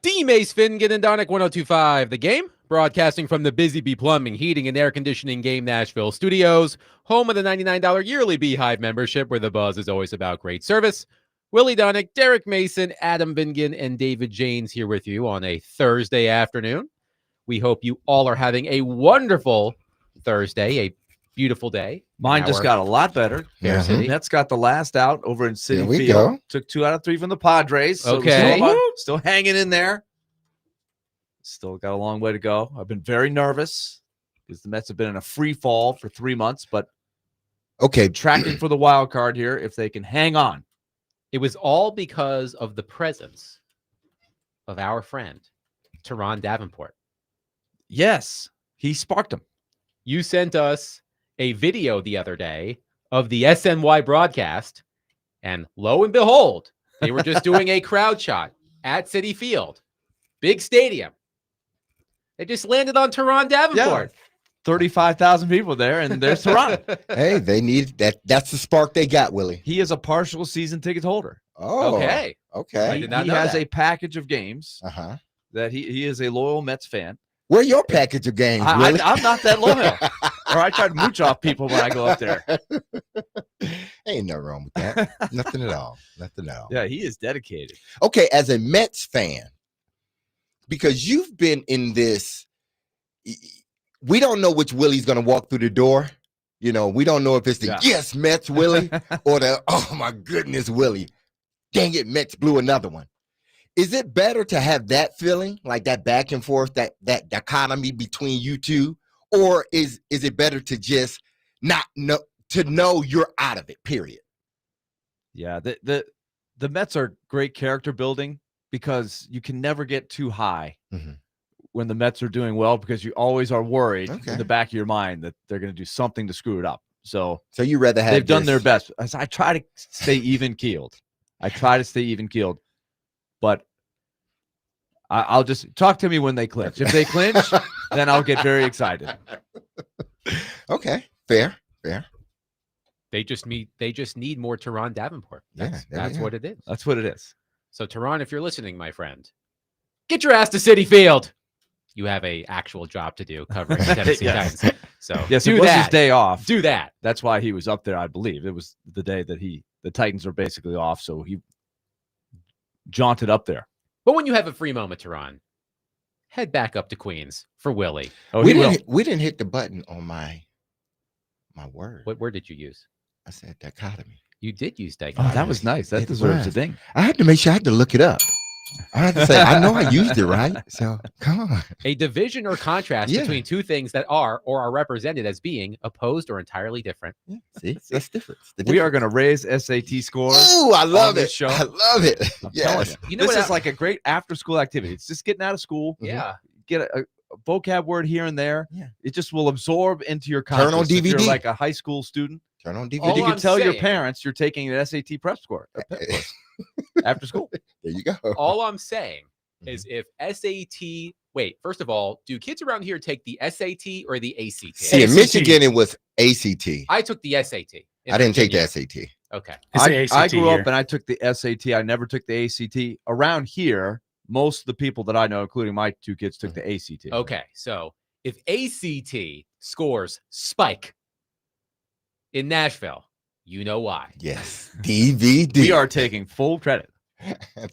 D. Mace Finnegan and Donick 1025, The Game, broadcasting from the Busy Bee Plumbing, Heating, and Air Conditioning Game Nashville studios, home of the $99 yearly Beehive membership, where the buzz is always about great service. Willie Donick, Derek Mason, Adam Vingan, and David Janes here with you on a Thursday afternoon. We hope you all are having a wonderful Thursday, a beautiful day. Mine just got a lot better. Fair City. Nets got the last out over in City There we Field. go. Took 2 out of 3 from the Padres. So Okay. still hanging in there. Still got a long way to go. I've been very nervous because the Mets have been in a free fall for 3 months, but Okay. tracking for the wild card here if they can hang on. It was all because of the presence of our friend, Teron Davenport. Yes, he sparked them. You sent us a video the other day of the SNY broadcast, and lo and behold, they were just doing a crowd shot at Citi Field. Big stadium. They just landed on Teron Davenport. 35,000 people there, and there's Toronto. Hey, they need that. That's the spark they got, Willie. He is a partial season ticket holder. Oh, Okay. I Okay. did not He know has that. a package of games Uh-huh. that he is a loyal Mets fan. Where your package of games, Willie? I'm not that loyal. Or I try to mooch off people when I go up there. Ain't nothing wrong with that. Nothing at all. Nothing at all. Yeah, he is dedicated. Okay, as a Mets fan, because you've been in this, we don't know which Willie's going to walk through the door. You know, we don't know if it's the yes, Mets Willie or the, oh my goodness, Willie. Dang it, Mets blew another one. Is it better to have that feeling, like that back and forth, that dichotomy between you two? Or is it better to just not know, to know you're out of it, period? Yeah, the Mets are great character building because you can never get too high when the Mets are doing well because you always are worried in the back of your mind that they're going to do something to screw it up. So you rather have they've done their best. I try to stay even keeled. But I'll just talk to me when they clinch. If they clinch, then I'll get very excited. Okay, fair. They just need more Teron Davenport. That's what it is. That's what it is. So Teron, if you're listening, my friend, get your ass to Citi Field. You have a actual job to do covering the Tennessee Titans. So yes, do it was that. his day off. Do that. That's why he was up there, I believe. It was the day that the Titans are basically off, so he jaunted up there. But when you have a free moment, Teron, head back up to Queens for Willie. Oh, we didn't hit the button on my word. What word did you use? I said dichotomy. You did use dichotomy. Oh, that was nice. That It deserves a was. ding. I had to make sure I had to look it up. I had to say, I know I used it right. So come on. A division or contrast between two things that are or are represented as being opposed or entirely different. Yeah, see, that's different. We are going to raise SAT scores. Oh, I love this it. show. I love it. I'm telling Yes. you. You know This what is like a great after-school activity. It's just getting out of school. Yeah. Get a vocab word here and there. Yeah. It just will absorb into your Turn on conscious. If you're DVD. like a high school student. Turn on DVD. All You can I'm tell your saying- parents you're taking an SAT prep course after school. There you go. All I'm saying is if SAT, wait, first of all, do kids around here take the SAT or the ACT? See, in Michigan, it was ACT. I took the SAT. in I didn't take the Virginia. SAT. Okay. It's the I ACT grew here. up and I took the SAT. I never took the ACT. Around here, most of the people that I know, including my 2 kids, took the ACT. Okay. So if ACT scores spike in Nashville, you know why. Yes. DVD. We are taking full credit.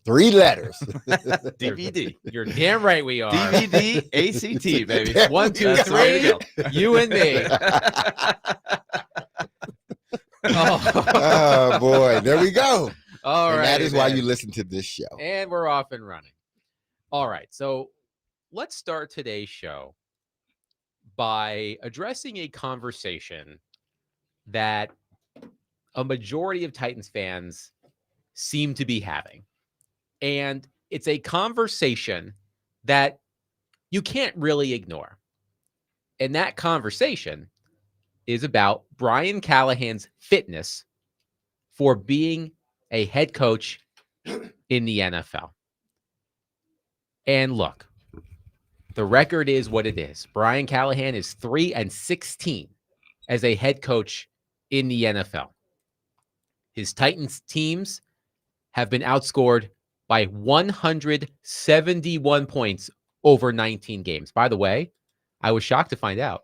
3 letters. DVD. You're damn right we are. DVD, ACT, baby. 1, 2, That's how we 3, go. you and me. Oh, boy. There we go. All And right. that is why man. you listen to this show. And we're off and running. All right. So let's start today's show by addressing a conversation that a majority of Titans fans seem to be having. And it's a conversation that you can't really ignore. And that conversation is about Brian Callahan's fitness for being a head coach in the NFL. And look, the record is what it is. Brian Callahan is 3-16 as a head coach in the NFL. His Titans teams have been outscored by 171 points over 19 games. By the way, I was shocked to find out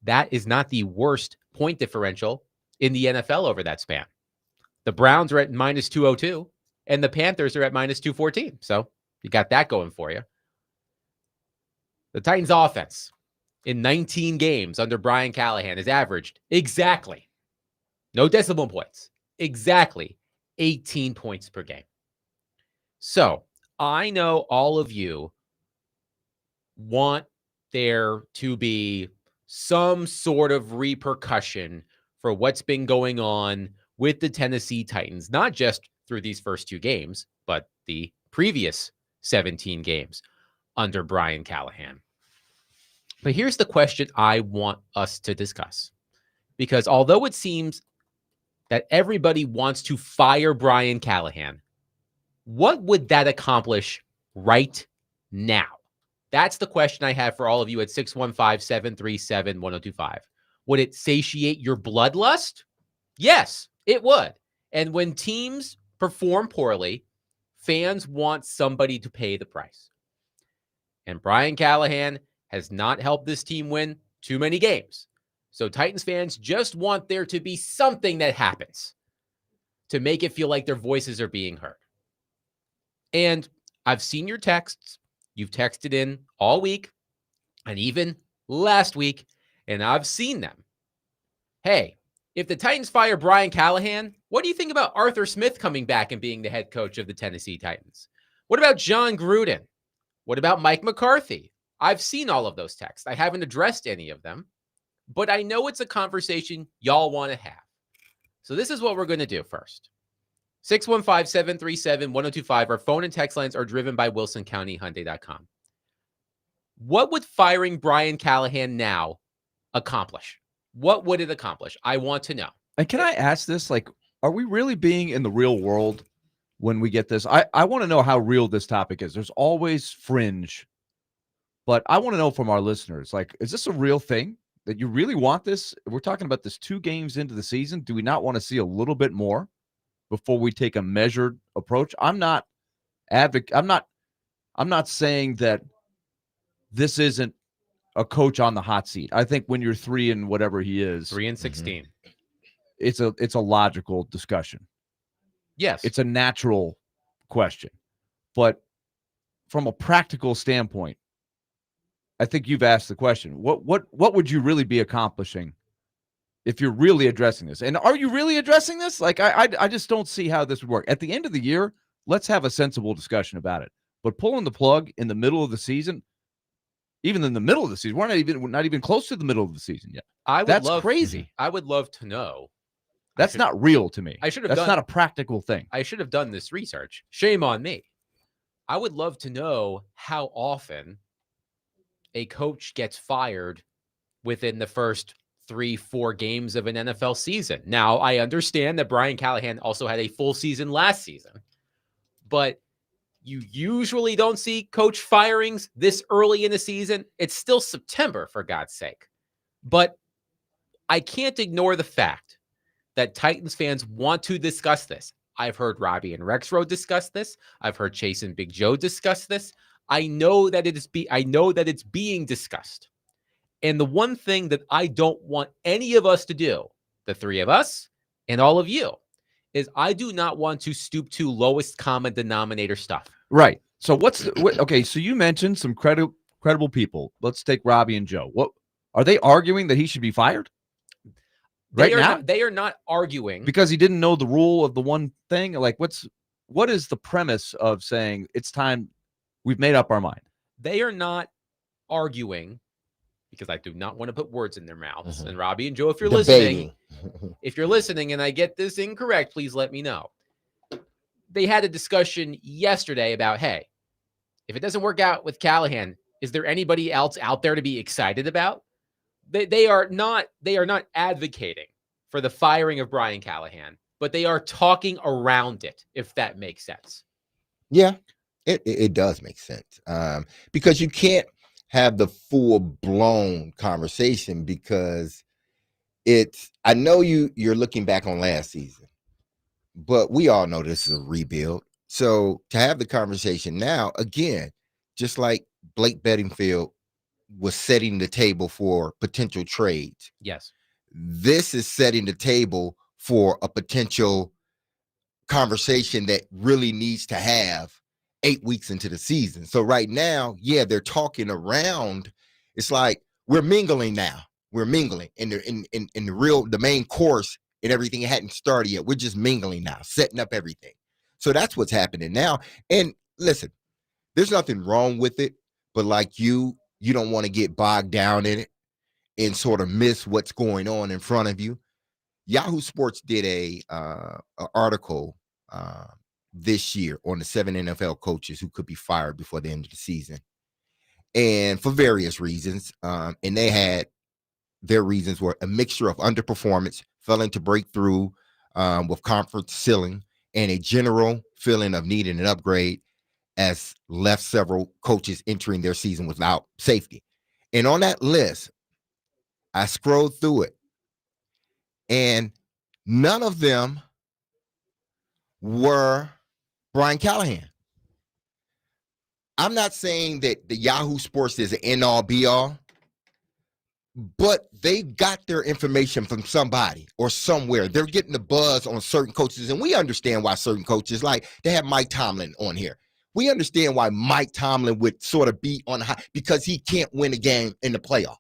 that is not the worst point differential in the NFL over that span. The Browns are at minus 202 and the Panthers are at minus 214. So you got that going for you. The Titans offense in 19 games under Brian Callahan has averaged exactly, no decimal points, exactly 18 points per game. So I know all of you want there to be some sort of repercussion for what's been going on with the Tennessee Titans, not just through these first 2 games, but the previous 17 games under Brian Callahan. But here's the question I want us to discuss. Because although it seems that everybody wants to fire Brian Callahan, what would that accomplish right now? That's the question I have for all of you at 615-737-1025. Would it satiate your bloodlust? Yes, it would. And when teams perform poorly, fans want somebody to pay the price. And Brian Callahan has not helped this team win too many games. So Titans fans just want there to be something that happens to make it feel like their voices are being heard. And I've seen your texts. You've texted in all week and even last week, and I've seen them. Hey, if the Titans fire Brian Callahan, what do you think about Arthur Smith coming back and being the head coach of the Tennessee Titans? What about John Gruden? What about Mike McCarthy? I've seen all of those texts. I haven't addressed any of them, but I know it's a conversation y'all want to have. So this is what we're going to do first. 615-737-1025. Our phone and text lines are driven by WilsonCountyHyundai.com. What would firing Brian Callahan now accomplish? What would it accomplish? I want to know. And can I ask this? Like, are we really being in the real world when we get this? I want to know how real this topic is. There's always fringe, but I want to know from our listeners, like, is this a real thing that you really want this? We're talking about this 2 games into the season. Do we not want to see a little bit more before we take a measured approach? I'm not saying that this isn't a coach on the hot seat. I think when you're 3 and whatever he is, 3-16, it's a logical discussion. Yes, It's a natural question. But from a practical standpoint, I think you've asked the question, what would you really be accomplishing if you're really addressing this? And are you really addressing this? Like, I just don't see how this would work. At the end of the year, let's have a sensible discussion about it. But pulling the plug in the middle of the season, even in the middle of the season, we're not even close to the middle of the season yet. That's crazy. I would love to know. That's not real to me. That's not a practical thing. I should have done this research. Shame on me. I would love to know how often a coach gets fired within the first 3-4 games of an NFL season. Now, I understand that Brian Callahan also had a full season last season, but you usually don't see coach firings this early in the season. It's still September, for God's sake. But I can't ignore the fact that Titans fans want to discuss this. I've heard Robbie and Rexroad discuss this. I've heard Chase and Big Joe discuss this. I know that it's being discussed. And the one thing that I don't want any of us to do, the 3 of us and all of you, is I do not want to stoop to lowest common denominator stuff. Right. So okay, so you mentioned some credible people. Let's take Robbie and Joe. What are they arguing that he should be fired? They are not arguing because he didn't know the rule of the one thing. Like, what is the premise of saying it's time, we've made up our mind? They are not arguing, because I do not want to put words in their mouths. And Robbie and Joe, if you're listening and I get this incorrect, please let me know. They had a discussion yesterday about, hey, if it doesn't work out with Callahan, is there anybody else out there to be excited about? They are not advocating for the firing of Brian Callahan, but they are talking around it, if that makes sense. Yeah, it does make sense. Because you can't have the full-blown conversation, because I know you're looking back on last season, but we all know this is a rebuild. So to have the conversation now, again, just like Blake Bedingfield was setting the table for potential trades. Yes. This is setting the table for a potential conversation that really needs to have 8 weeks into the season. So right now, yeah, they're talking around. It's like we're mingling now. We're mingling in the main course, and everything hadn't started yet. We're just mingling now, setting up everything. So that's what's happening now. And listen, there's nothing wrong with it, but like you don't want to get bogged down in it and sort of miss what's going on in front of you. Yahoo Sports did a article this year on the 7 NFL coaches who could be fired before the end of the season, and for various reasons. And they had their reasons were a mixture of underperformance, failing to break through with conference ceiling, and a general feeling of needing an upgrade, as left several coaches entering their season without safety. And on that list, I scrolled through it, and none of them were Brian Callahan. I'm not saying that the Yahoo Sports is an end-all be-all, but they got their information from somebody or somewhere. They're getting the buzz on certain coaches, and we understand why certain coaches, like they have Mike Tomlin on here. We understand why Mike Tomlin would sort of be on high because he can't win a game in the playoffs.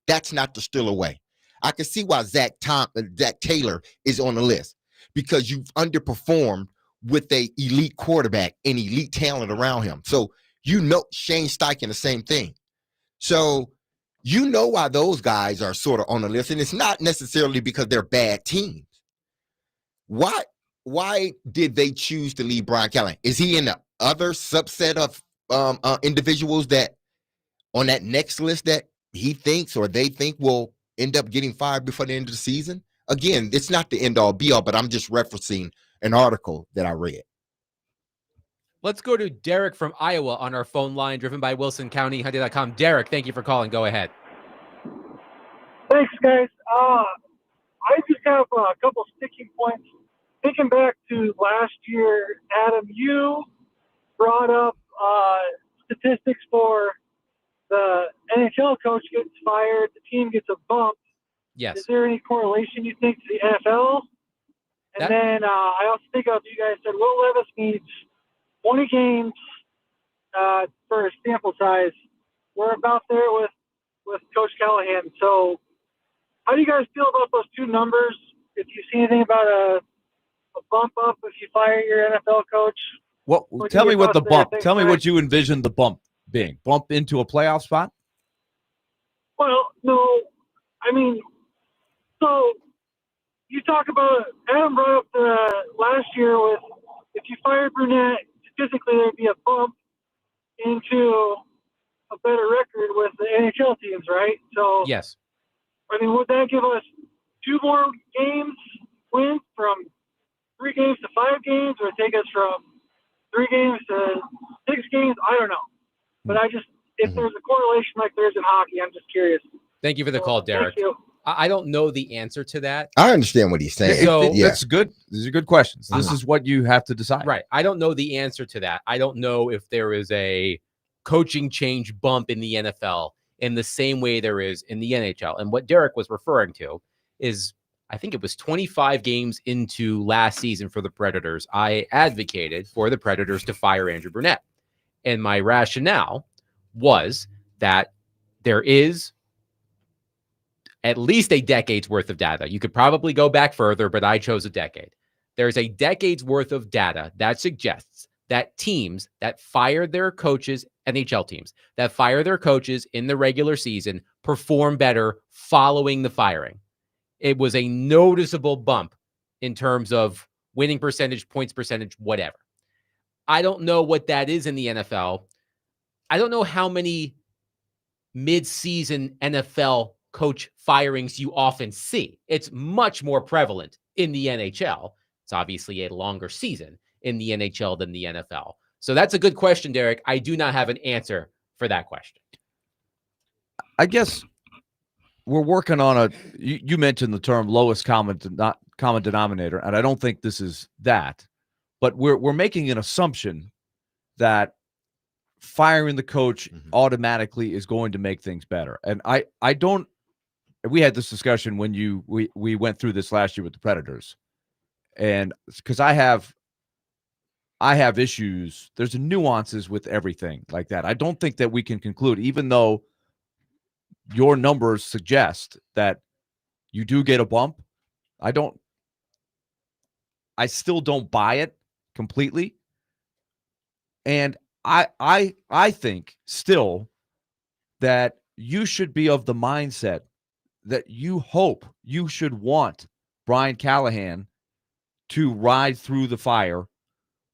That's not to steal away. I can see why Zach Taylor is on the list, because you've underperformed with a elite quarterback and elite talent around him. So Shane Steichen, the same thing. So why those guys are sort of on the list, and it's not necessarily because they're bad teams. Why did they choose to leave Brian Callahan? Is he in the other subset of individuals that on that next list that he thinks or they think will end up getting fired before the end of the season? Again, it's not the end all be all, but I'm just referencing an article that I read. Let's go to Derek from Iowa on our phone line, driven by Wilson County, Hyundai.com. Derek, thank you for calling. Go ahead. Thanks, guys. I just have a couple sticking points. Thinking back to last year, Adam, you brought up statistics for the NHL coach gets fired, the team gets a bump. Yes. Is there any correlation, you think, to the NFL? And then I also think of you guys said Will Levis needs 20 games for a sample size. We're about there with Coach Callahan. So how do you guys feel about those two numbers? If you see anything about a bump up if you fire your NFL coach? Well, tell me what the bump. Tell me what you envision the bump being. Bump into a playoff spot? Well, no. I mean, so you talk about Adam brought up the last year with if you fired Brunette, statistically there'd be a bump into a better record with the NHL teams, right? So yes. I mean, would that give us 2 more games wins from 3 games to 5 games, or take us from 3 games to 6 games? I don't know. But if there's a correlation like there is in hockey, I'm just curious. Thank you for the call, Derek. Thank you. I don't know the answer to that. I understand what he's saying. So that's good. These are good questions. This is what you have to decide. Right. I don't know the answer to that. I don't know if there is a coaching change bump in the NFL in the same way there is in the NHL. And what Derek was referring to is, I think it was 25 games into last season for the Predators, I advocated for the Predators to fire Andrew Brunette. And my rationale was that there is at least a decade's worth of data. You could probably go back further, but I chose a decade. There's a decade's worth of data that suggests that teams that fire their coaches, NHL teams that fire their coaches in the regular season, perform better following the firing. It was a noticeable bump in terms of winning percentage, points percentage, whatever. I don't know what that is in the NFL. I don't know how many mid-season NFL coach firings you often see. It's much more prevalent in the NHL. It's obviously a longer season in the NHL than the NFL. So that's a good question, Derek. I do not have an answer for that question. I guess we're working on you mentioned the term lowest common denominator, and I don't think this is that. but we're making an assumption that firing the coach automatically is going to make things better. And I don't. We had this discussion when we went through this last year with the Predators, and because I have issues. There's nuances with everything like that. I don't think that we can conclude, even though your numbers suggest that you do get a bump. I still don't buy it completely. And I think still that you should be of the mindset that you should want Brian Callahan to ride through the fire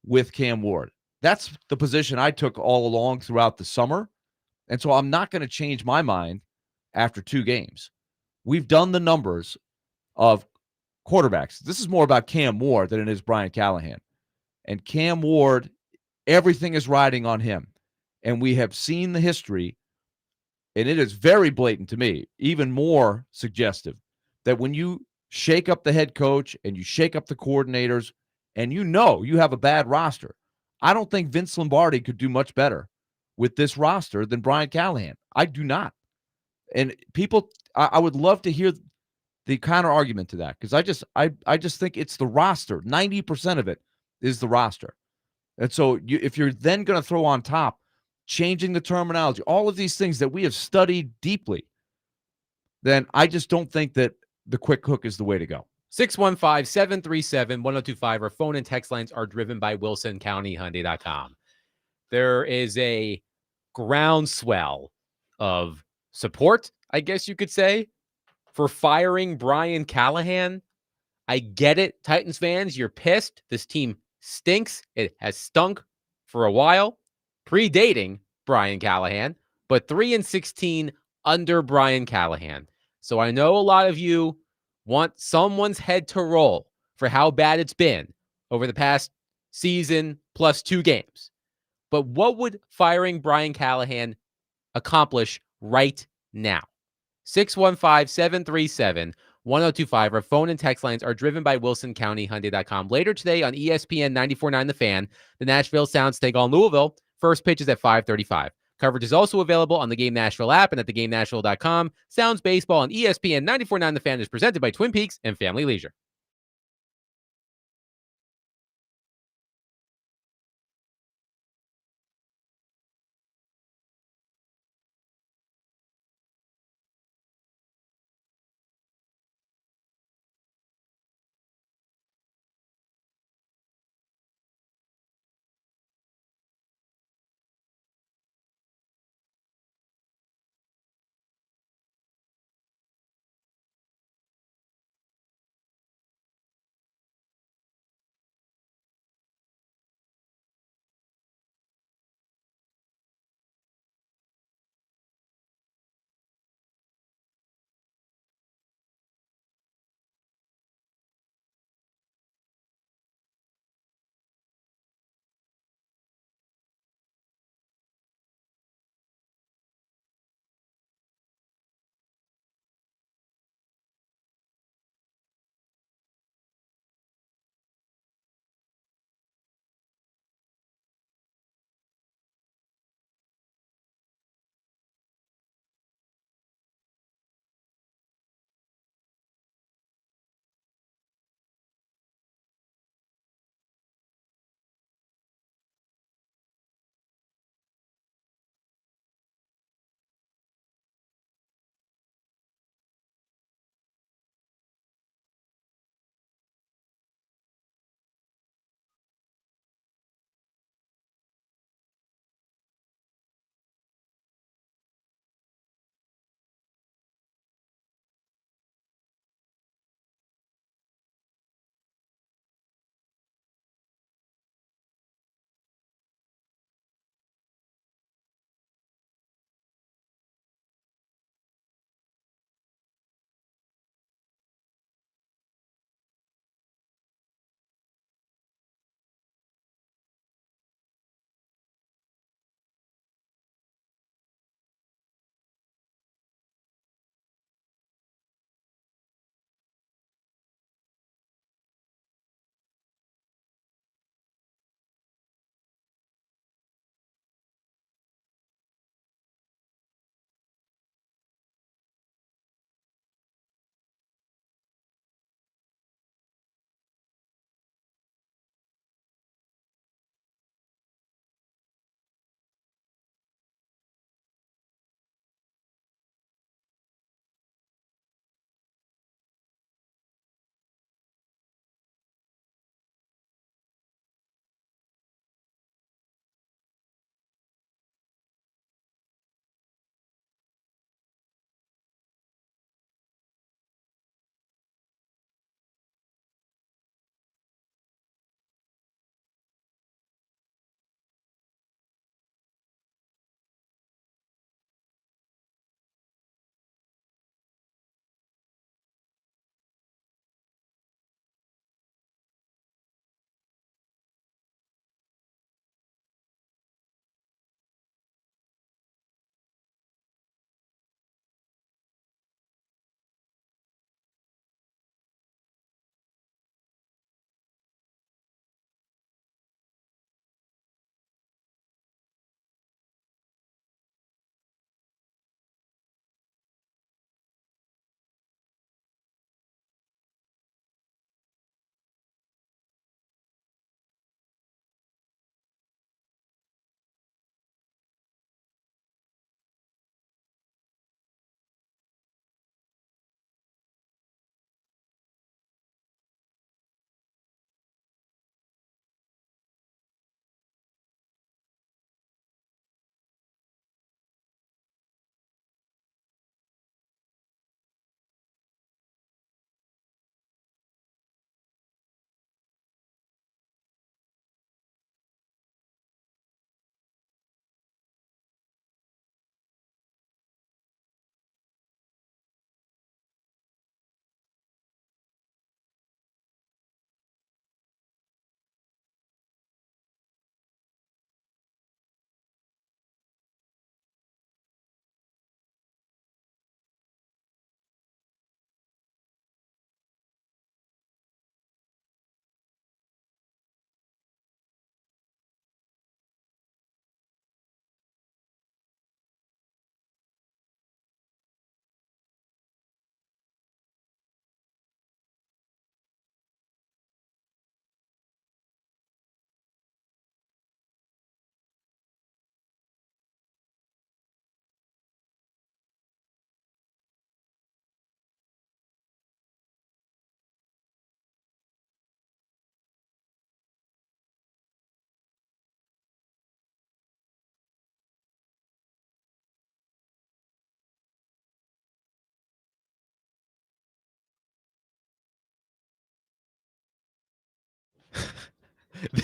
with Cam Ward. That's the position I took all along throughout the summer. And so I'm not going to change my mind after 2 games. We've done the numbers of quarterbacks. This is more about Cam Ward than it is Brian Callahan. And Cam Ward, everything is riding on him. And we have seen the history, and it is very blatant to me, even more suggestive, that when you shake up the head coach and you shake up the coordinators and you have a bad roster, I don't think Vince Lombardi could do much better with this roster than Brian Callahan. I do not. And people, I would love to hear the counter argument to that, because I just think it's the roster. 90% of it is the roster. And so if you're then going to throw on top changing the terminology, all of these things that we have studied deeply, then I just don't think that the quick hook is the way to go. 615-737-1025. Our phone and text lines are driven by WilsonCountyHyundai.com. There is a groundswell of support, I guess you could say, for firing Brian Callahan. I get it, Titans fans. You're pissed. This team stinks. It has stunk for a while, predating Brian Callahan, but 3-16 under Brian Callahan. So I know a lot of you want someone's head to roll for how bad it's been over the past season plus 2 games. But what would firing Brian Callahan accomplish right now? 615-737-1025. Our phone and text lines are driven by WilsonCountyHyundai.com. Later today on ESPN 94.9 The Fan, the Nashville Sounds take on Louisville. First pitch is at 5:35. Coverage is also available on the Game Nashville app and at theGameNashville.com. Sounds Baseball on ESPN 94.9 The Fan is presented by Twin Peaks and Family Leisure.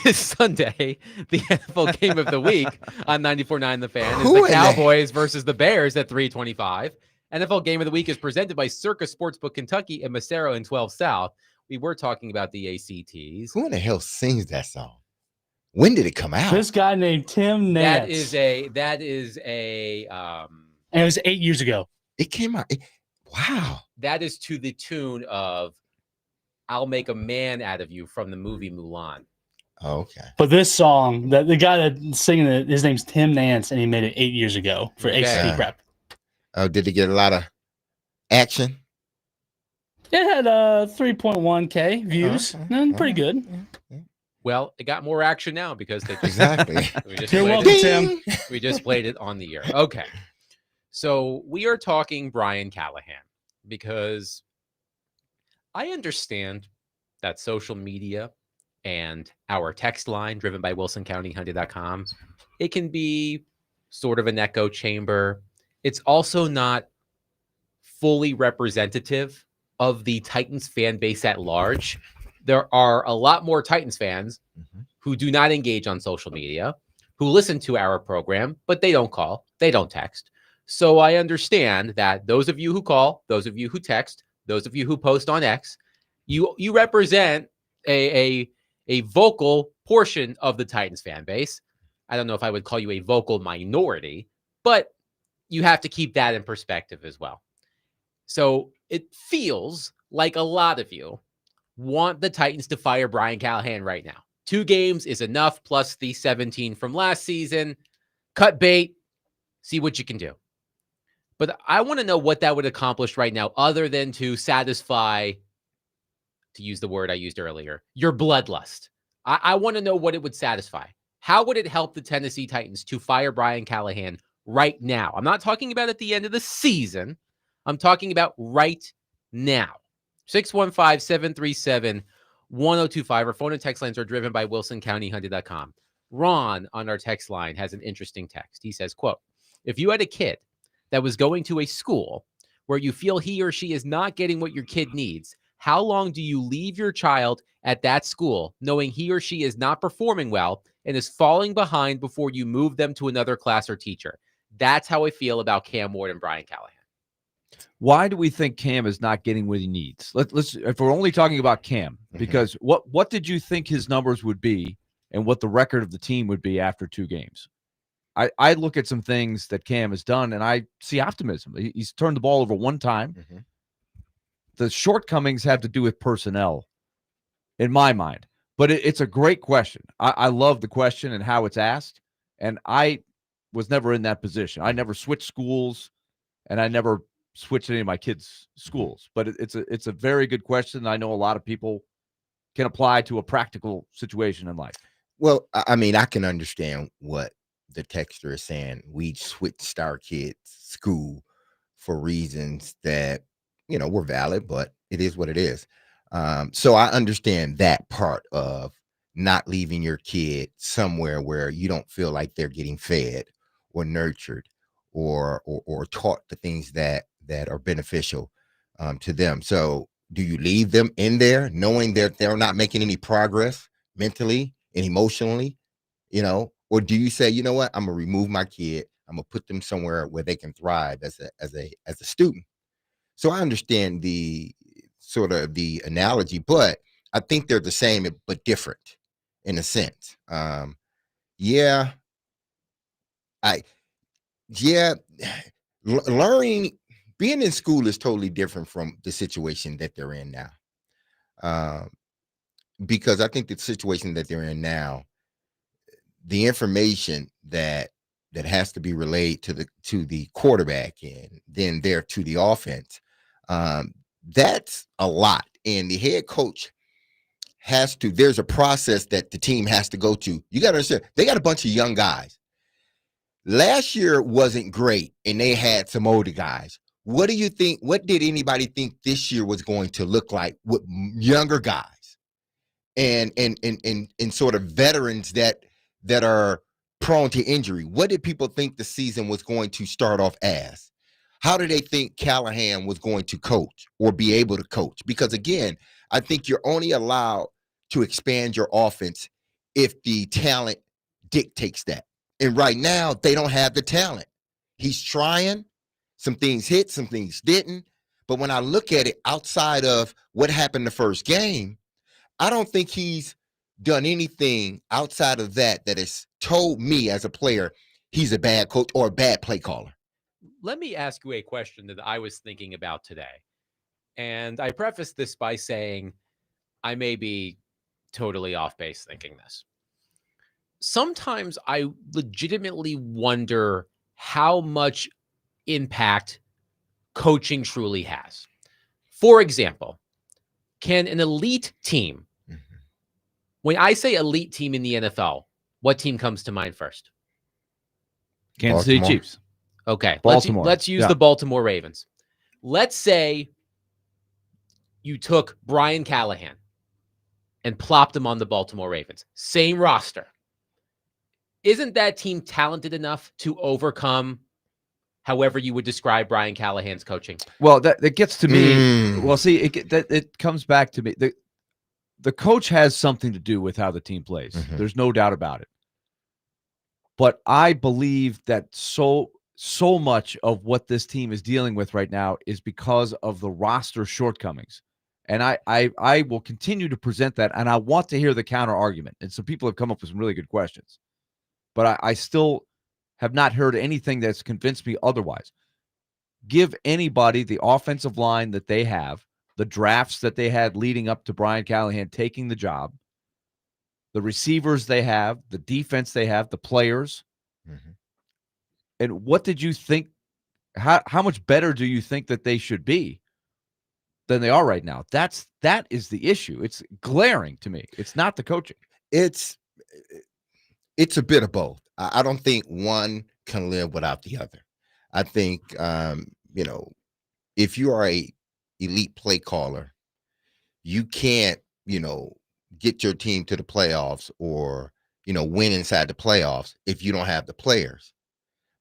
this Sunday, the NFL game of the week on 94.9 The Fan is Who the in the- Cowboys versus the Bears at 3:25. NFL game of the week is presented by Circus Sportsbook Kentucky and Macero in 12 South. We were talking about the ACTs. Who in the hell sings that song? When did it come out? This guy named Tim Nance. That is a and it was 8 years ago. It came out. Wow. That is to the tune of "I'll Make a Man Out of You" from the movie Mulan. Okay. But this song, the guy that's singing it, his name's Tim Nance, and he made it 8 years ago for Okay. ACT Prep. Oh, did it get a lot of action? It had 3.1K views. Okay. Pretty good. Well, it got more action now because they just, Exactly. we just You're played welcome, it. Tim. We just played it on the air. Okay. So we are talking Brian Callahan because I understand that social media and our text line driven by WilsonCountyHunter.com, it can be sort of an echo chamber. It's also not fully representative of the Titans fan base at large. There are a lot more Titans fans who do not engage on social media, who listen to our program, but they don't call, they don't text. So I understand that those of you who call, those of you who text, those of you who post on X, you represent a vocal portion of the Titans fan base. I don't know if I would call you a vocal minority, but you have to keep that in perspective as well. So it feels like a lot of you want the Titans to fire Brian Callahan right now. 2 games is enough, plus the 17 from last season. Cut bait, see what you can do. But I want to know what that would accomplish right now, other than to satisfy, to use the word I used earlier, your bloodlust. I want to know what it would satisfy. How would it help the Tennessee Titans to fire Brian Callahan right now? I'm not talking about at the end of the season. I'm talking about right now. 615-737-1025. Our phone and text lines are driven by WilsonCountyHunter.com. Ron on our text line has an interesting text. He says, quote, if you had a kid that was going to a school where you feel he or she is not getting what your kid needs, how long do you leave your child at that school knowing he or she is not performing well and is falling behind before you move them to another class or teacher? That's how I feel about Cam Ward and Brian Callahan. Why do we think Cam is not getting what he needs? Let's if we're only talking about Cam, because what did you think his numbers would be and what the record of the team would be after 2 games? I look at some things that Cam has done, and I see optimism. He's turned the ball over 1 time. The shortcomings have to do with personnel, in my mind. But it's a great question. I love the question and how it's asked, and I was never in that position. I never switched schools, and I never switched any of my kids' schools. But it's a very good question. I know a lot of people can apply to a practical situation in life. Well, I mean, I can understand what the texter is saying. We switched our kids' school for reasons that, were valid, but it is what it is. So I understand that part of not leaving your kid somewhere where you don't feel like they're getting fed or nurtured or taught the things that are beneficial to them. So do you leave them in there knowing that they're not making any progress mentally and emotionally, or do you say, you know what, I'm gonna remove my kid, I'm gonna put them somewhere where they can thrive as a student? So I understand the sort of the analogy, but I think they're the same but different in a sense. Learning, being in school is totally different from the situation that they're in now. Because I think the situation that they're in now, the information that has to be relayed to the quarterback and then there to the offense, that's a lot. And the head coach there's a process that the team has to go to. You got to understand, they got a bunch of young guys. Last year wasn't great, and they had some older guys. What do you think? What did anybody think this year was going to look like with younger guys and sort of veterans that are prone to injury? What did people think the season was going to start off as? How did they think Callahan was going to coach or be able to coach? Because again, I think you're only allowed to expand your offense if the talent dictates that. And right now, they don't have the talent. He's trying. Some things hit, some things didn't. But when I look at it outside of what happened the first game, I don't think he's done anything outside of that has told me as a player he's a bad coach or a bad play caller. Let me ask you a question that I was thinking about today. And I preface this by saying I may be totally off base thinking this. Sometimes I legitimately wonder how much impact coaching truly has. For example, can an elite team, when I say elite team in the NFL, what team comes to mind first? Kansas City Chiefs. Okay. Baltimore. Let's use the Baltimore Ravens. Let's say you took Brian Callahan and plopped him on the Baltimore Ravens. Same roster. Isn't that team talented enough to overcome however you would describe Brian Callahan's coaching? Well, that gets to me. Well, see, it comes back to me. The coach has something to do with how the team plays. There's no doubt about it. But I believe that so much of what this team is dealing with right now is because of the roster shortcomings. And I will continue to present that, and I want to hear the counter argument. And some people have come up with some really good questions. But I still have not heard anything that's convinced me otherwise. Give anybody the offensive line that they have, the drafts that they had leading up to Brian Callahan taking the job, the receivers they have, the defense they have, the players. And what did you think? How much better do you think that they should be than they are right now? That is the issue. It's glaring to me. It's not the coaching. It's a bit of both. I don't think one can live without the other. I think if you are a elite play caller, you can't get your team to the playoffs or win inside the playoffs if you don't have the players.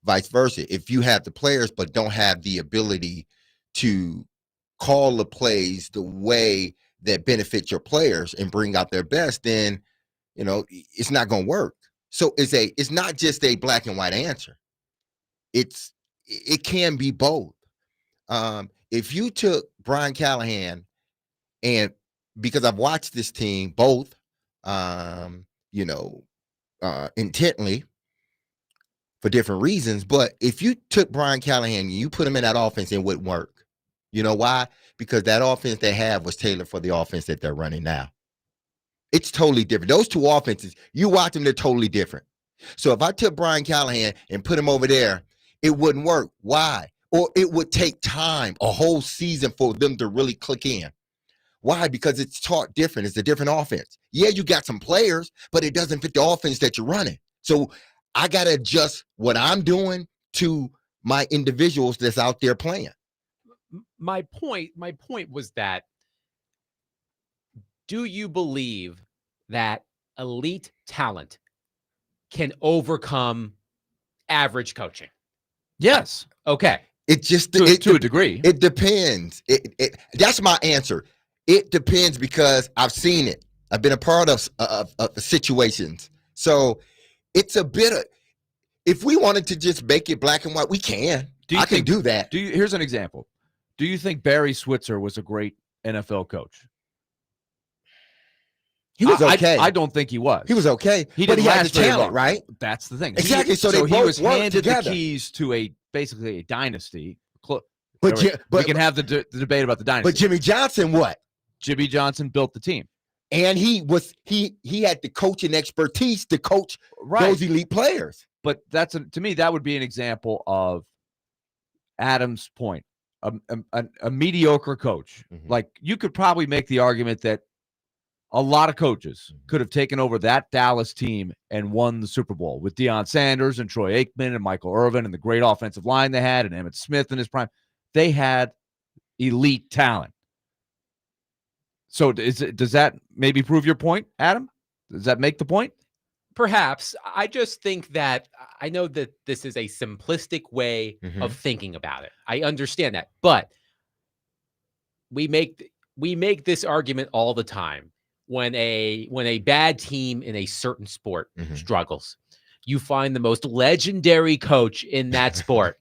Vice versa, if you have the players but don't have the ability to call the plays the way that benefit your players and bring out their best, then it's not going to work. So it's not just a black and white answer. It can be both. If you took Brian Callahan, and because I've watched this team both intently for different reasons, but if you took Brian Callahan and you put him in that offense, it wouldn't work. You know why? Because that offense they have was tailored for the offense that they're running now. It's totally different. Those two offenses, you watch them, they're totally different. So if I took Brian Callahan and put him over there, it wouldn't work. Why? Or it would take time, a whole season for them to really click in. Why? Because it's taught different. It's a different offense. Yeah, you got some players, but it doesn't fit the offense that you're running. So I got to adjust what I'm doing to my individuals that's out there playing. My point was that, do you believe that elite talent can overcome average coaching? Yes. Okay. It just to a degree. It depends. That's my answer. It depends because I've seen it. I've been a part of situations. So it's a bit of, if we wanted to just make it black and white, we can. I can do that. Here's an example. Do you think Barry Switzer was a great NFL coach? He was okay. I don't think he was. He was okay. But he had the talent, right? That's the thing. Exactly. So he was handed together. The keys to basically a dynasty. We can have the debate about the dynasty. But Jimmy Johnson, what? Jimmy Johnson built the team. And he had the coaching expertise to coach those elite players. But to me, that would be an example of Adam's point. A mediocre coach. Like, you could probably make the argument that a lot of coaches could have taken over that Dallas team and won the Super Bowl with Deion Sanders and Troy Aikman and Michael Irvin and the great offensive line they had and Emmitt Smith in his prime. They had elite talent. So does that maybe prove your point, Adam? Does that make the point? Perhaps. I just think that I know that this is a simplistic way of thinking about it. I understand that. But we make this argument all the time. when a bad team in a certain sport struggles, you find the most legendary coach in that sport.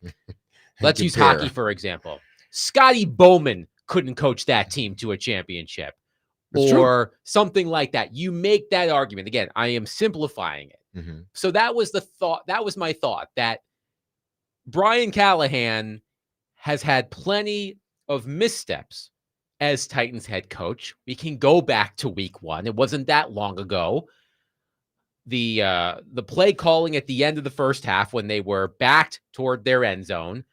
Let's use hockey, for example. Scotty Bowman couldn't coach that team to a championship. It's or true. Something like that. You make that argument. Again, I am simplifying it. So that was the thought. That was my thought, that Brian Callahan has had plenty of missteps as Titans head coach. We can go back to week 1. It wasn't that long ago. The play calling at the end of the first half when they were backed toward their end zone.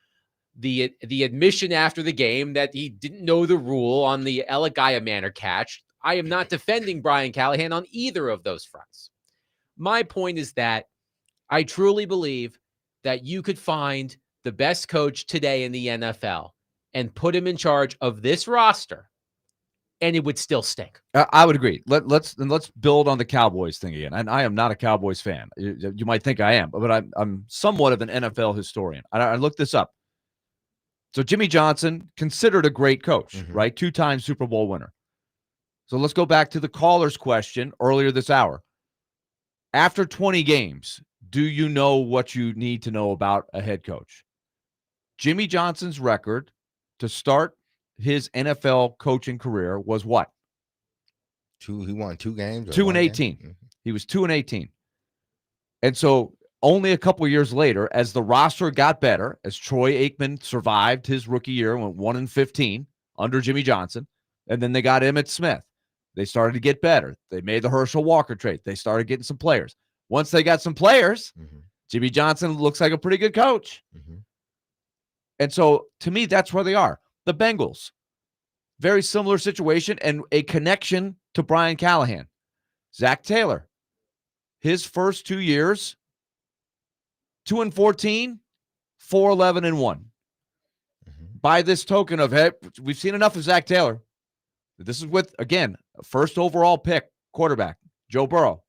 The admission after the game that he didn't know the rule on the Eligaya Manor catch. I am not defending Brian Callahan on either of those fronts. My point is that I truly believe that you could find the best coach today in the NFL and put him in charge of this roster, and it would still stink. I would agree. Let's build on the Cowboys thing again. And I am not a Cowboys fan. You might think I am, but I'm somewhat of an NFL historian. I looked this up. So Jimmy Johnson, considered a great coach, right? 2-time Super Bowl winner. So let's go back to the caller's question earlier this hour. After 20 games, do you know what you need to know about a head coach? Jimmy Johnson's record to start his NFL coaching career was what? He won 2 games. 2-18. He was 2-18. And so only a couple years later, as the roster got better, as Troy Aikman survived his rookie year, went 1-15 under Jimmy Johnson, and then they got Emmitt Smith. They started to get better. They made the Herschel Walker trade. They started getting some players. Once they got some players, Jimmy Johnson looks like a pretty good coach. And so, to me, that's where they are. The Bengals, very similar situation and a connection to Brian Callahan. Zach Taylor, his first 2 years, 2-14, 4-11-1. By this token of, hey, we've seen enough of Zach Taylor. This is with, again, first overall pick quarterback, Joe Burrow.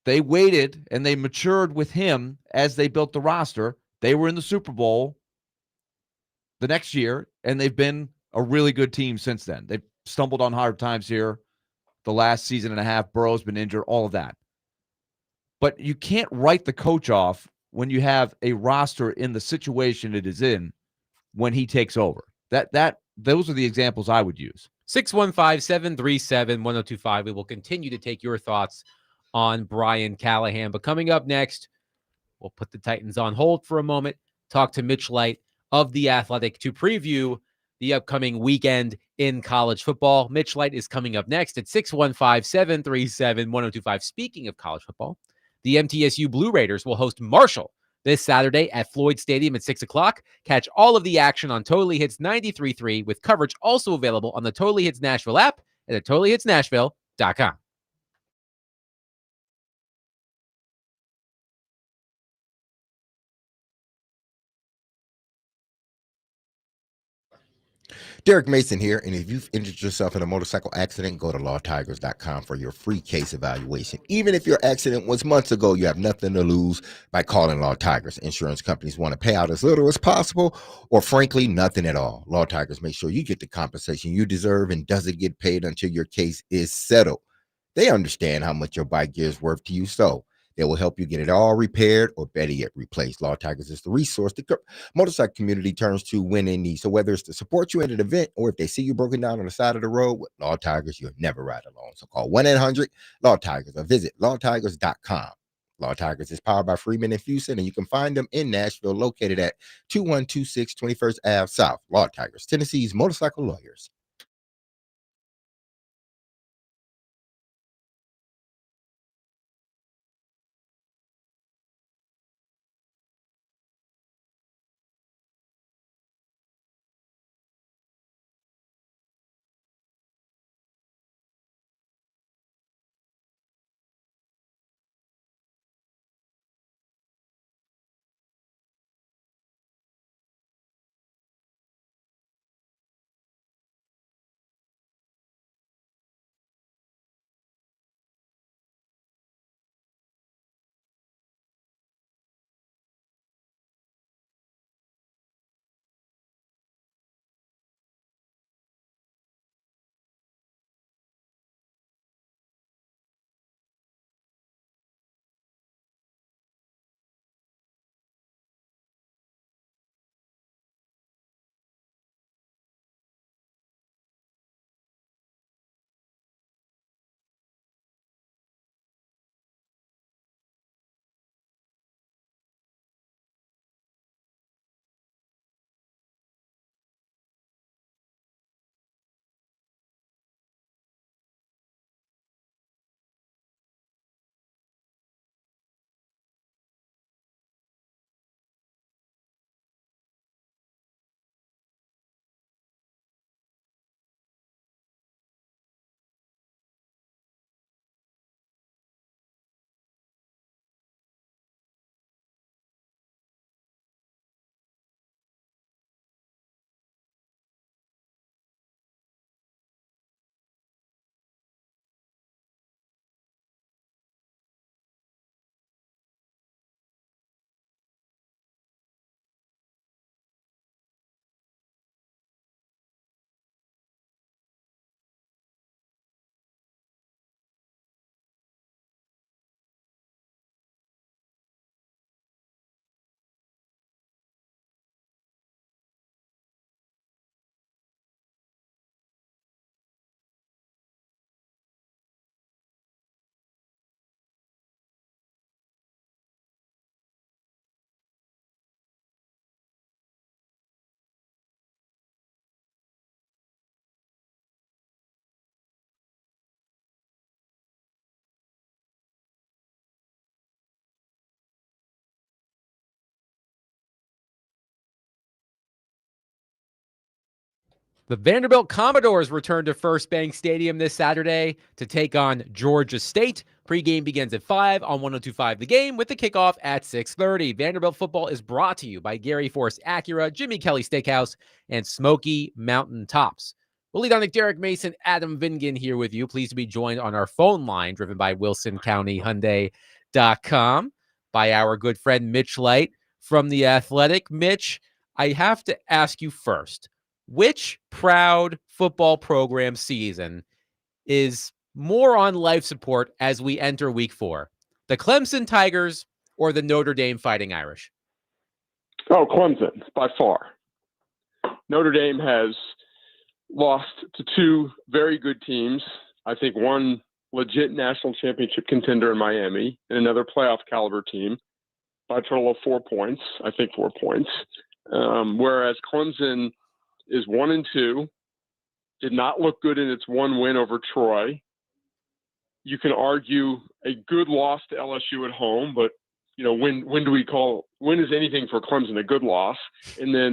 They waited and they matured with him as they built the roster. They were in the Super Bowl the next year, and they've been a really good team since then. They've stumbled on hard times here the last season and a half. Burrow's been injured, all of that. But you can't write the coach off when you have a roster in the situation it is in when he takes over. Those are the examples I would use. 615-737-1025. We will continue to take your thoughts on Brian Callahan. But coming up next, we'll put the Titans on hold for a moment, talk to Mitch Light of The Athletic to preview the upcoming weekend in college football. Mitch Light is coming up next at 615-737-1025. Speaking of college football, the MTSU Blue Raiders will host Marshall this Saturday at Floyd Stadium at 6 o'clock. Catch all of the action on Totally Hits 93.3 with coverage also available on the Totally Hits Nashville app and at totallyhitsnashville.com. Derek Mason here, and if you've injured yourself in a motorcycle accident, go to lawtigers.com for your free case evaluation. Even if your accident was months ago, you have nothing to lose by calling Law Tigers. Insurance companies want to pay out as little as possible, or frankly, nothing at all. Law Tigers make sure you get the compensation you deserve and doesn't get paid until your case is settled. They understand how much your bike gear is worth to you, so they will help you get it all repaired or better yet replaced. Law Tigers is the resource the motorcycle community turns to when in need. So whether it's to support you at an event or if they see you broken down on the side of the road, with Law Tigers, you'll never ride alone. So call 1-800-LAW-TIGERS or visit lawtigers.com. Law Tigers is powered by Freeman and Fuson, and you can find them in Nashville, located at 2126 21st Ave South. Law Tigers, Tennessee's motorcycle lawyers. The Vanderbilt Commodores return to First Bank Stadium this Saturday to take on Georgia State. Pregame begins at 5 on 102.5 The Game with the kickoff at 6:30. Vanderbilt football is brought to you by Gary Force Acura, Jimmy Kelly Steakhouse, and Smoky Mountain Tops. Willie Donick, Derek Mason, Adam Vingan here with you. Pleased to be joined on our phone line, driven by WilsonCountyHyundai.com, by our good friend Mitch Light from The Athletic. Mitch, I have to ask you first, which proud football program season is more on life support as we enter week 4? The Clemson Tigers or the Notre Dame Fighting Irish? Oh, Clemson, by far. Notre Dame has lost to 2 very good teams. I think one legit national championship contender in Miami and another playoff caliber team by a total of 4 points. I think 4 points. Whereas Clemson is 1-2, did not look good in its 1 win over Troy. You can argue a good loss to LSU at home, but when is anything for Clemson a good loss? And then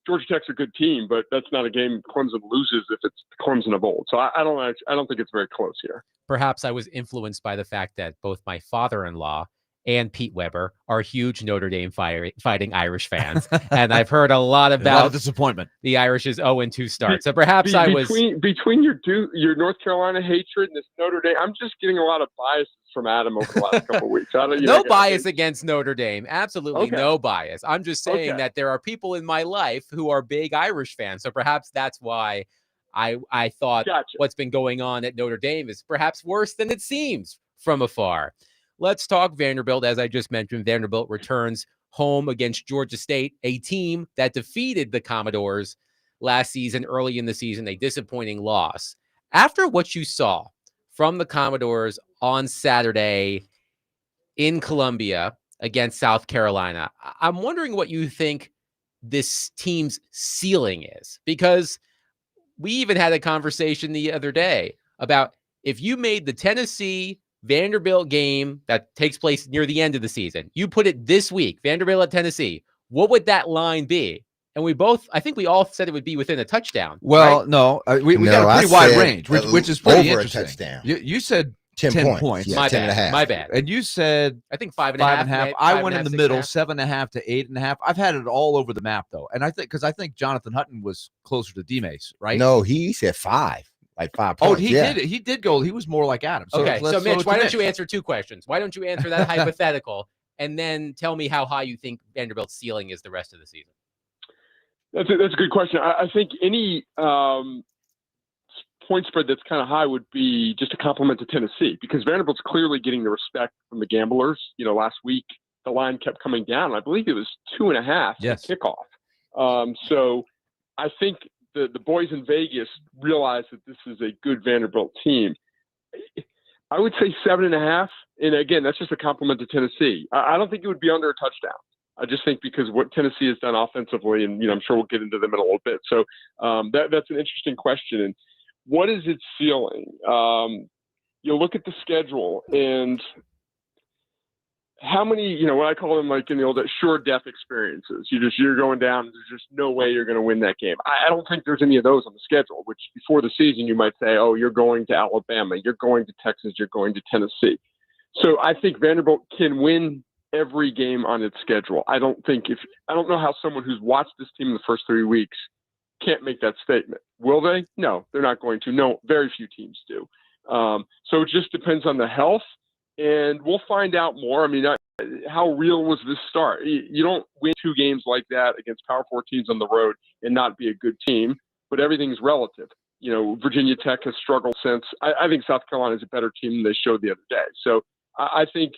Georgia Tech's a good team, but that's not a game Clemson loses if it's Clemson of old. So I don't think it's very close here. Perhaps I was influenced by the fact that both my father-in-law and Pete Weber are huge Notre Dame Fighting Irish fans. And I've heard a lot about a lot of disappointment. The Irish's 0-2 start. So perhaps between your North Carolina hatred and this Notre Dame, I'm just getting a lot of biases from Adam over the last couple of weeks. No bias against Notre Dame. Absolutely no bias. I'm just saying that there are people in my life who are big Irish fans. So perhaps that's why I thought what's been going on at Notre Dame is perhaps worse than it seems from afar. Let's talk Vanderbilt. As I just mentioned, Vanderbilt returns home against Georgia State, a team that defeated the Commodores last season, early in the season, a disappointing loss. After what you saw from the Commodores on Saturday in Columbia against South Carolina, I'm wondering what you think this team's ceiling is, because we even had a conversation the other day about if you made the Tennessee Vanderbilt game that takes place near the end of the season, you put it this week, Vanderbilt at Tennessee, what would that line be? And I think we all said it would be within a touchdown. Well, right? No, we got a pretty wide range, which is pretty interesting. A touchdown. You said 10 points. Yeah, 10.5. My bad. And you said, I think 5.5. I went in the middle, 7.5 to 8.5. I've had it all over the map, though. And I think Jonathan Hutton was closer to D-Mace, right? No, he said 5. Like 5 points. Oh, he did go. He was more like Adam. So Mitch, why don't you answer 2 questions? Why don't you answer that hypothetical and then tell me how high you think Vanderbilt's ceiling is the rest of the season? That's a good question. I think any point spread that's kind of high would be just a compliment to Tennessee, because Vanderbilt's clearly getting the respect from the gamblers. Last week the line kept coming down. I believe it was 2.5 kickoff. So I think the boys in Vegas realize that this is a good Vanderbilt team. I would say 7.5. And again, that's just a compliment to Tennessee. I don't think it would be under a touchdown. I just think because what Tennessee has done offensively, and I'm sure we'll get into them in a little bit. So that's an interesting question. And what is its ceiling? You look at the schedule and how many, what I call them, like in the old sure death experiences. You're going down. There's just no way you're going to win that game. I don't think there's any of those on the schedule. Which before the season you might say, oh, you're going to Alabama, you're going to Texas, you're going to Tennessee. So I think Vanderbilt can win every game on its schedule. I don't know how someone who's watched this team in the first 3 weeks can't make that statement. Will they? No, they're not going to. No, very few teams do. So it just depends on the health, and we'll find out more. I mean, how real was this start? You don't win 2 games like that against Power 4 teams on the road and not be a good team, but everything's relative. Virginia Tech has struggled since. I think South Carolina is a better team than they showed the other day. So I think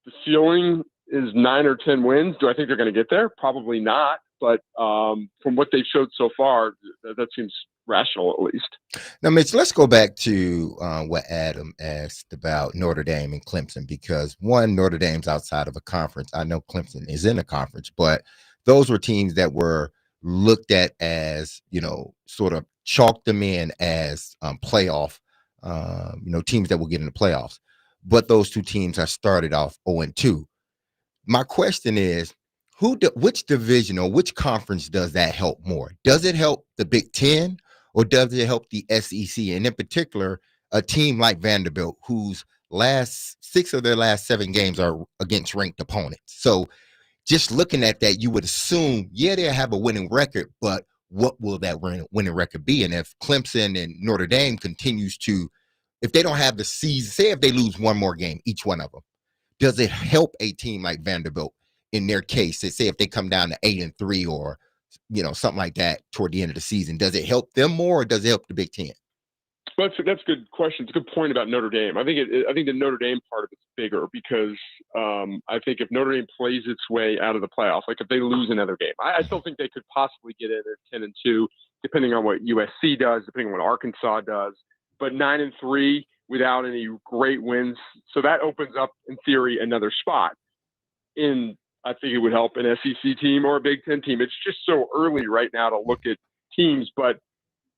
the ceiling is 9 or 10 wins. Do I think they're going to get there? Probably not. But from what they've showed so far, that seems rational at least. Now, Mitch, let's go back to what Adam asked about Notre Dame and Clemson, because one, Notre Dame's outside of a conference. I know Clemson is in a conference, but those were teams that were looked at as, sort of chalked them in as playoff, teams that will get in the playoffs. But those 2 teams have started off 0-2. My question is, which division or which conference does that help more? Does it help the Big Ten or does it help the SEC? And in particular, a team like Vanderbilt, whose last 6 of their last 7 games are against ranked opponents. So just looking at that, you would assume, yeah, they'll have a winning record, but what will that winning record be? And if Clemson and Notre Dame continues to, if they don't have the season, say if they lose one more game, each one of them, does it help a team like Vanderbilt in their case? Say if they come down to 8-3 or, something like that toward the end of the season, does it help them more or does it help the Big Ten? Well, that's a good question. It's a good point about Notre Dame. I think the Notre Dame part of it's bigger because I think if Notre Dame plays its way out of the playoffs, like if they lose another game, I still think they could possibly get in at 10-2, depending on what USC does, depending on what Arkansas does. But 9-3 without any great wins, so that opens up in theory another spot. I think it would help an SEC team or a Big Ten team. It's just so early right now to look at teams, but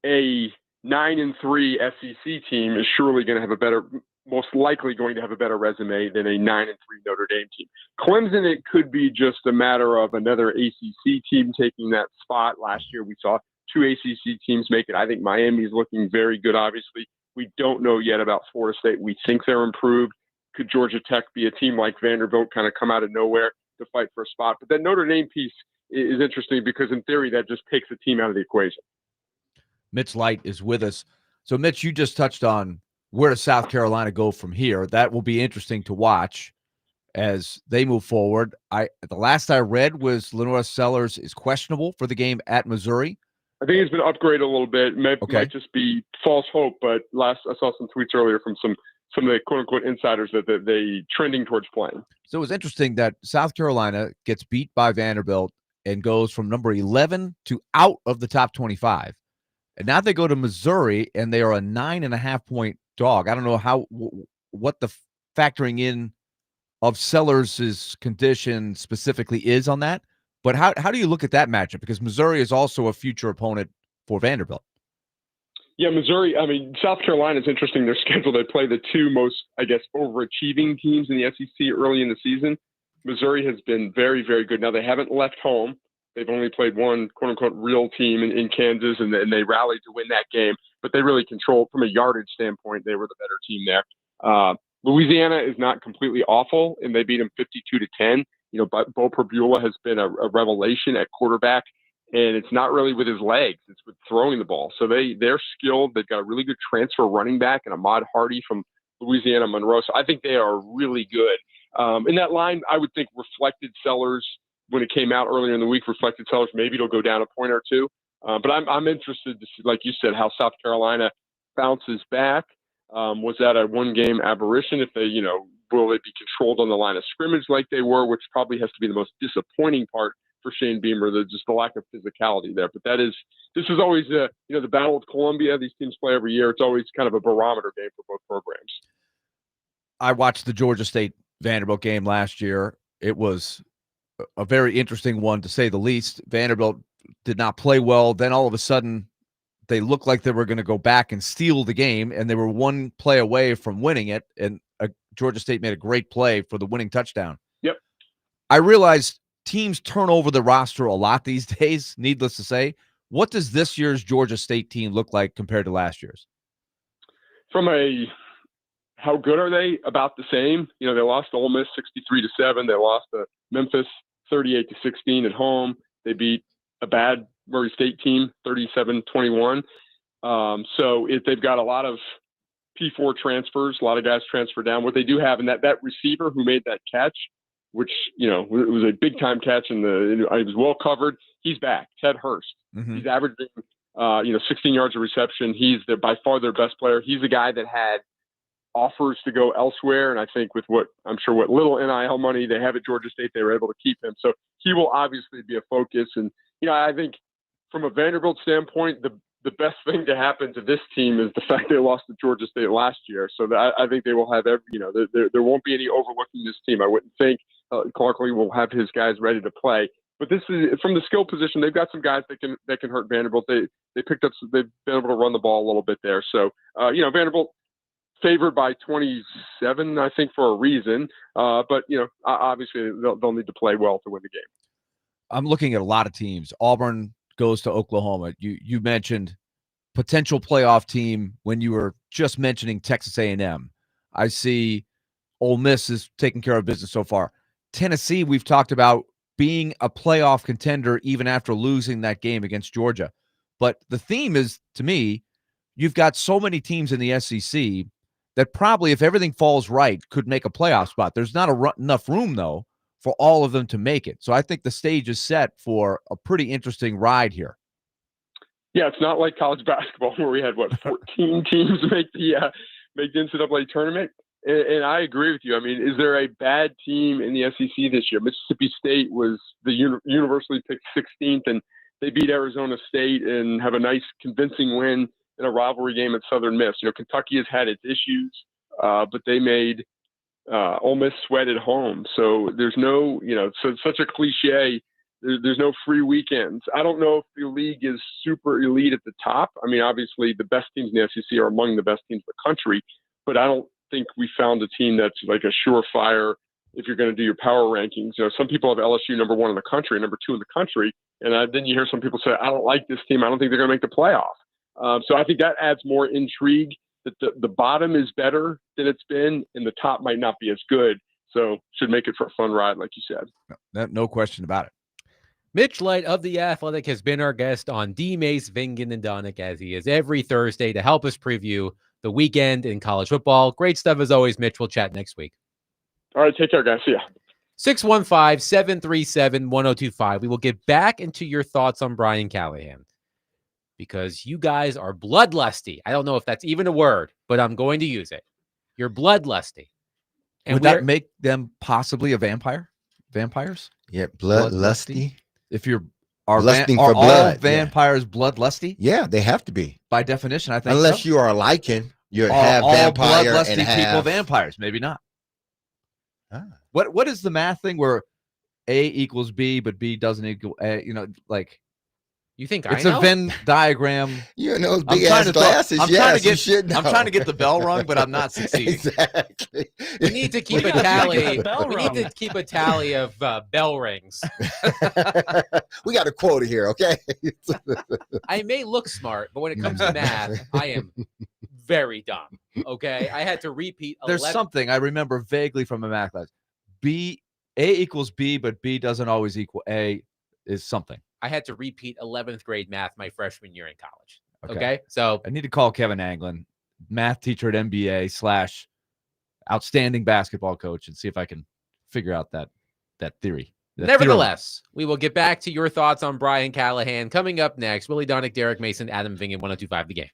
a 9-3 SEC team is surely going to have most likely going to have a better resume than a 9-3 Notre Dame team. Clemson, it could be just a matter of another ACC team taking that spot. Last year, we saw 2 ACC teams make it. I think Miami's looking very good, obviously. We don't know yet about Florida State. We think they're improved. Could Georgia Tech be a team like Vanderbilt kind of come out of nowhere to fight for a spot? But that Notre Dame piece is interesting because in theory, that just takes a team out of the equation. Mitch Light is with us. So, Mitch, you just touched on where does South Carolina go from here. That will be interesting to watch as they move forward. The last I read was Lenora Sellers is questionable for the game at Missouri. I think he's been upgraded a little bit. Might just be false hope, but I saw some tweets earlier from some of the quote-unquote insiders that they trending towards playing. So it was interesting that South Carolina gets beat by Vanderbilt and goes from number 11 to out of the top 25. And now they go to Missouri, and they are a 9.5-point dog. I don't know what the factoring in of Sellers' condition specifically is on that, but how do you look at that matchup? Because Missouri is also a future opponent for Vanderbilt. Yeah, Missouri, South Carolina is interesting. Their schedule, they play the 2 most, overachieving teams in the SEC early in the season. Missouri has been very, very good. Now, they haven't left home. They've only played one quote-unquote real team in Kansas, and they rallied to win that game. But they really controlled, from a yardage standpoint, they were the better team there. Louisiana is not completely awful, and they beat them 52-10. Bo Perbula has been a revelation at quarterback, and it's not really with his legs. It's with throwing the ball. So they're skilled. They've got a really good transfer running back and Ahmad Hardy from Louisiana Monroe. So I think they are really good. In that line, I would think reflected Sellers when it came out earlier in the week, reflected Sellers, maybe it'll go down a point or two. But I'm interested to see, like you said, how South Carolina bounces back. Was that a one-game aberration? If they, will they be controlled on the line of scrimmage like they were, which probably has to be the most disappointing part for Shane Beamer, just the lack of physicality there. But this is always, the Battle of Columbia. These teams play every year. It's always kind of a barometer game for both programs. I watched the Georgia State Vanderbilt game last year. It was a very interesting one, to say the least. Vanderbilt did not play well. Then all of a sudden, they looked like they were going to go back and steal the game, and they were one play away from winning it, and Georgia State made a great play for the winning touchdown. Yep. I realize teams turn over the roster a lot these days, needless to say. What does this year's Georgia State team look like compared to last year's? From how good are they? About the same. They lost to Ole Miss 63-7. They lost to Memphis 38-16 at home. They beat a bad Murray State team 37-21. So they've got a lot of P4 transfers, a lot of guys transfer down. What they do have, and that receiver who made that catch, which it was a big time catch, and it was well covered. He's back. Ted Hurst. Mm-hmm. He's averaging 16 yards of reception. He's by far their best player. He's a guy that had offers to go elsewhere, and I think with what little NIL money they have at Georgia State, they were able to keep him. So he will obviously be a focus. And I think from a Vanderbilt standpoint, the best thing to happen to this team is the fact they lost to Georgia State last year. So I think they will have there won't be any overlooking this team. I wouldn't think Clarkley will have his guys ready to play. But this is from the skill position. They've got some guys that can hurt Vanderbilt. They've been able to run the ball a little bit there. So Vanderbilt favored by 27, I think, for a reason. But obviously they'll need to play well to win the game. I'm looking at a lot of teams. Auburn goes to Oklahoma. You mentioned potential playoff team when you were just mentioning Texas A&M. I see Ole Miss is taking care of business so far. Tennessee, we've talked about being a playoff contender even after losing that game against Georgia. But the theme is, to me, you've got so many teams in the SEC that probably, if everything falls right, could make a playoff spot. There's not enough room, though, for all of them to make it. So I think the stage is set for a pretty interesting ride here. Yeah, it's not like college basketball where we had 14 teams make the NCAA tournament. And I agree with you. I mean, is there a bad team in the SEC this year? Mississippi State was the universally picked 16th, and they beat Arizona State and have a nice convincing win in a rivalry game at Southern Miss. Kentucky has had its issues, but they made Ole Miss sweat at home. So there's no, so it's such a cliche. There's no free weekends. I don't know if the league is super elite at the top. I mean, obviously the best teams in the SEC are among the best teams in the country, but I don't think we found a team that's like a surefire if you're going to do your power rankings. Some people have LSU number 1 in the country, number 2 in the country, and then you hear some people say, I don't like this team. I don't think they're going to make the playoff. So I think that adds more intrigue. That the bottom is better than it's been, and the top might not be as good. So should make it for a fun ride, like you said. No question about it. Mitch Light of The Athletic has been our guest on D-Mace, Vingen, and Donick, as he is every Thursday, to help us preview the weekend in college football. Great stuff as always, Mitch. We'll chat next week. All right, take care, guys. See ya. 615-737-1025. We will get back into your thoughts on Brian Callahan because you guys are bloodlusty. I don't know if that's even a word, but I'm going to use it. You're bloodlusty. And would that make them possibly a vampire? Vampires? Yeah, bloodlusty. If you're are lusting are for blood, all vampires bloodlusty? Yeah, they have to be by definition. I think unless you are a lichen, you have vampire bloodlusty and have people vampires. Maybe not. What is the math thing where A equals B, but B doesn't equal A? Like you think it's a Venn diagram. You know, big ass glasses. I'm trying to get the bell rung, but I'm not succeeding. Exactly. We need to keep a tally. We need to keep a tally of bell rings. We got a quota here, okay? I may look smart, but when it comes to math, I am very dumb. Okay, I had to repeat. There's something I remember vaguely from a math class. A equals B, but B doesn't always equal A is something. I had to repeat 11th grade math my freshman year in college. Okay. So I need to call Kevin Anglin, math teacher at MBA / outstanding basketball coach, and see if I can figure out that theory. Nevertheless, we will get back to your thoughts on Brian Callahan coming up next. Willie Donick, Derek Mason, Adam Vingen, 1025 The Game.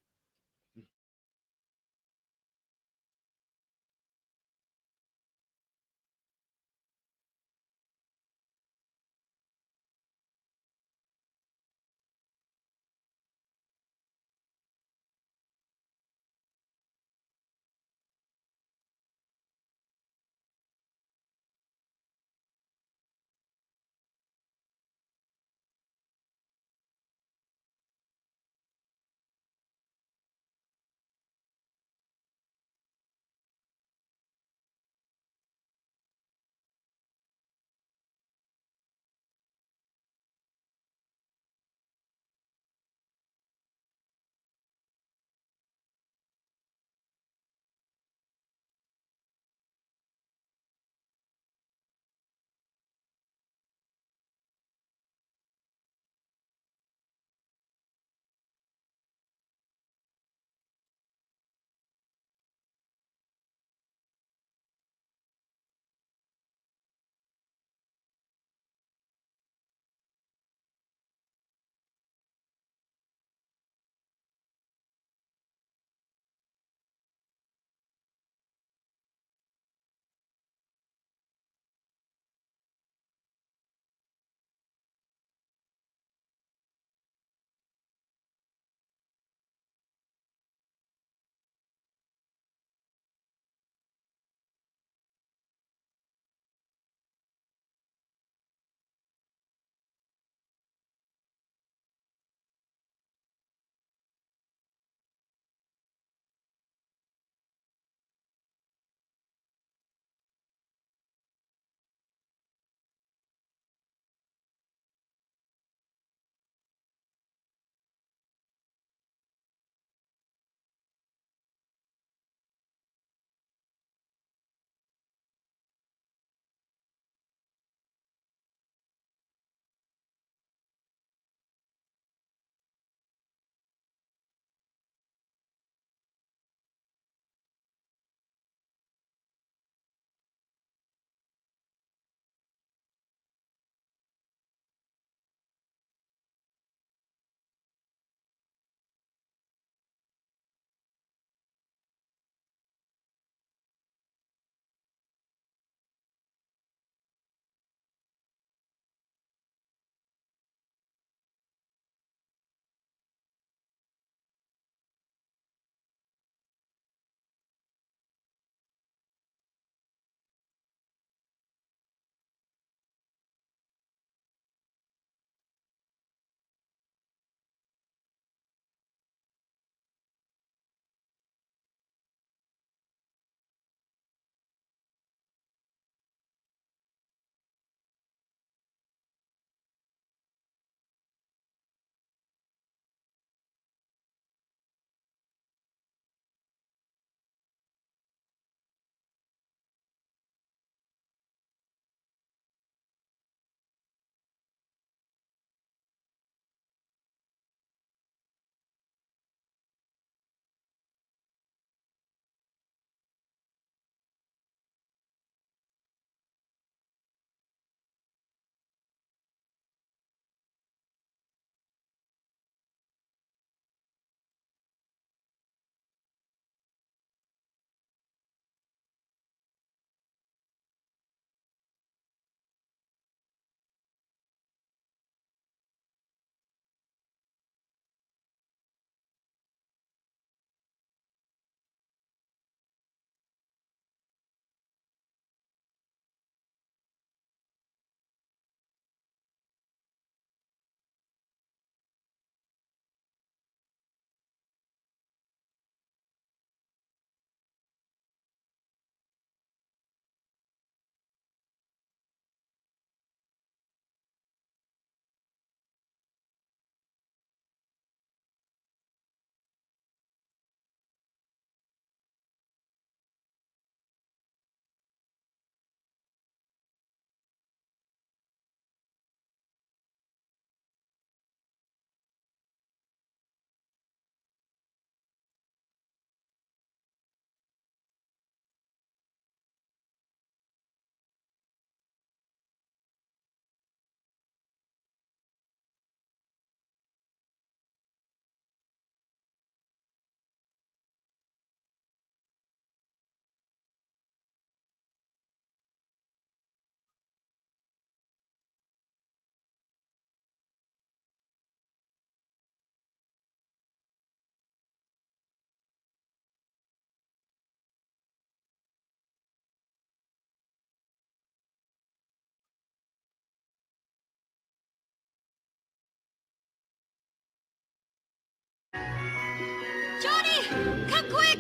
Johnny, come quick!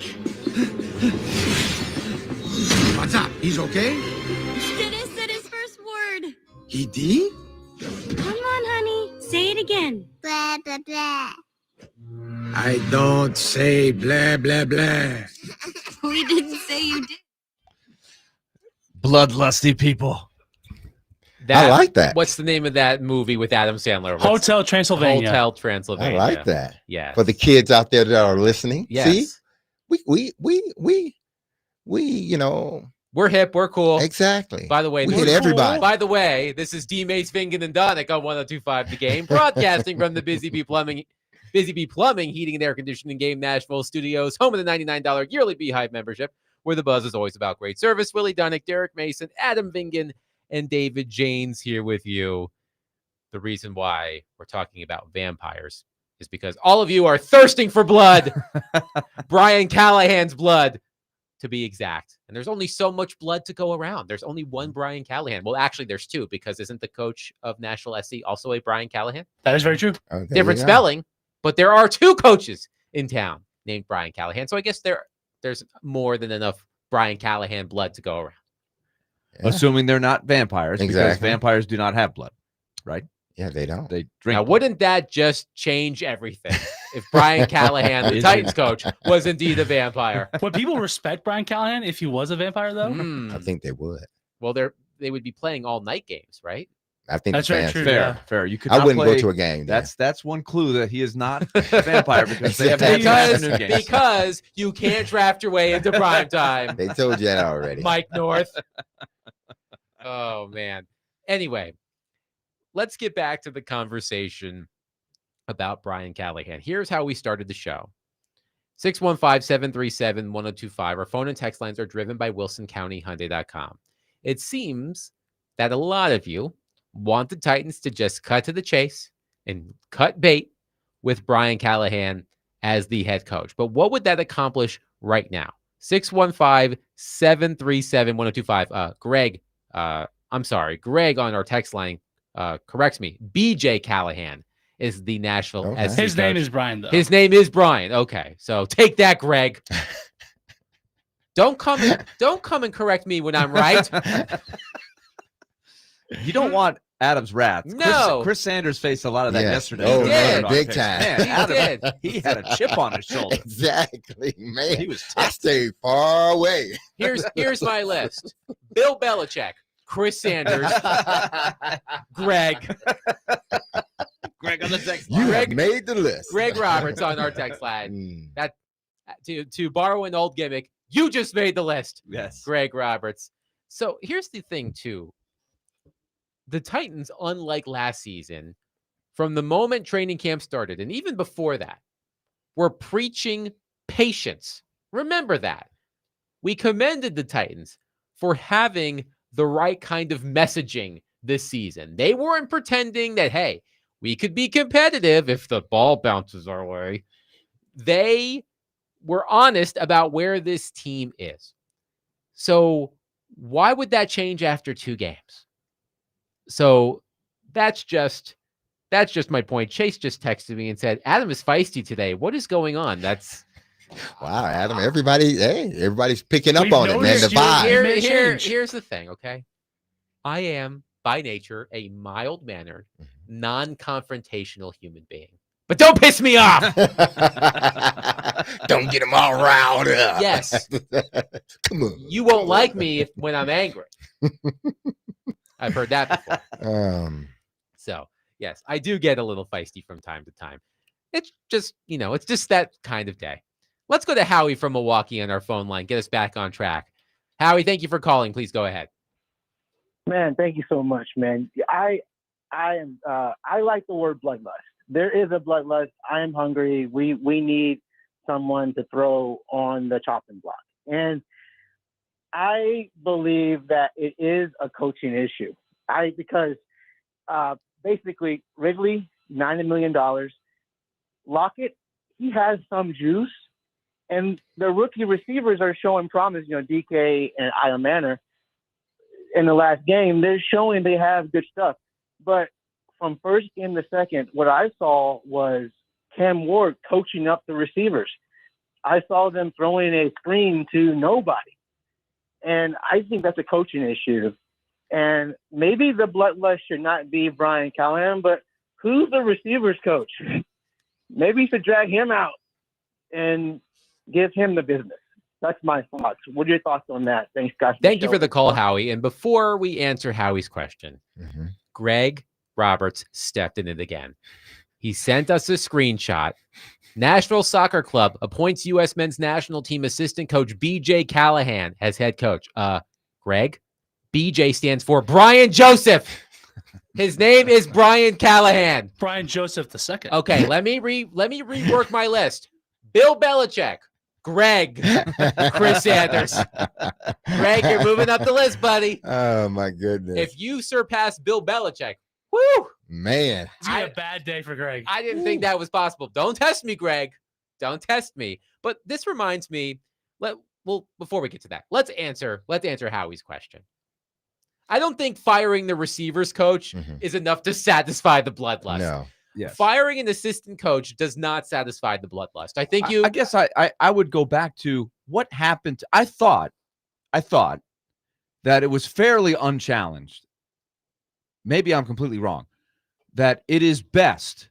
What's up? He's okay? Dennis said his first word. He did? Come on, honey. Say it again. Blah, blah, blah. I don't say blah, blah, blah. We didn't say you did. Bloodlusty people. I like that. What's the name of that movie with Adam Sandler? Hotel Transylvania. Hotel Transylvania. I like that. Yeah. For the kids out there that are listening, Yes. see, we, you know, We're hip. We're cool. exactly. By the way, We hit everybody. By the way, this is D Mace, Vingen, and Donick on 102.5 The Game, broadcasting from the Busy Bee Plumbing, Heating, and Air Conditioning Game Nashville studios, home of the $99 yearly Beehive membership, where the buzz is always about great service. Willie Donick, Derek Mason, Adam Vingen, and David Janes here with you. The reason why we're talking about vampires is because all of you are thirsting for blood. Brian Callahan's blood, to be exact. And there's only so much blood to go around. There's only one Brian Callahan. Well, actually, there's two, because isn't the coach of Nashville SC also a Brian Callahan? That is very true. Okay, Different spelling, but there are two coaches in town named Brian Callahan. So I guess there's more than enough Brian Callahan blood to go around. Yeah. Assuming they're not vampires, because Exactly. vampires do not have blood, right? Yeah, they don't. They drink. Now, blood. wouldn't that just change everything if Brian Callahan, the Titans coach, was indeed a vampire? Would people respect Brian Callahan if he was a vampire, though? I think they would. Well, they would be playing all night games, right? I think That's the very fans- true. Fair, Yeah. fair. You could. I not wouldn't play, go to a game. then. That's one clue that he is not a vampire, because they have Exactly. afternoon games. Because you can't draft your way into prime time. They told you that already. Mike North. Oh, man. Anyway, let's get back to the conversation about Brian Callahan. Here's how we started the show. 615-737-1025. Our phone and text lines are driven by WilsonCountyHyundai.com. It seems that a lot of you want the Titans to just cut to the chase and cut bait with Brian Callahan as the head coach. But what would that accomplish right now? 615-737-1025. Greg, I'm sorry. Greg on our text line corrects me. BJ Callahan is the Nashville Okay. SC His name coach. is Brian, though. His name is Brian. Okay, so take that, Greg. Don't come and correct me when I'm right. You don't want Adam's wrath. No. Chris Sanders faced a lot of that Yes. yesterday. Oh, He man, did. big Man, time. He Adam, did. he had a chip on his shoulder. Exactly, man. He was I stay far away. Here's my list: Bill Belichick, Chris Sanders, Greg Greg on the text You line. have made the list. Greg Roberts on our text line. Mm. To borrow an old gimmick, you just made the list. Yes. Greg Roberts. So here's the thing, too. The Titans, unlike last season, from the moment training camp started, and even before that, were preaching patience. Remember that. We commended the Titans for having the right kind of messaging this season. They weren't pretending that, hey, we could be competitive if the ball bounces our way. They were honest about where this team is. So why would that change after 2 games? So that's just my point. Chase just texted me and said, Adam is feisty today. What is going on? That's Wow, Adam. Everybody's picking up We've on it, man. The noticed you- vibe. here's the thing, okay? I am by nature a mild-mannered, non-confrontational human being. But don't piss me off. Don't get them all riled up. Yes. Come on. You won't like me when I'm angry. I've heard that before. So, yes, I do get a little feisty from time to time. It's just, it's just that kind of day. Let's go to Howie from Milwaukee on our phone line. Get us back on track. Howie, thank you for calling. Please go ahead. Man, thank you so much, man. I like the word bloodlust. There is a bloodlust. I am hungry. We need someone to throw on the chopping block. And I believe that it is a coaching issue. Because basically Wrigley, $90 million. Lockett, he has some juice. And the rookie receivers are showing promise, DK and Ida Manor in the last game. They're showing they have good stuff. But from first game to second, what I saw was Cam Ward coaching up the receivers. I saw them throwing a screen to nobody. And I think that's a coaching issue. And maybe the bloodlust should not be Brian Callahan, but who's the receivers coach? Maybe you should drag him out and give him the business. That's my thoughts. What are your thoughts on that? Thanks, guys. Thank you for the call, Howie. And before we answer Howie's question, Greg Roberts stepped in it again. He sent us a screenshot. National Soccer Club appoints U.S. men's national team assistant coach B.J. Callahan as head coach. Greg, B.J. stands for Brian Joseph. His name is Brian Callahan. Brian Joseph II. Okay, let me rework my list. Bill Belichick, Greg, Chris Sanders. Greg, you're moving up the list, buddy. Oh my goodness! If you surpass Bill Belichick, woo, man, it's gonna be a bad day for Greg. I didn't think that was possible. Don't test me, Greg. Don't test me. But this reminds me. Before we get to that, let's answer Howie's question. I don't think firing the receivers coach is enough to satisfy the bloodlust. No. Yes. Firing an assistant coach does not satisfy the bloodlust. I think I guess I would go back to what happened. I thought that it was fairly unchallenged. Maybe I'm completely wrong. That it is best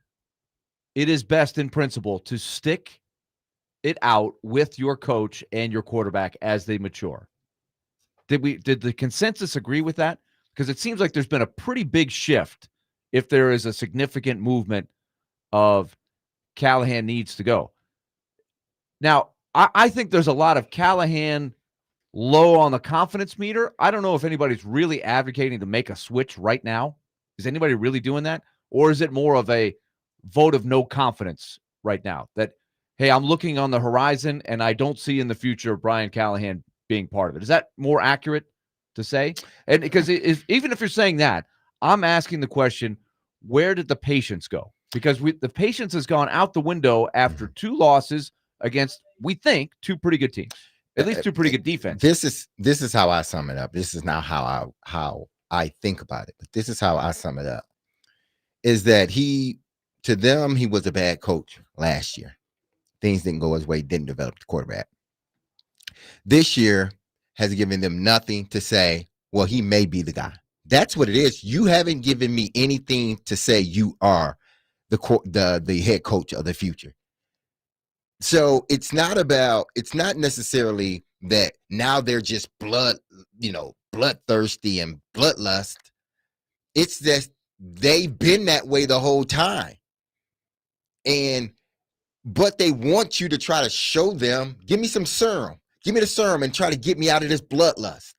in principle to stick it out with your coach and your quarterback as they mature. Did the consensus agree with that? Because it seems like there's been a pretty big shift if there is a significant movement of Callahan needs to go. Now, I think there's a lot of Callahan low on the confidence meter. I don't know if anybody's really advocating to make a switch right now. Is anybody really doing that? Or is it more of a vote of no confidence right now? That, hey, I'm looking on the horizon and I don't see in the future Brian Callahan being part of it. Is that more accurate to say? And because even if you're saying that, I'm asking the question, where did the patience go? Because the patience has gone out the window after two losses against, we think, two pretty good teams, at least two pretty good defense. This is how I sum it up. This is not how I think about it, but this is how I sum it up. Is that to them, he was a bad coach last year. Things didn't go his way, didn't develop the quarterback. This year has given them nothing to say, well, he may be the guy. That's what it is. You haven't given me anything to say you are the head coach of the future. So it's not necessarily that now they're just bloodthirsty and bloodlust. It's that they've been that way the whole time. But they want you to try to show them, give me some serum. Give me the serum and try to get me out of this bloodlust.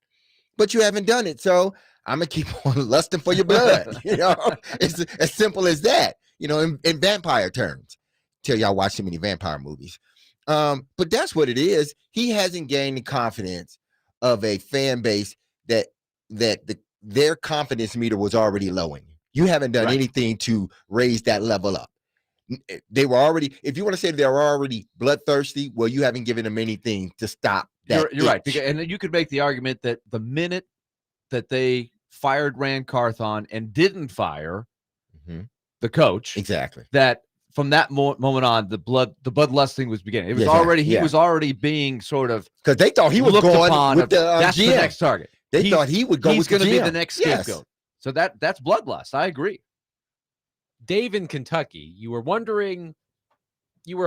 But you haven't done it. So I'm going to keep on lusting for your blood. It's as simple as that, in vampire terms. Till y'all watch too many vampire movies. But that's what it is. He hasn't gained the confidence of a fan base that their confidence meter was already low in you. You haven't done anything to raise that level up. They were already, if you want to say they were already bloodthirsty, well, you haven't given them anything to stop that. You're right. And then you could make the argument that the minute that they fired Rand Carthon and didn't fire the coach, exactly, that from that moment on, the bloodlusting was beginning. It was he was already being sort of, because they thought he was going with that's the next target. They thought he would go. He's going to be the next scapegoat. So that's bloodlust. I agree. Dave in Kentucky, you were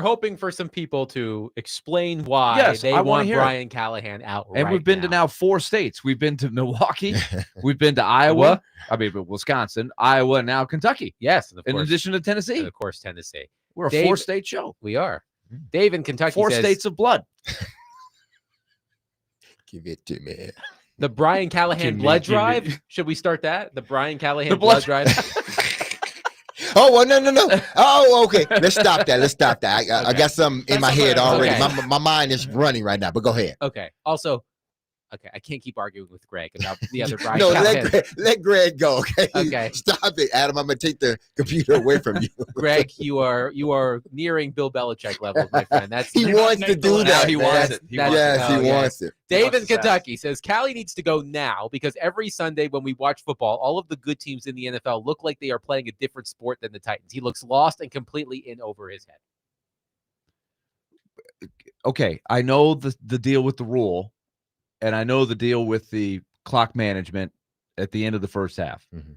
hoping for some people to explain why they want Brian Callahan out. And we've been to now 4 states. We've been to Milwaukee. We've been to Iowa. Wisconsin, Iowa, and now Kentucky. Yes. And in addition to Tennessee. And of course, Tennessee. We're a 4-state show. We are. Dave in Kentucky 4 states of blood. Give it to me. The Brian Callahan blood drive. Should we start that? The Brian Callahan blood drive. Oh, well, no. Oh, okay. Let's stop that. I got something in my head already. Okay. My mind is running right now, but go ahead. Okay. Also, I can't keep arguing with Greg about the other Brian. No, let Greg go. Okay. Stop it, Adam. I'm gonna take the computer away from you. Greg, you are nearing Bill Belichick level, my friend. He wants to do that. He wants it. He wants it. Dave in Kentucky says Callie needs to go now because every Sunday when we watch football, all of the good teams in the NFL look like they are playing a different sport than the Titans. He looks lost and completely in over his head. okay, I know the deal with the rule, and I know the deal with the clock management at the end of the first half. Mm-hmm.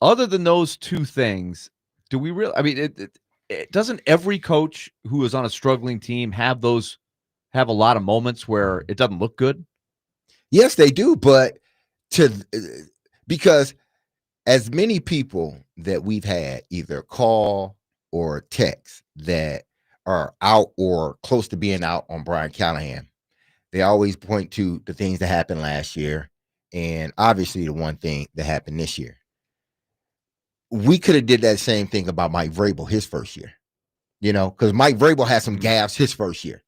Other than those two things, do we really? I mean, it doesn't every coach who is on a struggling team have a lot of moments where it doesn't look good? Yes, they do, but because as many people that we've had either call or text that are out or close to being out on Brian Callahan, they always point to the things that happened last year and obviously the one thing that happened this year. We could have did that same thing about Mike Vrabel his first year, because Mike Vrabel had some gaffes his first year,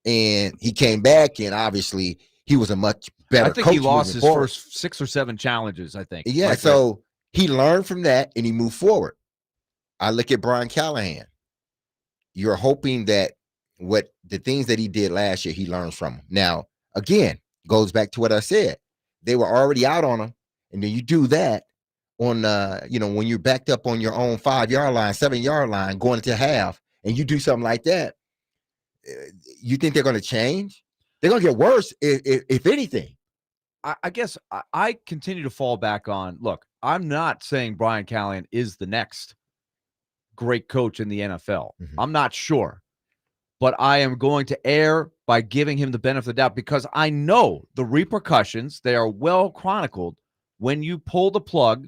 and he came back, and obviously he was a much better coach. I think he lost his forward. first 6 or 7 challenges, I think. Yeah, so he learned from that, and he moved forward. I look at Brian Callahan. You're hoping that the things that he did last year, he learns from them. Now, again, goes back to what I said. They were already out on him, and then you do that on, when you're backed up on your own 5-yard line, 7-yard line, going into half, and you do something like that, you think they're going to change? They're going to get worse, if anything. I guess I continue to fall back on, look, I'm not saying Brian Callahan is the next great coach in the NFL. Mm-hmm. I'm not sure. But I am going to err by giving him the benefit of the doubt because I know the repercussions. They are well chronicled when you pull the plug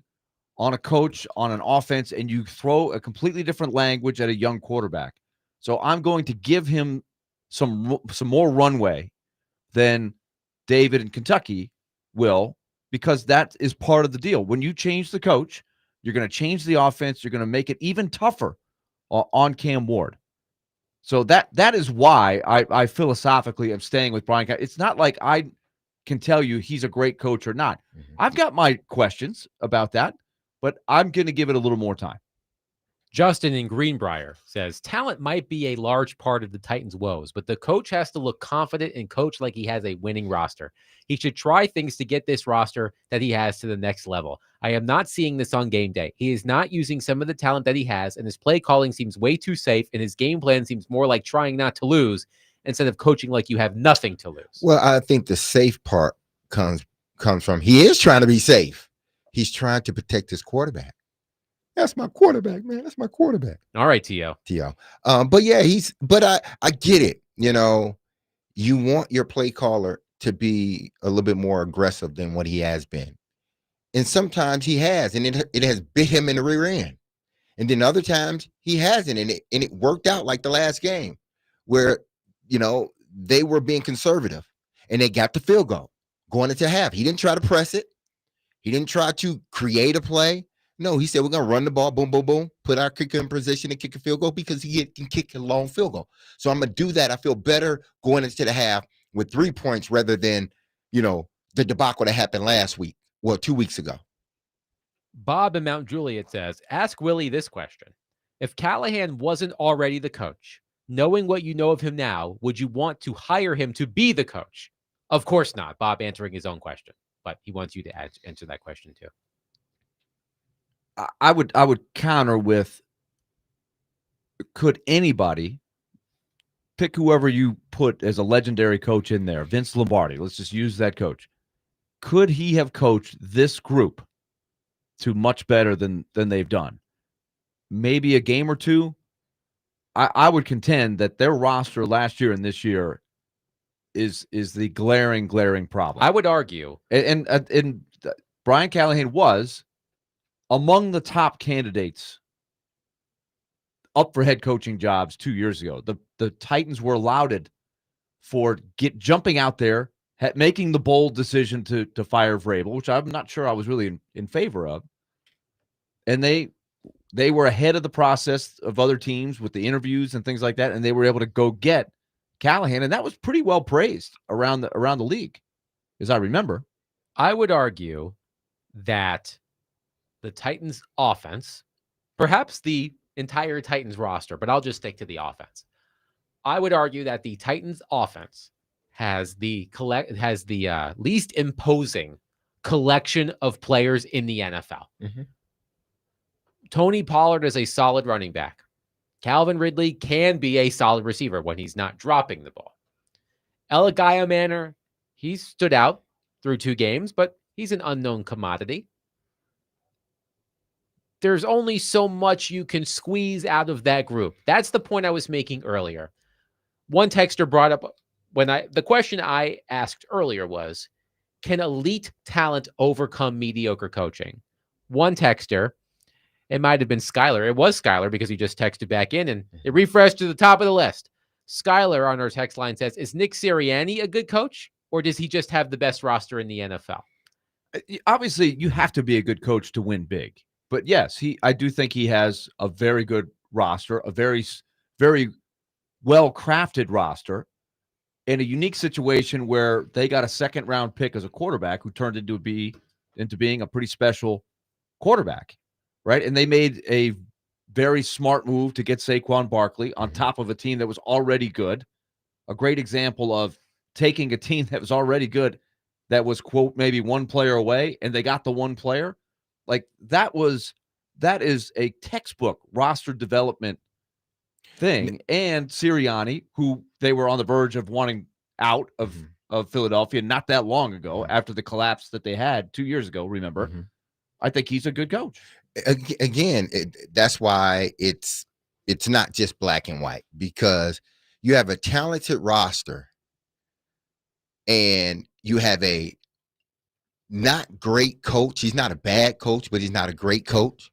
on a coach, on an offense, and you throw a completely different language at a young quarterback. So I'm going to give him some more runway than David in Kentucky will, because that is part of the deal. When you change the coach, you're going to change the offense. You're going to make it even tougher on Cam Ward. So that is why I philosophically am staying with Brian. It's not like I can tell you he's a great coach or not. Mm-hmm. I've got my questions about that, but I'm going to give it a little more time. Justin in Greenbrier says, talent might be a large part of the Titans' woes, but the coach has to look confident and coach like he has a winning roster. He should try things to get this roster that he has to the next level. I am not seeing this on game day. He is not using some of the talent that he has, and his play calling seems way too safe, and his game plan seems more like trying not to lose instead of coaching like you have nothing to lose. Well, I think the safe part comes from he is trying to be safe. He's trying to protect his quarterback. That's my quarterback, man. That's my quarterback. All right, T.O. But yeah, I get it. You want your play caller to be a little bit more aggressive than what he has been. And sometimes he has, and it has bit him in the rear end. And then other times he hasn't, and it worked out like the last game where, they were being conservative and they got the field goal going into half. He didn't try to press it. He didn't try to create a play. No, he said, we're going to run the ball, boom, boom, boom, put our kicker in position and kick a field goal because he can kick a long field goal. So I'm going to do that. I feel better going into the half with 3 points rather than, the debacle that happened last week. Well, 2 weeks ago. Bob in Mount Juliet says, ask Willie this question. If Callahan wasn't already the coach, knowing what you know of him now, would you want to hire him to be the coach? Of course not. Bob answering his own question, but he wants you to answer that question too. I would counter with, could anybody pick whoever you put as a legendary coach in there? Vince Lombardi, let's just use that coach. Could he have coached this group to much better than they've done? Maybe a game or two. I would contend that their roster last year and this year is the glaring problem. I would argue. And Brian Callahan was among the top candidates up for head coaching jobs 2 years ago. The Titans were lauded for jumping out there, making the bold decision to fire Vrabel, which I'm not sure I was really in favor of. And they were ahead of the process of other teams with the interviews and things like that, and they were able to go get Callahan, and that was pretty well praised around the league, as I remember. I would argue that the Titans offense, perhaps the entire Titans roster, but I'll just stick to the offense. I would argue that the Titans offense has the least imposing collection of players in the NFL. Mm-hmm. Tony Pollard is a solid running back. Calvin Ridley can be a solid receiver when he's not dropping the ball. Eligaya Manor, he stood out through 2 games, but he's an unknown commodity. There's only so much you can squeeze out of that group. That's the point I was making earlier. One texter brought up the question I asked earlier was, can elite talent overcome mediocre coaching? One texter, it might have been Skylar. It was Skylar because he just texted back in and it refreshed to the top of the list. Skylar on our text line says, is Nick Sirianni a good coach or does he just have the best roster in the NFL? Obviously, you have to be a good coach to win big. But yes, I do think he has a very good roster, a very, very well-crafted roster, in a unique situation where they got a second-round pick as a quarterback who turned into being a pretty special quarterback, right? And they made a very smart move to get Saquon Barkley on top of a team that was already good. A great example of taking a team that was already good, that was, quote, maybe one player away, and they got the one player. Like, that is a textbook roster development thing. And Sirianni, who they were on the verge of wanting out of Philadelphia not that long ago, after the collapse that they had 2 years ago, remember? I think he's a good coach. Again, that's why it's not just black and white, because you have a talented roster and you have a not great coach. He's not a bad coach, but he's not a great coach.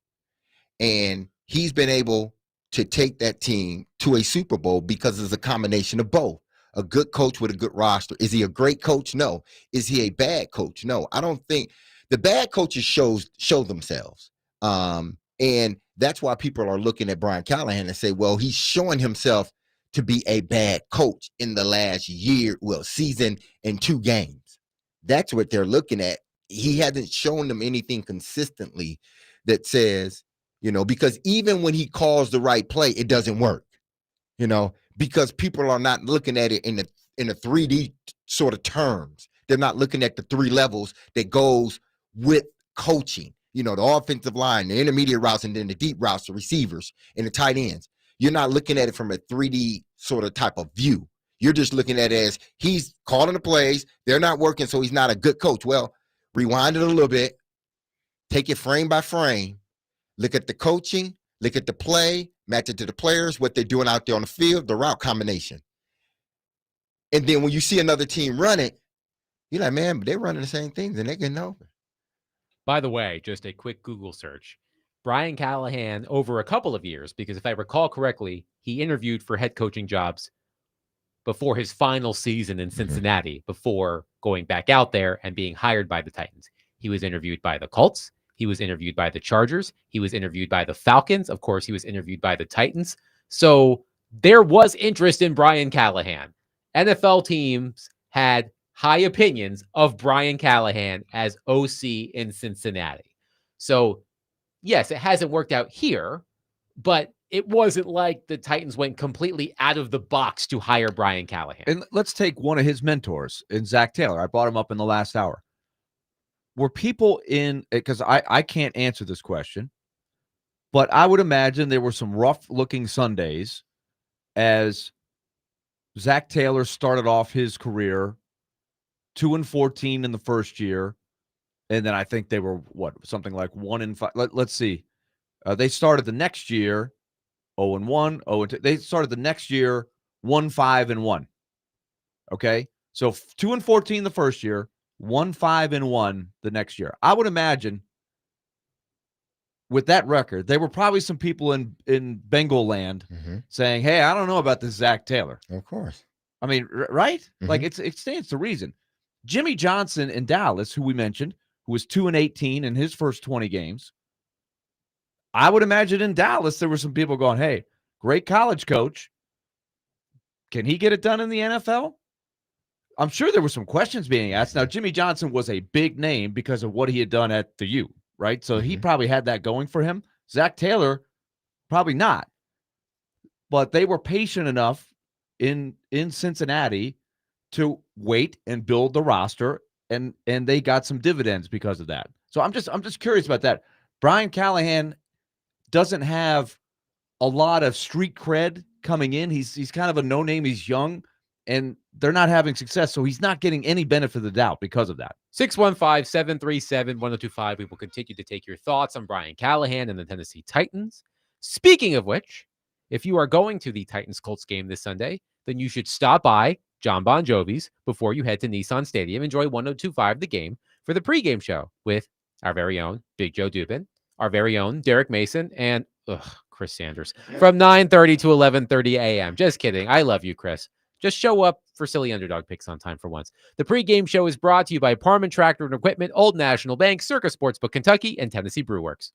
And he's been able to take that team to a Super Bowl because it's a combination of both. A good coach with a good roster. Is he a great coach? No. Is he a bad coach? No. I don't think the bad coaches show themselves. And that's why people are looking at Brian Callahan and say, well, he's showing himself to be a bad coach in the last season and 2 games. That's what they're looking at. He hasn't shown them anything consistently that says, because even when he calls the right play, it doesn't work, because people are not looking at it in a 3D sort of terms. They're not looking at the 3 levels that goes with coaching, the offensive line, the intermediate routes, and then the deep routes, the receivers and the tight ends. You're not looking at it from a 3D sort of type of view. You're just looking at it as he's calling the plays. They're not working, so he's not a good coach. Well, rewind it a little bit, take it frame by frame, look at the coaching, look at the play, match it to the players, what they're doing out there on the field, the route combination. And then when you see another team run it, you're like, man, but they're running the same things and they're getting over. By the way, just a quick Google search. Brian Callahan, over a couple of years, because if I recall correctly, he interviewed for head coaching jobs before his final season in Cincinnati, before going back out there and being hired by the Titans. He was interviewed by the Colts. He was interviewed by the Chargers. He was interviewed by the Falcons. Of course, he was interviewed by the Titans. So there was interest in Brian Callahan. NFL teams had high opinions of Brian Callahan as OC in Cincinnati. So, yes, it hasn't worked out here, but it wasn't like the Titans went completely out of the box to hire Brian Callahan. And let's take one of his mentors in Zach Taylor. I brought him up in the last hour. Were people because I can't answer this question, but I would imagine there were some rough-looking Sundays as Zach Taylor started off his career 2-14 in the first year, and then I think they were something like 1-5. Let's see. They started the next year 0-1, 0-2. They started the next year 1-5-1. Okay, so 2-14 the first year, 1-5-1 the next year. I would imagine with that record, there were probably some people in Bengal land saying, "Hey, I don't know about this Zach Taylor." Of course. I mean, right? Like it stands to reason. Jimmy Johnson in Dallas, who we mentioned, who was 2-18 in his first 20 games. I would imagine in Dallas there were some people going, "Hey, great college coach. Can he get it done in the NFL?" I'm sure there were some questions being asked. Now, Jimmy Johnson was a big name because of what he had done at the U, right? So he probably had that going for him. Zach Taylor, probably not. But they were patient enough in Cincinnati to wait and build the roster, and they got some dividends because of that. So I'm just curious about that. Brian Callahan doesn't have a lot of street cred coming in. He's kind of a no name. He's young, and they're not having success, so he's not getting any benefit of the doubt because of that. 615-737-1025. We will continue to take your thoughts on Brian Callahan and the Tennessee Titans. Speaking of which, if you are going to the Titans-Colts game this Sunday, then you should stop by John Bon Jovi's before you head to Nissan Stadium. Enjoy 1025 The Game for the pregame show with our very own Big Joe Dubin, our very own Derek Mason, and Chris Sanders from 9:30 to 11:30 a.m. Just kidding. I love you, Chris. Just show up for silly underdog picks on time for once. The pregame show is brought to you by Parman Tractor and Equipment, Old National Bank, Circa Sportsbook Kentucky, and Tennessee Brewworks.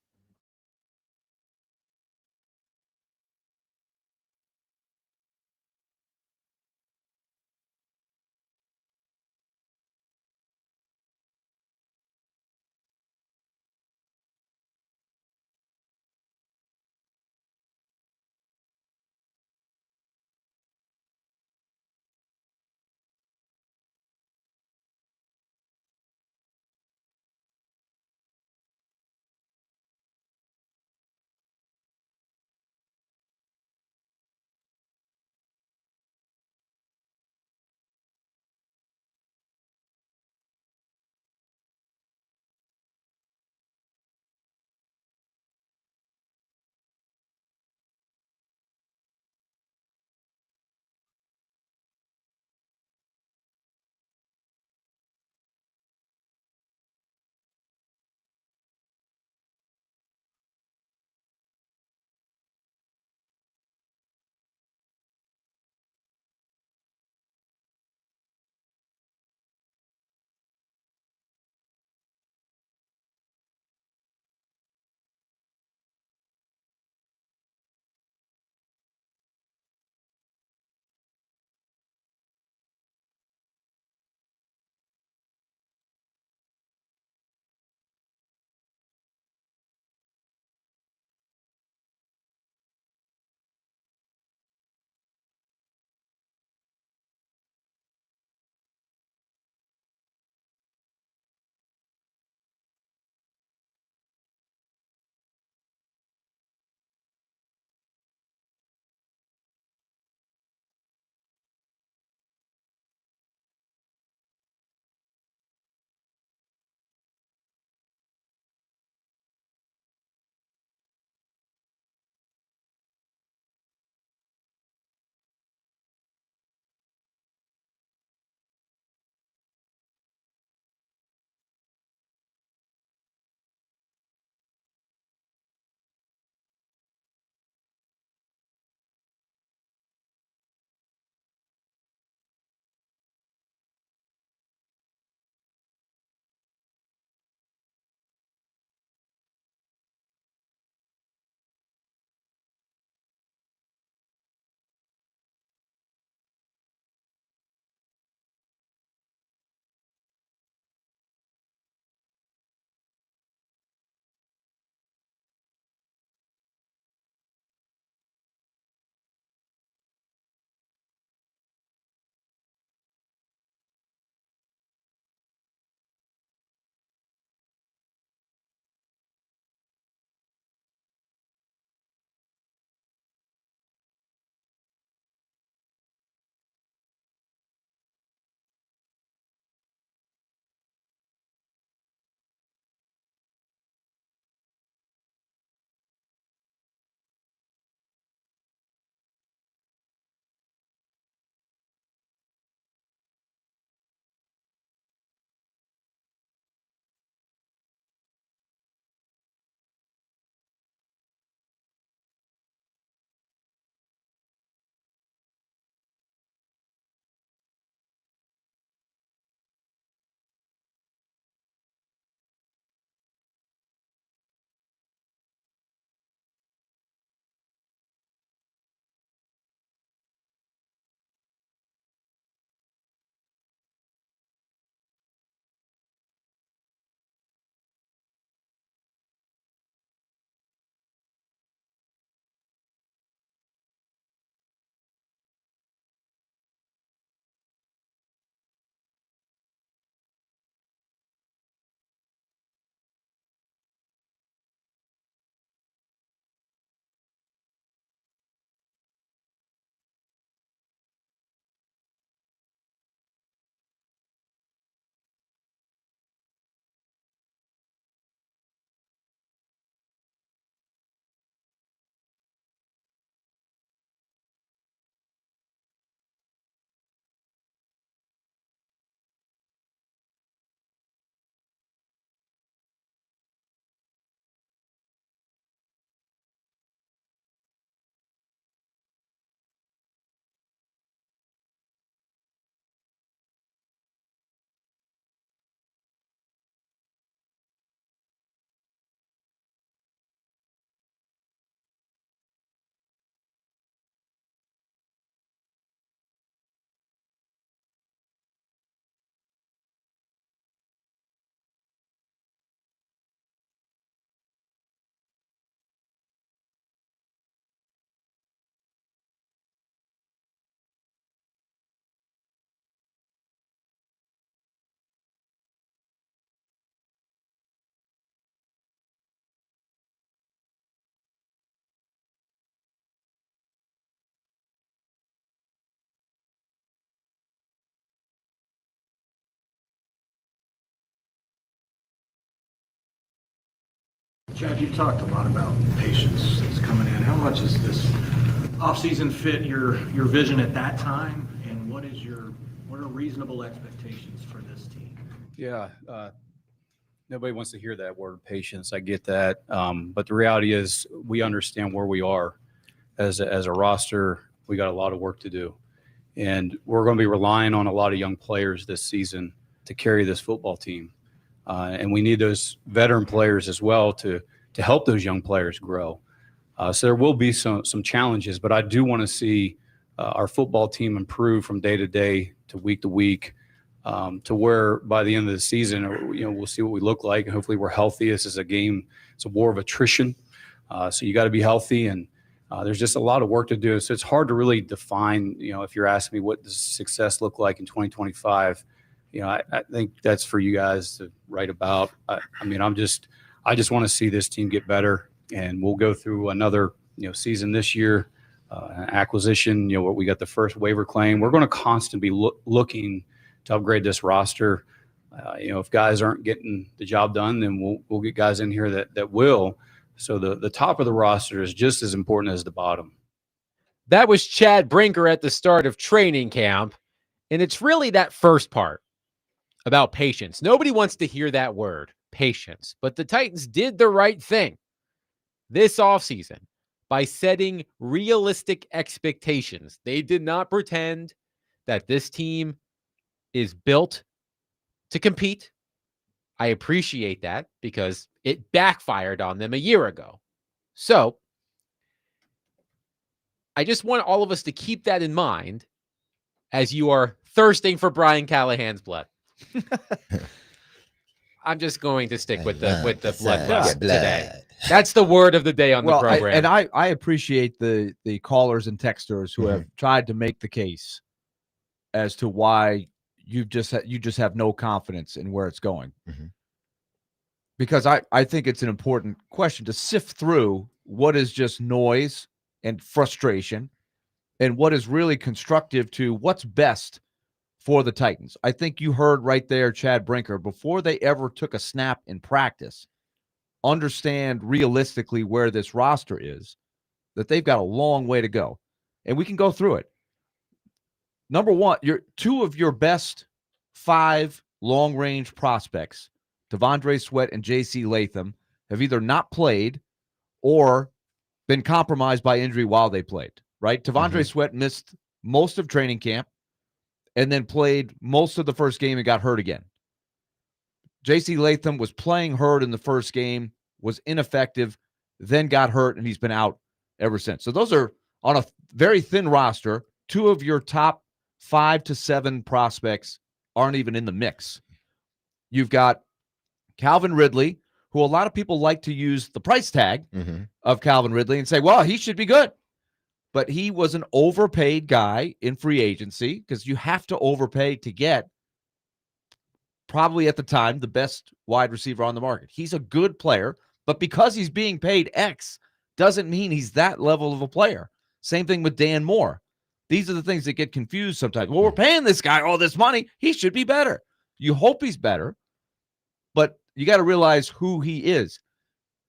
Chad, you talked a lot about patience that's coming in. How much is this offseason fit your vision at that time, and what are reasonable expectations for this team? Yeah, nobody wants to hear that word patience. I get that, but the reality is we understand where we are as a roster. We got a lot of work to do, and we're going to be relying on a lot of young players this season to carry this football team, and we need those veteran players as well to help those young players grow. So there will be some challenges, but I do want to see our football team improve from day to day to week, to where by the end of the season, we'll see what we look like, and hopefully we're healthy. This is a game; it's a war of attrition, so you got to be healthy, and there's just a lot of work to do. So it's hard to really define. If you're asking me what does success look like in 2025, I think that's for you guys to write about. I just want to see this team get better, and we'll go through another season this year, acquisition. We got the first waiver claim. We're going to constantly be looking to upgrade this roster. If guys aren't getting the job done, then we'll get guys in here that will. So the top of the roster is just as important as the bottom. That was Chad Brinker at the start of training camp, and it's really that first part about patience. Nobody wants to hear that word, patience, but the Titans did the right thing this offseason by setting realistic expectations. They did not pretend that this team is built to compete. I appreciate that because it backfired on them a year ago. So I just want all of us to keep that in mind as you are thirsting for Brian Callahan's blood. I'm just going to stick with the bloodlust today. That's the word of the day on the program. I appreciate the callers and texters who have tried to make the case as to why you just have no confidence in where it's going. Because I think it's an important question to sift through what is just noise and frustration and what is really constructive to what's best for the Titans. I think you heard right there Chad Brinker, before they ever took a snap in practice, understand realistically where this roster is, that they've got a long way to go. And we can go through it. Number one, two of your best 5 long-range prospects, Devondre Sweat and J.C. Latham, have either not played or been compromised by injury while they played, right? Devondre Sweat missed most of training camp and then played most of the first game and got hurt again. J.C. Latham was playing hurt in the first game, was ineffective, then got hurt, and he's been out ever since. So those are on a very thin roster. 2 of your top 5 to 7 prospects aren't even in the mix. You've got Calvin Ridley, who a lot of people like to use the price tag of Calvin Ridley and say, well, he should be good. But he was an overpaid guy in free agency because you have to overpay to get probably at the time the best wide receiver on the market. He's a good player, but because he's being paid X doesn't mean he's that level of a player. Same thing with Dan Moore. These are the things that get confused sometimes. Well, we're paying this guy all this money. He should be better. You hope he's better, but you got to realize who he is.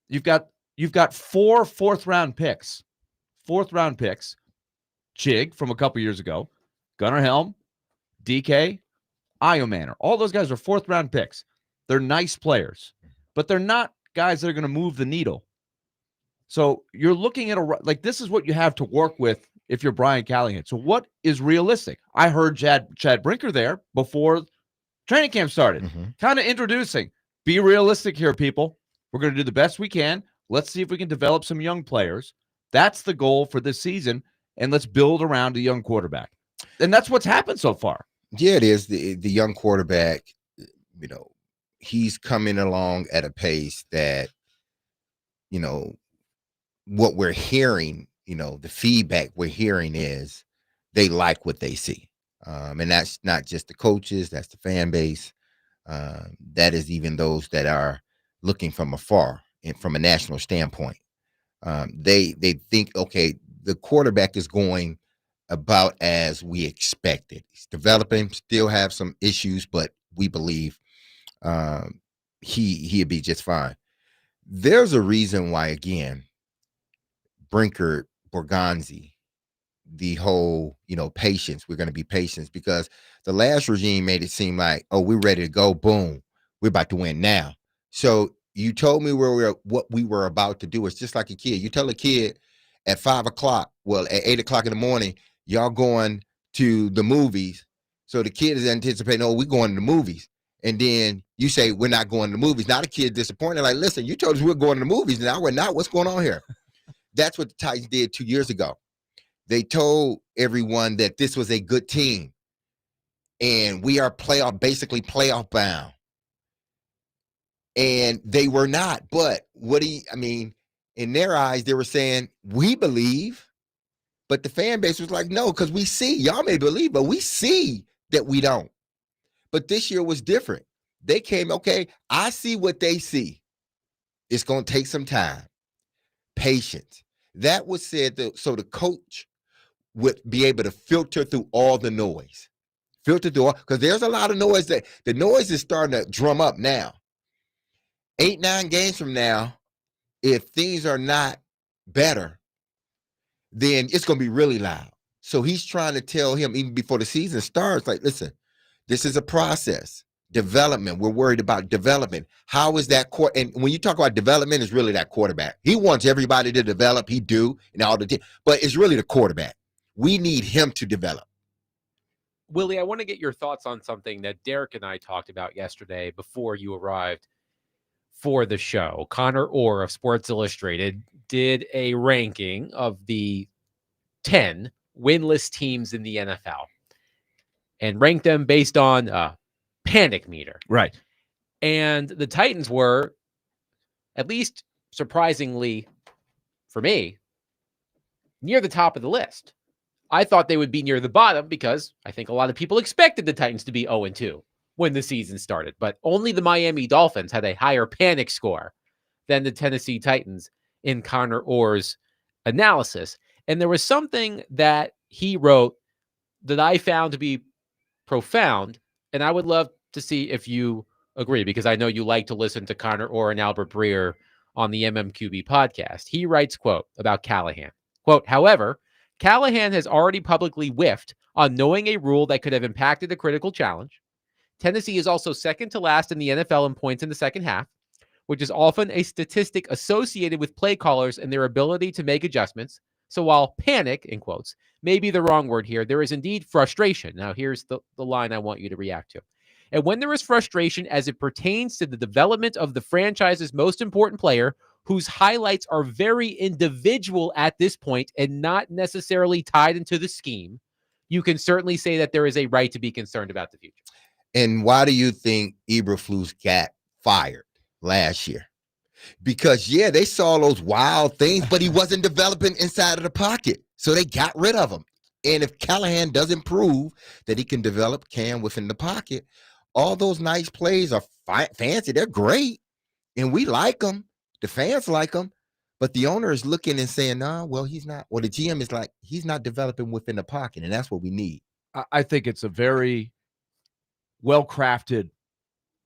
You've got 4 fourth-round picks. Fourth-round picks. Chig from a couple years ago. Gunnar Helm, DK, Io Manor. All those guys are fourth-round picks. They're nice players, but they're not guys that are going to move the needle. So you're looking at this is what you have to work with if you're Brian Callahan. So what is realistic? I heard Chad Brinker there before training camp started, kind of introducing. Be realistic here, people. We're going to do the best we can. Let's see if we can develop some young players. That's the goal for this season, and let's build around a young quarterback. And that's what's happened so far. Yeah, it is. The young quarterback, he's coming along at a pace that, what we're hearing, the feedback we're hearing is they like what they see. And that's not just the coaches, that's the fan base. That is even those that are looking from afar and from a national standpoint. They think, okay, the quarterback is going about as we expected. He's developing, still have some issues, but we believe he'll be just fine. there's a reason why, again, Brinkert, Borgonzi, the whole, patience, we're going to be patient, because the last regime made it seem like, oh, we're ready to go. Boom. We're about to win now. So you told me what we were about to do. It's just like a kid. You tell a kid at 5 o'clock, well, at 8 o'clock in the morning, y'all going to the movies. So the kid is anticipating, oh, we're going to the movies. And then you say, we're not going to the movies. Now the kid's disappointed. Like, listen, you told us we're going to the movies. Now we're not. What's going on here? That's what the Titans did 2 years ago. They told everyone that this was a good team and we are basically playoff bound. And they were not. But in their eyes, they were saying, we believe. But the fan base was like, no, because we see. Y'all may believe, but we see that we don't. But this year was different. They came, okay, I see what they see. It's going to take some time. Patience. That was said, so the coach would be able to filter through all the noise. Because there's a lot of noise that the noise is starting to drum up now. 8-9 games from now, if things are not better, then it's going to be really loud. So he's trying to tell him, even before the season starts, like, listen, this is a process. Development. We're worried about development. How is that and when you talk about development, it's really that quarterback. He wants everybody to develop. He do, and all the but it's really the quarterback. We need him to develop. Willie, I want to get your thoughts on something that Derek and I talked about yesterday before you arrived for the show. Connor Orr of Sports Illustrated did a ranking of the 10 winless teams in the NFL and ranked them based on panic meter. Right. And the Titans were, at least surprisingly for me, near the top of the list. I thought they would be near the bottom because I think a lot of people expected the Titans to be 0-2 when the season started. But only the Miami Dolphins had a higher panic score than the Tennessee Titans in Connor Orr's analysis. And there was something that he wrote that I found to be profound, and I would love to see if you agree, because I know you like to listen to Connor Orr and Albert Breer on the MMQB podcast. He writes, quote, about Callahan. Quote, however, Callahan has already publicly whiffed on knowing a rule that could have impacted a critical challenge. Tennessee is also second to last in the NFL in points in the second half, which is often a statistic associated with play callers and their ability to make adjustments. So while panic, in quotes, may be the wrong word here, there is indeed frustration. Now, here's the line I want you to react to. And when there is frustration as it pertains to the development of the franchise's most important player, whose highlights are very individual at this point and not necessarily tied into the scheme, you can certainly say that there is a right to be concerned about the future. And why do you think Eberflus got fired last year? Because, yeah, they saw those wild things, but he wasn't developing inside of the pocket. So they got rid of him. And if Callahan doesn't prove that he can develop Cam within the pocket, all those nice plays are fancy. They're great. And we like them. The fans like them. But the owner is looking and saying, nah, well, he's not. Well, the GM is like, he's not developing within the pocket. And that's what we need. I think it's a very well-crafted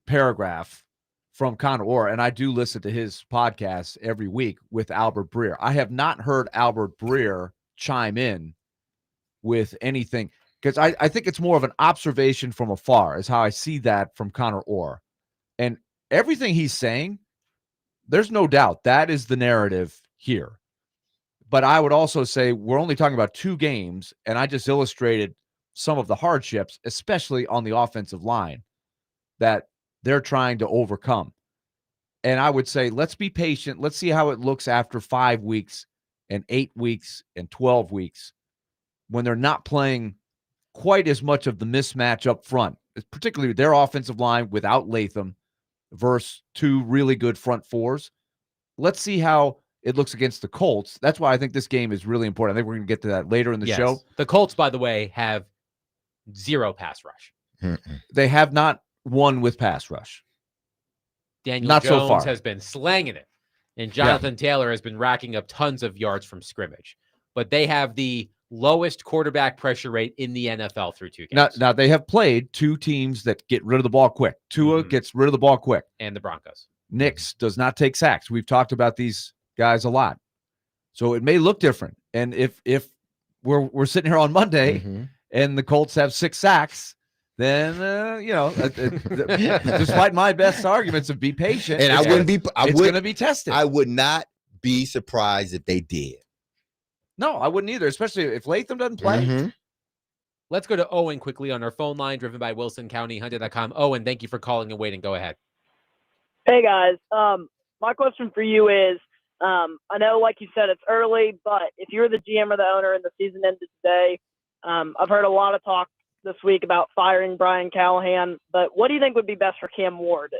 paragraph from Connor Orr, and I do listen to his podcast every week with Albert Breer. I have not heard Albert Breer chime in with anything, because I think it's more of an observation from afar is how I see that from Connor Orr. And everything he's saying, there's no doubt that is the narrative here. But I would also say we're only talking about 2 games, and I just illustrated some of the hardships, especially on the offensive line, that they're trying to overcome. And I would say, let's be patient. Let's see how it looks after 5 weeks and 8 weeks and 12 weeks when they're not playing quite as much of the mismatch up front, particularly their offensive line without Latham versus 2 really good front fours. Let's see how it looks against the Colts. That's why I think this game is really important. I think we're going to get to that later in the show. The Colts, by the way, have 0 pass rush. They have not won with pass rush. Daniel Not Jones so far. has been slanging it, and Jonathan Taylor has been racking up tons of yards from scrimmage. But they have the lowest quarterback pressure rate in the NFL through 2 games. Now they have played 2 teams that get rid of the ball quick. Tua gets rid of the ball quick. And the Broncos. Nix does not take sacks. We've talked about these guys a lot. So it may look different. And if we're sitting here on Monday and the Colts have 6 sacks, then despite my best arguments of be patient, and it's going to be tested. I would not be surprised if they did. No, I wouldn't either, especially if Latham doesn't play. Let's go to Owen quickly on our phone line, driven by WilsonCountyHunter.com. Owen, thank you for calling and waiting. Go ahead. Hey, guys. My question for you is, I know, like you said, it's early, but if you're the GM or the owner and the season ended today, I've heard a lot of talk this week about firing Brian Callahan, but what do you think would be best for Cam Ward?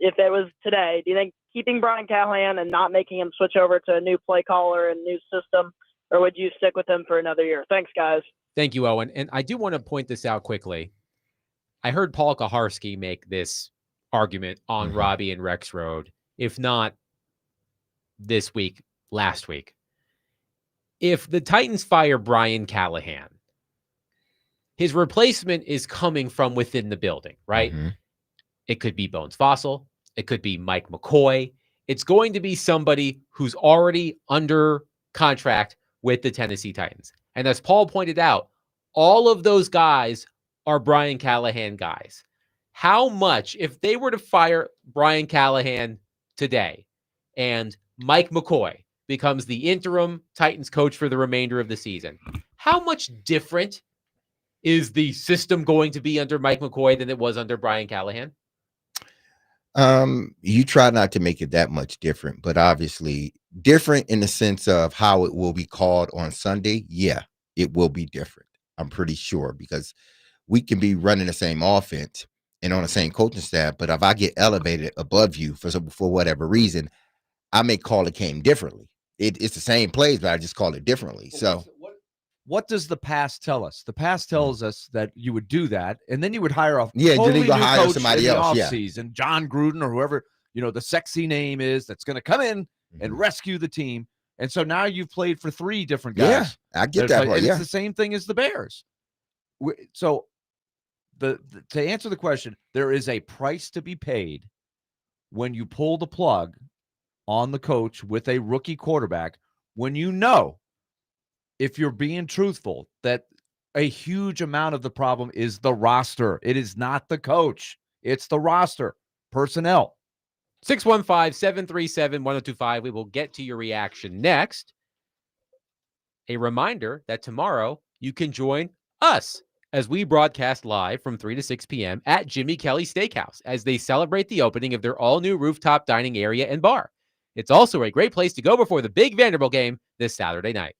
If it was today, do you think keeping Brian Callahan and not making him switch over to a new play caller and new system, or would you stick with him for another year? Thanks, guys. Thank you, Owen. And I do want to point this out quickly. I heard Paul Kaharski make this argument on Robbie and Rex Road, if not this week, last week. If the Titans fire Brian Callahan, his replacement is coming from within the building, right? It could be Bones Fossil. It could be Mike McCoy. It's going to be somebody who's already under contract with the Tennessee Titans. And as Paul pointed out, all of those guys are Brian Callahan guys. How much, if they were to fire Brian Callahan today and Mike McCoy becomes the interim Titans coach for the remainder of the season, how much different is the system going to be under Mike McCoy than it was under Brian Callahan? You try not to make it that much different, but obviously different in the sense of how it will be called on Sunday. Yeah, it will be different. I'm pretty sure, because we can be running the same offense and on the same coaching staff, but if I get elevated above you for whatever reason, I may call a game differently. It's the same plays, but I just call it differently. So what does the past tell us? The past tells us that you would do that, and then you would hire a totally new hire coach somebody in the else, offseason, John Gruden or whoever, the sexy name is that's going to come in and rescue the team. And so now you've played for 3 different guys. Yeah, I get that part. And it's the same thing as the Bears. So to answer the question, there is a price to be paid when you pull the plug on the coach with a rookie quarterback, when if you're being truthful, that a huge amount of the problem is the roster. It is not the coach. It's the roster, personnel. 615-737-1025. We will get to your reaction next. A reminder that tomorrow you can join us as we broadcast live from 3 to 6 p.m. at Jimmy Kelly Steakhouse as they celebrate the opening of their all-new rooftop dining area and bar. It's also a great place to go before the big Vanderbilt game this Saturday night.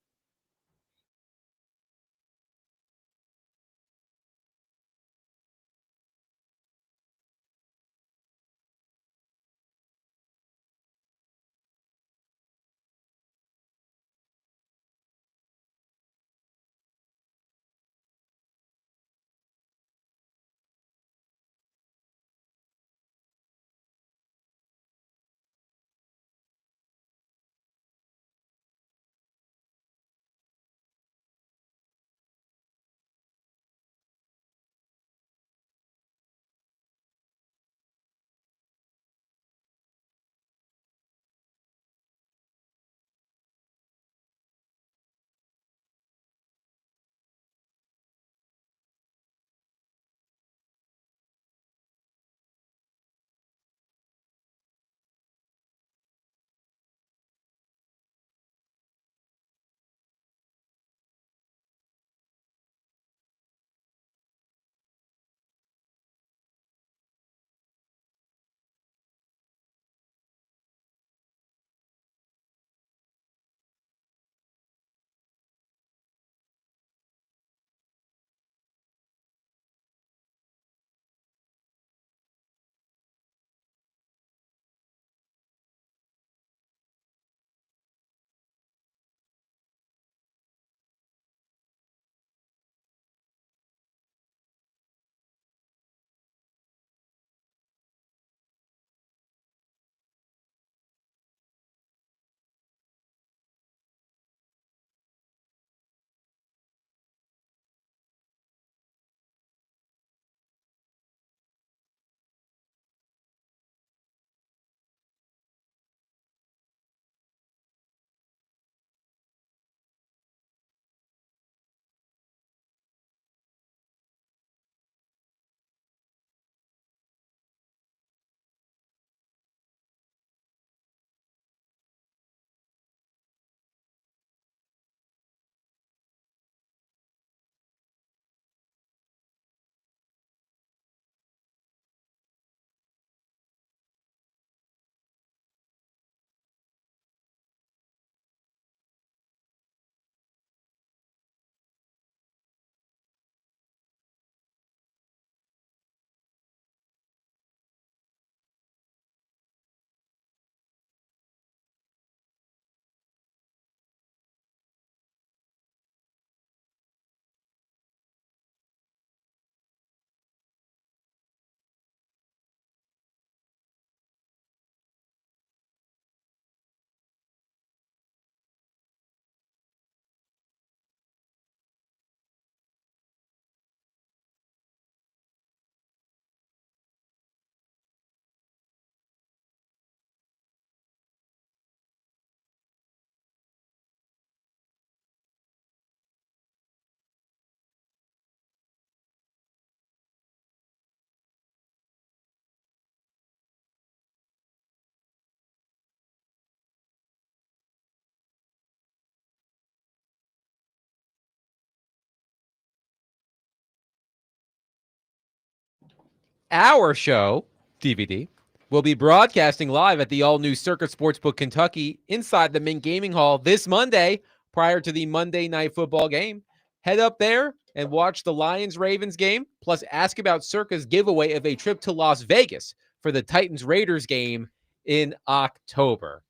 Our show, DVD, will be broadcasting live at the all-new Circuit Sportsbook Kentucky inside the Mint Gaming Hall this Monday prior to the Monday Night Football game. Head up there and watch the Lions-Ravens game, plus ask about Circa's giveaway of a trip to Las Vegas for the Titans-Raiders game in October.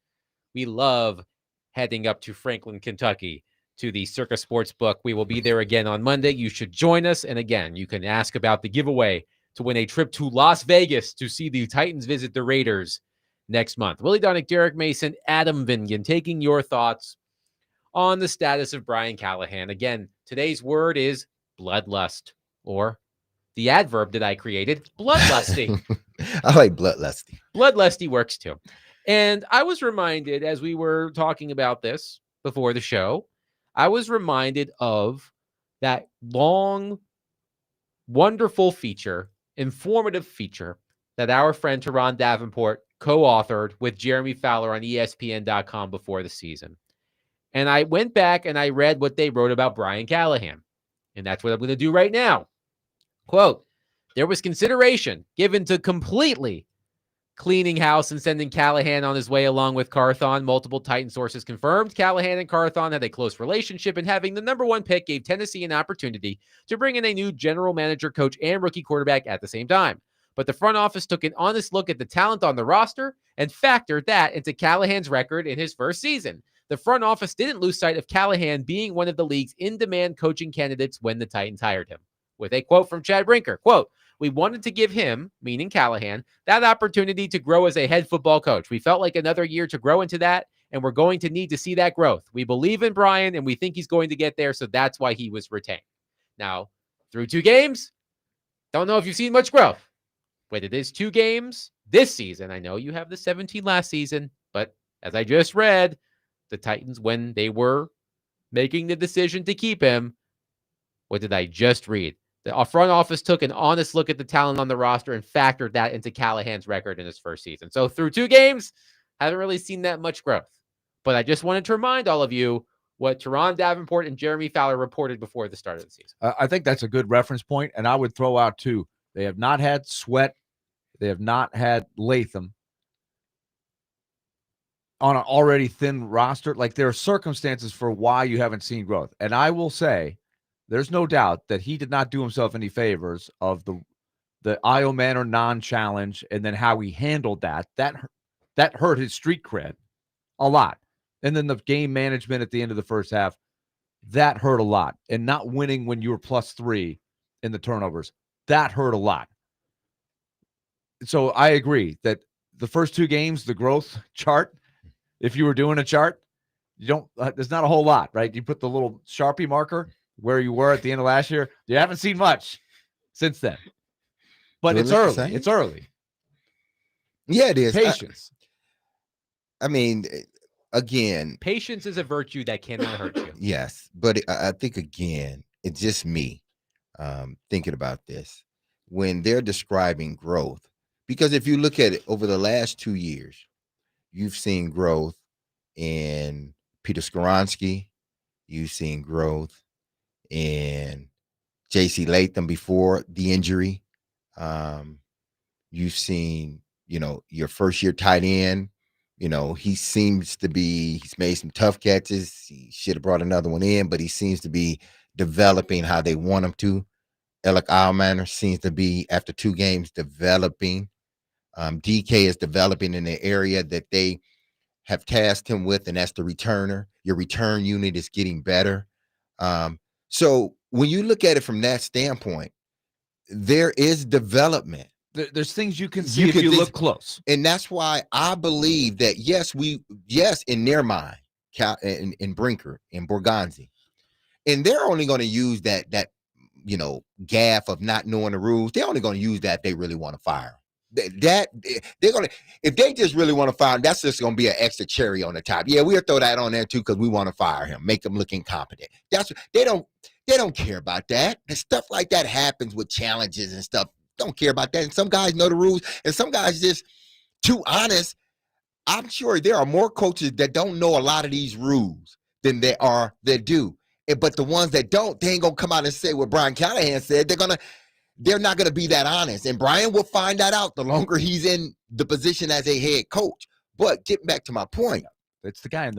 We love heading up to Franklin, Kentucky to the Circa Sportsbook. We will be there again on Monday. You should join us. And again, you can ask about the giveaway to win a trip to Las Vegas to see the Titans visit the Raiders next month. Willie Donick, Derek Mason, Adam Vingan, taking your thoughts on the status of Brian Callahan. Again, today's word is bloodlust, or the adverb that I created, bloodlusty. I like bloodlusty. Bloodlusty works too. And I was reminded, as we were talking about this before the show, I was reminded of that long, wonderful feature, informative feature that our friend Teron Davenport co-authored with Jeremy Fowler on ESPN.com before the season. And I went back and I read what they wrote about Brian Callahan. And that's what I'm going to do right now. Quote, there was consideration given to completely cleaning house and sending Callahan on his way along with Carthon. Multiple Titan sources confirmed Callahan and Carthon had a close relationship, and having the number one pick gave Tennessee an opportunity to bring in a new general manager, coach, and rookie quarterback at the same time. But the front office took an honest look at the talent on the roster and factored that into Callahan's record in his first season. The front office didn't lose sight of Callahan being one of the league's in-demand coaching candidates when the Titans hired him. With a quote from Chad Brinker, quote, we wanted to give him, meaning Callahan, that opportunity to grow as a head football coach. We felt like another year to grow into that, and we're going to need to see that growth. We believe in Brian, and we think he's going to get there, so that's why he was retained. Now, through 2 games, don't know if you've seen much growth. But it is 2 games this season. I know you have the 17 last season, but as I just read, the Titans, when they were making the decision to keep him, what did I just read? The front office took an honest look at the talent on the roster and factored that into Callahan's record in his first season. So through 2 games, haven't really seen that much growth. But I just wanted to remind all of you what Teron Davenport and Jeremy Fowler reported before the start of the season. I think that's a good reference point, and I would throw out, too, they have not had Sweat. They have not had Latham on an already thin roster. Like, there are circumstances for why you haven't seen growth. And I will say, there's no doubt that he did not do himself any favors of the Io Manor non-challenge and then how he handled that. That hurt his street cred a lot. And then the game management at the end of the first half, that hurt a lot. And not winning when you were +3 in the turnovers, that hurt a lot. So I agree that the first 2 games, the growth chart, if you were doing a chart, you don't, there's not a whole lot, right? You put the little Sharpie marker where you were at the end of last year. You haven't seen much since then. But it's early. It's early. Yeah, it is. Patience. I mean, again, patience is a virtue that cannot hurt you. Yes, but I think, again, it's just me thinking about this. When they're describing growth, because if you look at it over the last 2 years, you've seen growth in Peter Skoronski. You've seen growth in J.C. Latham before the injury. You've seen, your first year tight end. He seems to be, he's made some tough catches. He should have brought another one in, but he seems to be developing how they want him to. Alec Almaner seems to be, after 2 games, developing. DK is developing in the area that they have tasked him with, and that's the returner. Your return unit is getting better. So when you look at it from that standpoint, there is development. There's things you can see if you look close. And that's why I believe that, yes, in their mind, in Brinker, in Borgonzi, and they're only going to use that gaffe of not knowing the rules. They're only going to use that if they really want to fire him. They're gonna, if they just really want to fire him, that's just gonna be an extra cherry on the top. Yeah, we'll throw that on there too because we want to fire him, make him look incompetent. That's they don't care about that. And stuff like that happens with challenges and stuff. Don't care about that. And some guys know the rules, and some guys just too honest. I'm sure there are more coaches that don't know a lot of these rules than there are that do. But the ones that don't, they ain't gonna come out and say what Brian Callahan said. They're gonna they're not going to be that honest. And Brian will find that out the longer he's in the position as a head coach. But getting back to my point, it's the guy in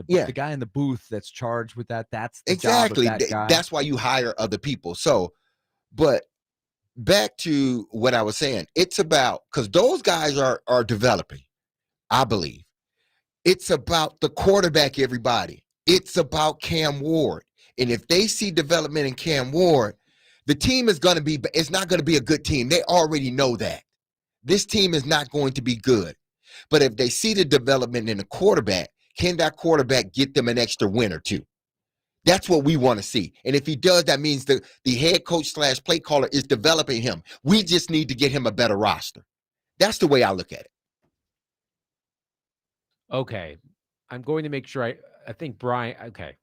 the booth that's charged with that. That's the exactly job of that guy. That's why you hire other people. So, but back to what I was saying, it's about, because those guys are developing, I believe. It's about the quarterback, everybody. It's about Cam Ward. And if they see development in Cam Ward, the team is going to be, it's not going to be a good team. They already know that. This team is not going to be good. But if they see the development in the quarterback, can that quarterback get them an extra win or two? That's what we want to see. And if he does, that means the head coach / play caller is developing him. We just need to get him a better roster. That's the way I look at it. Okay. I'm going to make sure I think Brian, okay.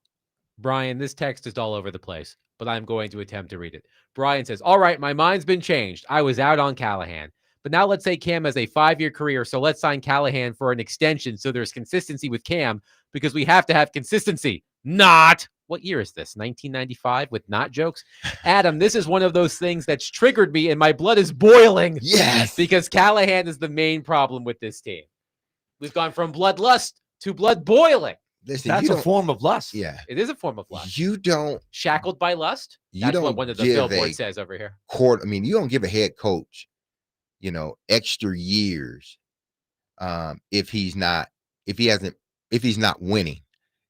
Brian, this text is all over the place, but I'm going to attempt to read it. Brian says, all right, my mind's been changed. I was out on Callahan. But now let's say Cam has a 5-year career, so let's sign Callahan for an extension so there's consistency with Cam because we have to have consistency. Not. What year is this? 1995 with not jokes? Adam, this is one of those things that's triggered me and my blood is boiling. Yes. Because Callahan is the main problem with this team. We've gone from bloodlust to blood boiling. Listen, that's a form of lust. Yeah. It is a form of lust. You don't. Shackled by lust? That's what one of the billboards says over here. You don't give a head coach, extra years if he's not winning.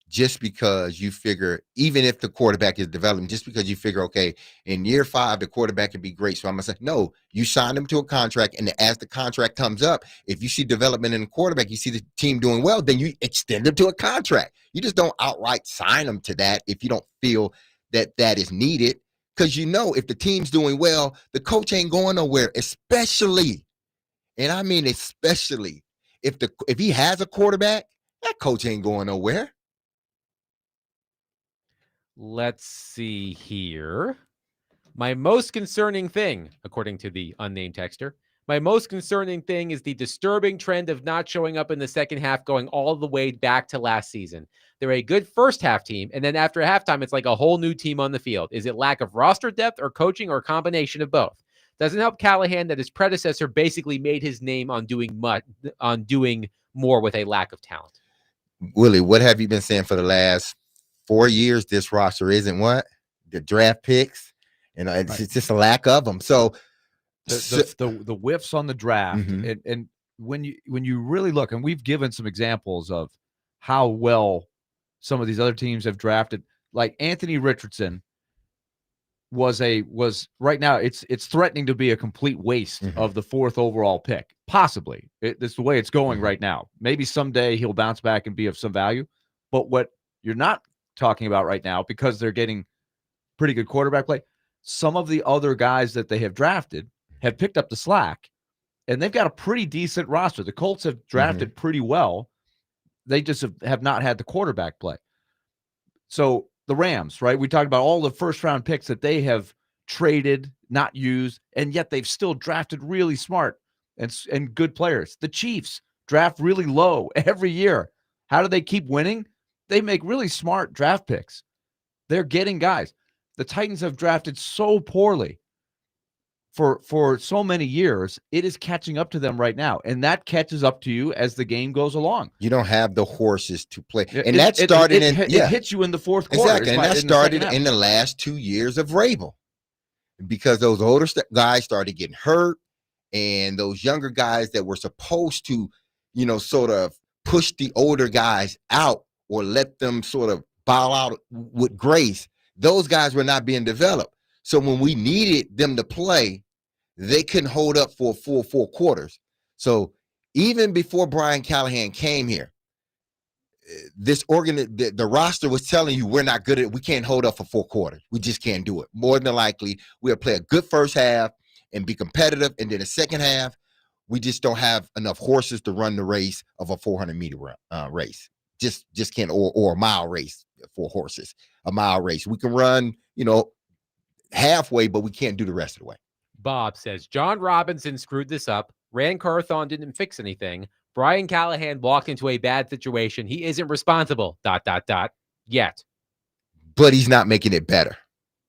Just because you figure, even if the quarterback is developing, just because you figure, okay, in year 5, the quarterback can be great. So I'm going to say, no, you sign him to a contract. And as the contract comes up, if you see development in the quarterback, you see the team doing well, then you extend him to a contract. You just don't outright sign him to that if you don't feel that is needed. Because if the team's doing well, the coach ain't going nowhere, especially, and I mean especially, if he has a quarterback, that coach ain't going nowhere. Let's see here. My most concerning thing, according to the unnamed texter, my most concerning thing is the disturbing trend of not showing up in the second half going all the way back to last season. They're a good first half team, and then after halftime, it's like a whole new team on the field. Is it lack of roster depth or coaching or a combination of both? Doesn't help Callahan that his predecessor basically made his name on doing more with a lack of talent. Willie, what have you been saying for the last 4 years? This roster isn't what? The draft picks. It's just a lack of them. So the whiffs on the draft, and when you really look, and we've given some examples of how well some of these other teams have drafted, like Anthony Richardson was right now it's threatening to be a complete waste of the 4th overall pick. Possibly. It's the way it's going right now. Maybe someday he'll bounce back and be of some value. But what you're not talking about right now, because they're getting pretty good quarterback play, some of the other guys that they have drafted have picked up the slack, and they've got a pretty decent roster. The Colts have drafted pretty well. They just have not had the quarterback play. So the Rams, right? We talked about all the first-round picks that they have traded, not used, and yet they've still drafted really smart and good players. The Chiefs draft really low every year. How do they keep winning? They make really smart draft picks. They're getting guys. The Titans have drafted so poorly for so many years. It is catching up to them right now, and that catches up to you as the game goes along. You don't have the horses to play, and it hits you in the 4th quarter. Exactly, and that started in the last 2 years of Vrabel, because those older guys started getting hurt, and those younger guys that were supposed to, sort of push the older guys out or let them sort of bow out with grace, those guys were not being developed. So when we needed them to play, they couldn't hold up for a full 4 quarters. So even before Brian Callahan came here, the roster was telling you we're not good at it. We can't hold up for 4 quarters. We just can't do it. More than likely, we'll play a good first half and be competitive, and then the second half, we just don't have enough horses to run the race of a 400-meter race. Just can't, or a mile race for horses. A mile race. We can run, halfway, but we can't do the rest of the way. Bob says, John Robinson screwed this up. Rand Carthon didn't fix anything. Brian Callahan walked into a bad situation. He isn't responsible, ... yet. But he's not making it better.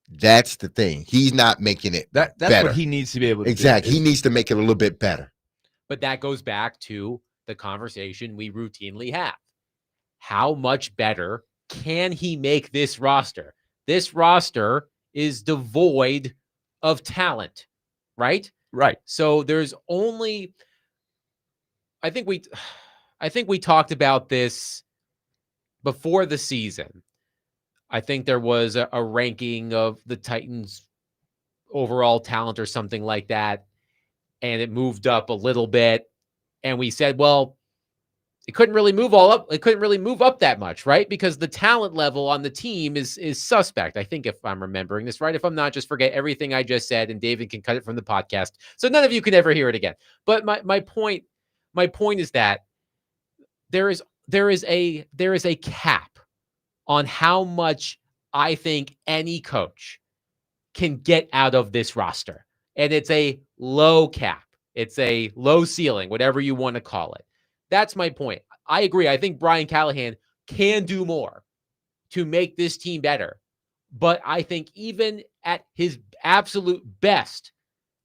That's the thing. He's not making it That's better. what he needs to be able to exactly. do. He needs to make it a little bit better. But that goes back to the conversation we routinely have. How much better can he make this roster? This roster is devoid of talent, right? Right. So there's only I think we talked about this before the season. I think there was a ranking of the Titans overall talent or something like that, and it moved up a little bit. And we said, well, it couldn't really move all up. It couldn't really move up that much, right? Because the talent level on the team is suspect. I think if I'm remembering this right, if I'm not, just forget everything I just said, and David can cut it from the podcast, so none of you can ever hear it again. But my point is that there is a cap on how much I think any coach can get out of this roster, and it's a low cap. It's a low ceiling, whatever you want to call it. That's my point. I agree. I think Brian Callahan can do more to make this team better. But I think even at his absolute best,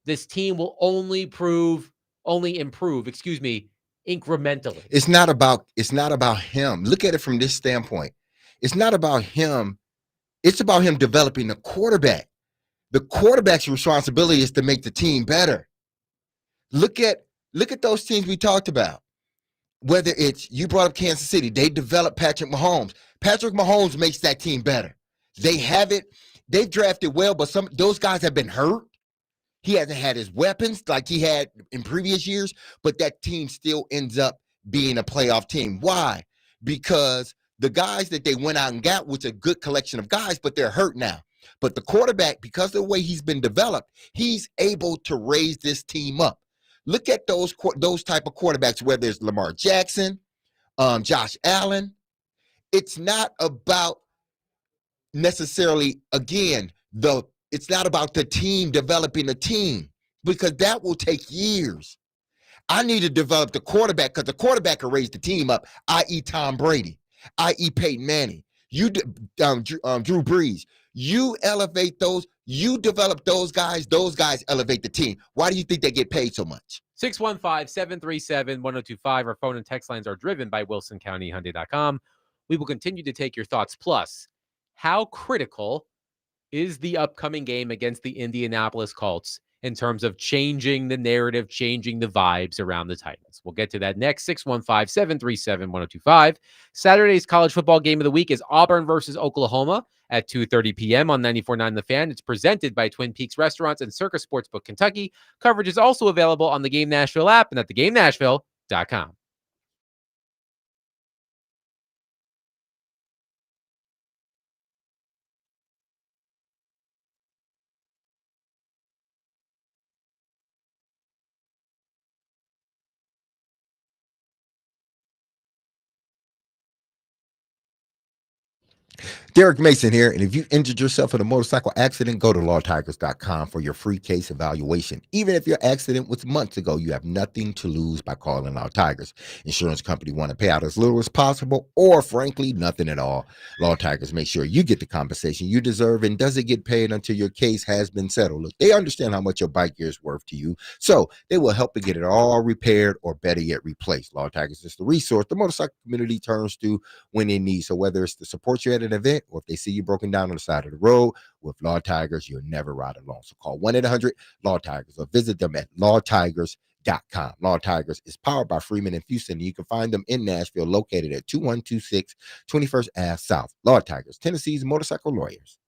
this team will only improve, incrementally. It's not about him. Look at it from this standpoint. It's not about him. It's about him developing the quarterback. The quarterback's responsibility is to make the team better. Look at those teams we talked about. Whether it's, you brought up Kansas City, they developed Patrick Mahomes. Patrick Mahomes makes that team better. They've drafted well, but those guys have been hurt. He hasn't had his weapons like he had in previous years, but that team still ends up being a playoff team. Why? Because the guys that they went out and got was a good collection of guys, but they're hurt now. But the quarterback, because of the way he's been developed, he's able to raise this team up. Look at those type of quarterbacks, whether it's Lamar Jackson, Josh Allen. It's not about necessarily, again, it's not about the team developing a team, because that will take years. I need to develop the quarterback, because the quarterback can raise the team up, i.e. Tom Brady, i.e. Peyton Manning, Drew Brees. You elevate those, you develop those guys elevate the team. Why do you think they get paid so much? 615-737-1025. Our phone and text lines are driven by WilsonCountyHyundai.com. We will continue to take your thoughts. Plus, how critical is the upcoming game against the Indianapolis Colts in terms of changing the narrative, changing the vibes around the Titans? We'll get to that next. 615-737-1025. Saturday's college football game of the week is Auburn versus Oklahoma at 2:30 p.m. on 94.9 The Fan. It's presented by Twin Peaks Restaurants and Circus Sportsbook Kentucky. Coverage is also available on the Game Nashville app and at theGameNashville.com. Derek Mason here, and if you injured yourself in a motorcycle accident, go to lawtigers.com for your free case evaluation. Even if your accident was months ago, you have nothing to lose by calling Law Tigers. Insurance company want to pay out as little as possible, or frankly, nothing at all. Law Tigers make sure you get the compensation you deserve and doesn't get paid until your case has been settled. Look, they understand how much your bike gear is worth to you, so they will help to get it all repaired, or better yet, replaced. Law Tigers is the resource the motorcycle community turns to when in need. So whether it's to support you at an event, or if they see you broken down on the side of the road, with Law Tigers, you'll never ride alone. So call 1-800-LAW-TIGERS or visit them at lawtigers.com. Law Tigers is powered by Freeman and Houston. You can find them in Nashville, located at 2126 21st Ave South. Law Tigers, Tennessee's motorcycle lawyers.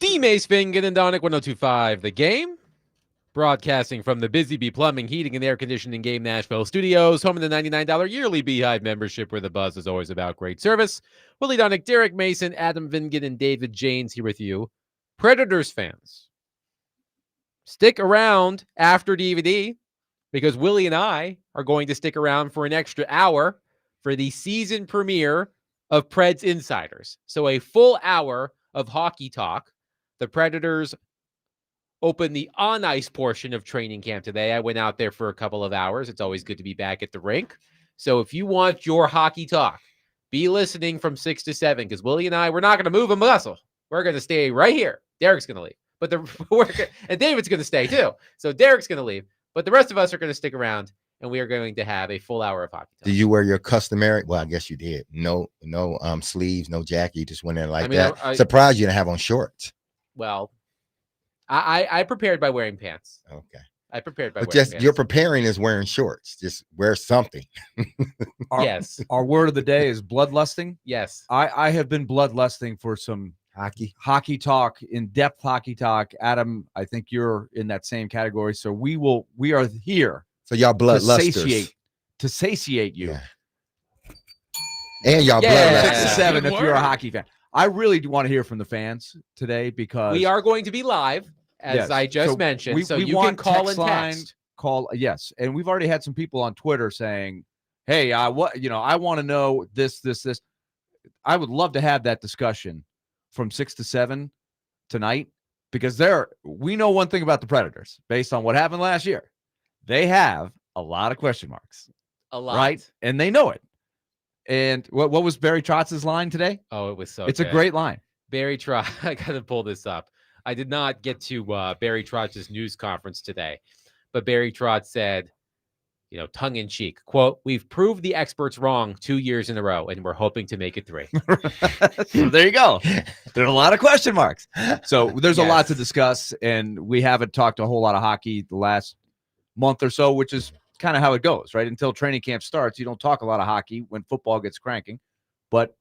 The Mace Fingan and Donick 1025, The Game. Broadcasting from the Busy Bee Plumbing, Heating, and Air Conditioning Game Nashville Studios, home of the $99 yearly Beehive membership, where the buzz is always about great service. Willie Donick, Derek Mason, Adam Vingan, and David Janes here with you. Predators fans, stick around after DVD because Willie and I are going to stick around for an extra hour for the season premiere of Preds Insiders. So a full hour of hockey talk. The Predators open the on-ice portion of training camp today. I went out there for a couple of hours. It's always good to be back at the rink. So if you want your hockey talk, be listening from 6 to 7 because Willie and I, we're not going to move a muscle. We're going to stay right here. Derek's going to leave. But and David's going to stay too. So Derek's going to leave. But the rest of us are going to stick around, and we are going to have a full hour of hockey talk. Did you wear your customary? Well, I guess you did. No sleeves, no jacket. You just went in like that. Surprised you didn't have on shorts. Well, I prepared by wearing pants. Okay. I prepared by but wearing pants. You're preparing is wearing shorts. Just wear something. Yes. Our word of the day is bloodlusting. Yes. I have been bloodlusting for some hockey talk, in-depth hockey talk. Adam, I think you're in that same category. So we are here. So y'all bloodlusters. To satiate you. Yeah. And y'all bloodlusters. 6 to 7 if you're a hockey fan. I really do want to hear from the fans today because we are going to be live, as I just mentioned. We you can call and text. Yes. And we've already had some people on Twitter saying, hey, I want to know this. I would love to have that discussion from 6 to 7 tonight because we know one thing about the Predators based on what happened last year. They have a lot of question marks. A lot. Right? And they know it. And what was Barry Trotz's line today? Oh, it was so It's good. a great line. Barry Trotz, I got to pull this up. I did not get to Barry Trotz's news conference today, but Barry Trotz said, tongue in cheek, quote, "We've proved the experts wrong 2 years in a row, and we're hoping to make it 3. So there you go. There's a lot of question marks. So there's a lot to discuss, and we haven't talked a whole lot of hockey the last month or so, which is kind of how it goes, right? Until training camp starts, you don't talk a lot of hockey when football gets cranking, but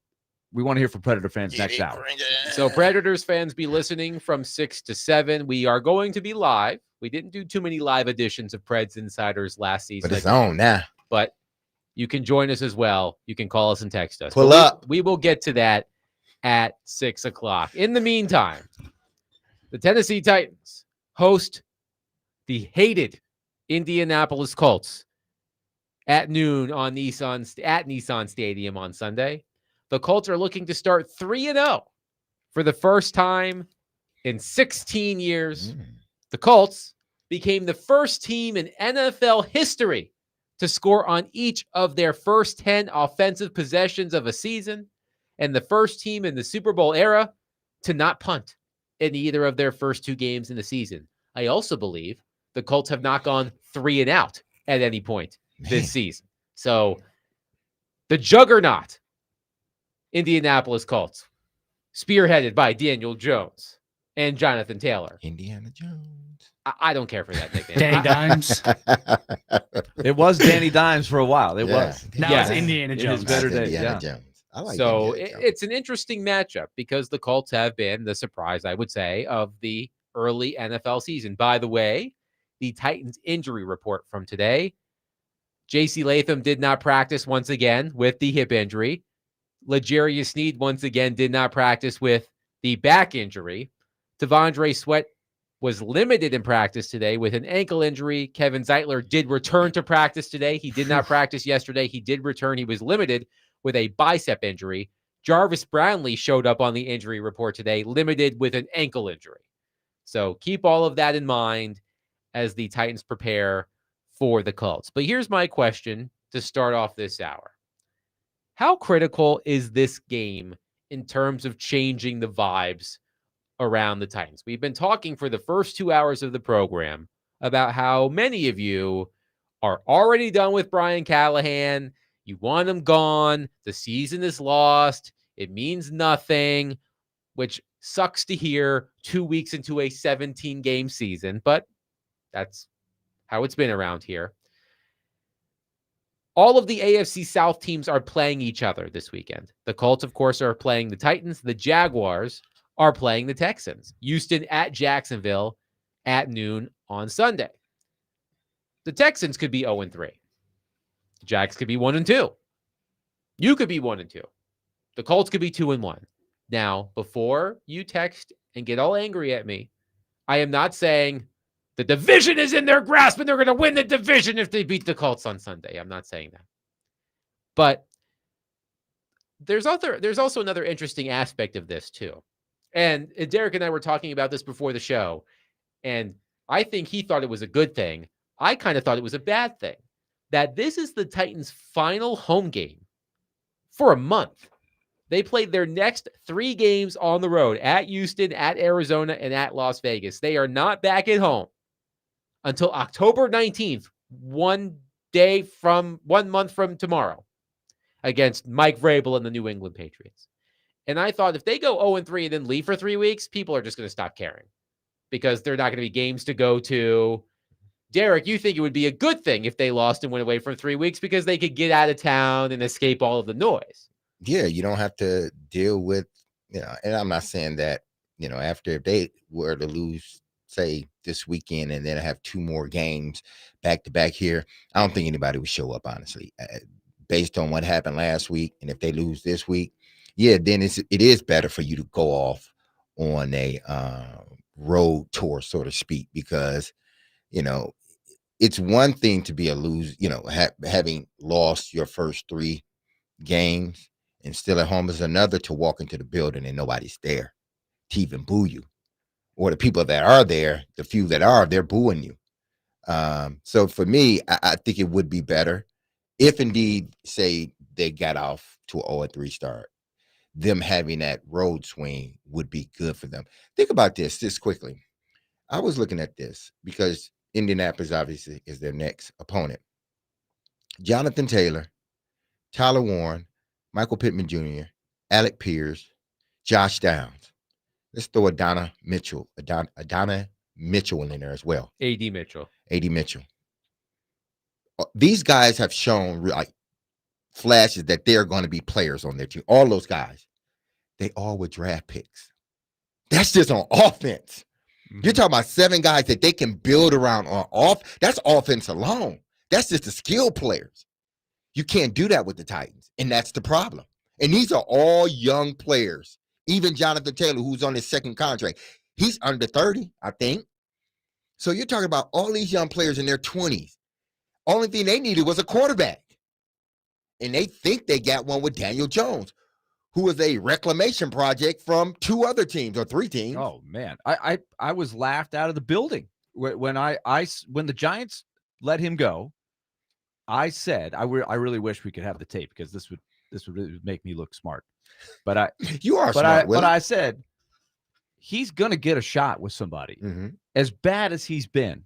we want to hear from Predator fans next hour. So Predators fans, be listening from 6 to 7. We are going to be live. We didn't do too many live editions of Preds Insiders last season. But it's on now. But you can join us as well. You can call us and text us. Pull up. We will get to that at 6 o'clock. In the meantime, the Tennessee Titans host the hated Indianapolis Colts at noon on Nissan Stadium on Sunday. The Colts are looking to start 3-0 for the first time in 16 years. The Colts became the first team in NFL history to score on each of their first 10 offensive possessions of a season, and the first team in the Super Bowl era to not punt in either of their first 2 games in the season. I also believe the Colts have not gone 3 and out at any point this season. So the juggernaut Indianapolis Colts, spearheaded by Daniel Jones and Jonathan Taylor. Indiana Jones. I don't care for that nickname. Danny Dimes. It was Danny Dimes for a while. It was. Now it's Indiana Jones. Better days. Indiana Jones. I like so Indiana Jones. It's an interesting matchup because the Colts have been the surprise, I would say, of the early NFL season. By the way, the Titans injury report from today. J.C. Latham did not practice once again with the hip injury. L'Jarius Sneed once again did not practice with the back injury. T'Vondre Sweat was limited in practice today with an ankle injury. Kevin Zeitler did return to practice today. He did not practice yesterday. He did return. He was limited with a bicep injury. Jarvis Brownlee showed up on the injury report today, limited with an ankle injury. So keep all of that in mind as the Titans prepare for the Colts. But here's my question to start off this hour. How critical is this game in terms of changing the vibes around the Titans? We've been talking for the first 2 hours of the program about how many of you are already done with Brian Callahan. You want him gone. The season is lost. It means nothing, which sucks to hear 2 weeks into a 17-game season, but that's how it's been around here. All of the AFC South teams are playing each other this weekend. The Colts, of course, are playing the Titans. The Jaguars are playing the Texans. Houston at Jacksonville at noon on Sunday. The Texans could be 0-3. The Jags could be 1-2. You could be 1-2. The Colts could be 2-1. Now, before you text and get all angry at me, I am not saying the division is in their grasp and they're going to win the division if they beat the Colts on Sunday. I'm not saying that. But there's also another interesting aspect of this too. And Derek and I were talking about this before the show, and I think he thought it was a good thing. I kind of thought it was a bad thing. That this is the Titans' final home game for a month. They played their next 3 games on the road at Houston, at Arizona, and at Las Vegas. They are not back at home until October 19th, 1 month from tomorrow, against Mike Vrabel and the New England Patriots. And I thought if they go 0-3 and then leave for 3 weeks, people are just going to stop caring because they're not going to be games to go to. Derek, you think it would be a good thing if they lost and went away for 3 weeks because they could get out of town and escape all of the noise. Yeah, you don't have to deal with, and I'm not saying that, after if they were to lose, say, this weekend and then have 2 more games back to back here, I don't think anybody would show up, honestly, based on what happened last week. And if they lose this week, then it is better for you to go off on a road tour, so to speak, because, it's one thing to be a lose, having lost your first 3 games and still at home is another to walk into the building and nobody's there to even boo you, or the people that are there, the few that are, they're booing you. So for me, I think it would be better if indeed, say, they got off to a 0-3 start. Them having that road swing would be good for them. Think about this quickly. I was looking at this because Indianapolis obviously is their next opponent. Jonathan Taylor, Tyler Warren, Michael Pittman Jr., Alec Pierce, Josh Downs. Let's throw Adonai Mitchell in there as well. A.D. Mitchell. These guys have shown like flashes that they're going to be players on their team. All those guys, they all were draft picks. That's just on offense. Mm-hmm. You're talking about 7 guys that they can build around on off. That's offense alone. That's just the skill players. You can't do that with the Titans, and that's the problem. And these are all young players. Even Jonathan Taylor, who's on his 2nd contract, he's under 30, I think. So you're talking about all these young players in their 20s. Only thing they needed was a quarterback. And they think they got one with Daniel Jones, who is a reclamation project from 2 other teams or 3 teams. Oh, man. I was laughed out of the building when the Giants let him go. I said, I really wish we could have the tape because this would really make me look smart. But you are smart. But I said he's gonna get a shot with somebody. Mm-hmm. As bad as he's been.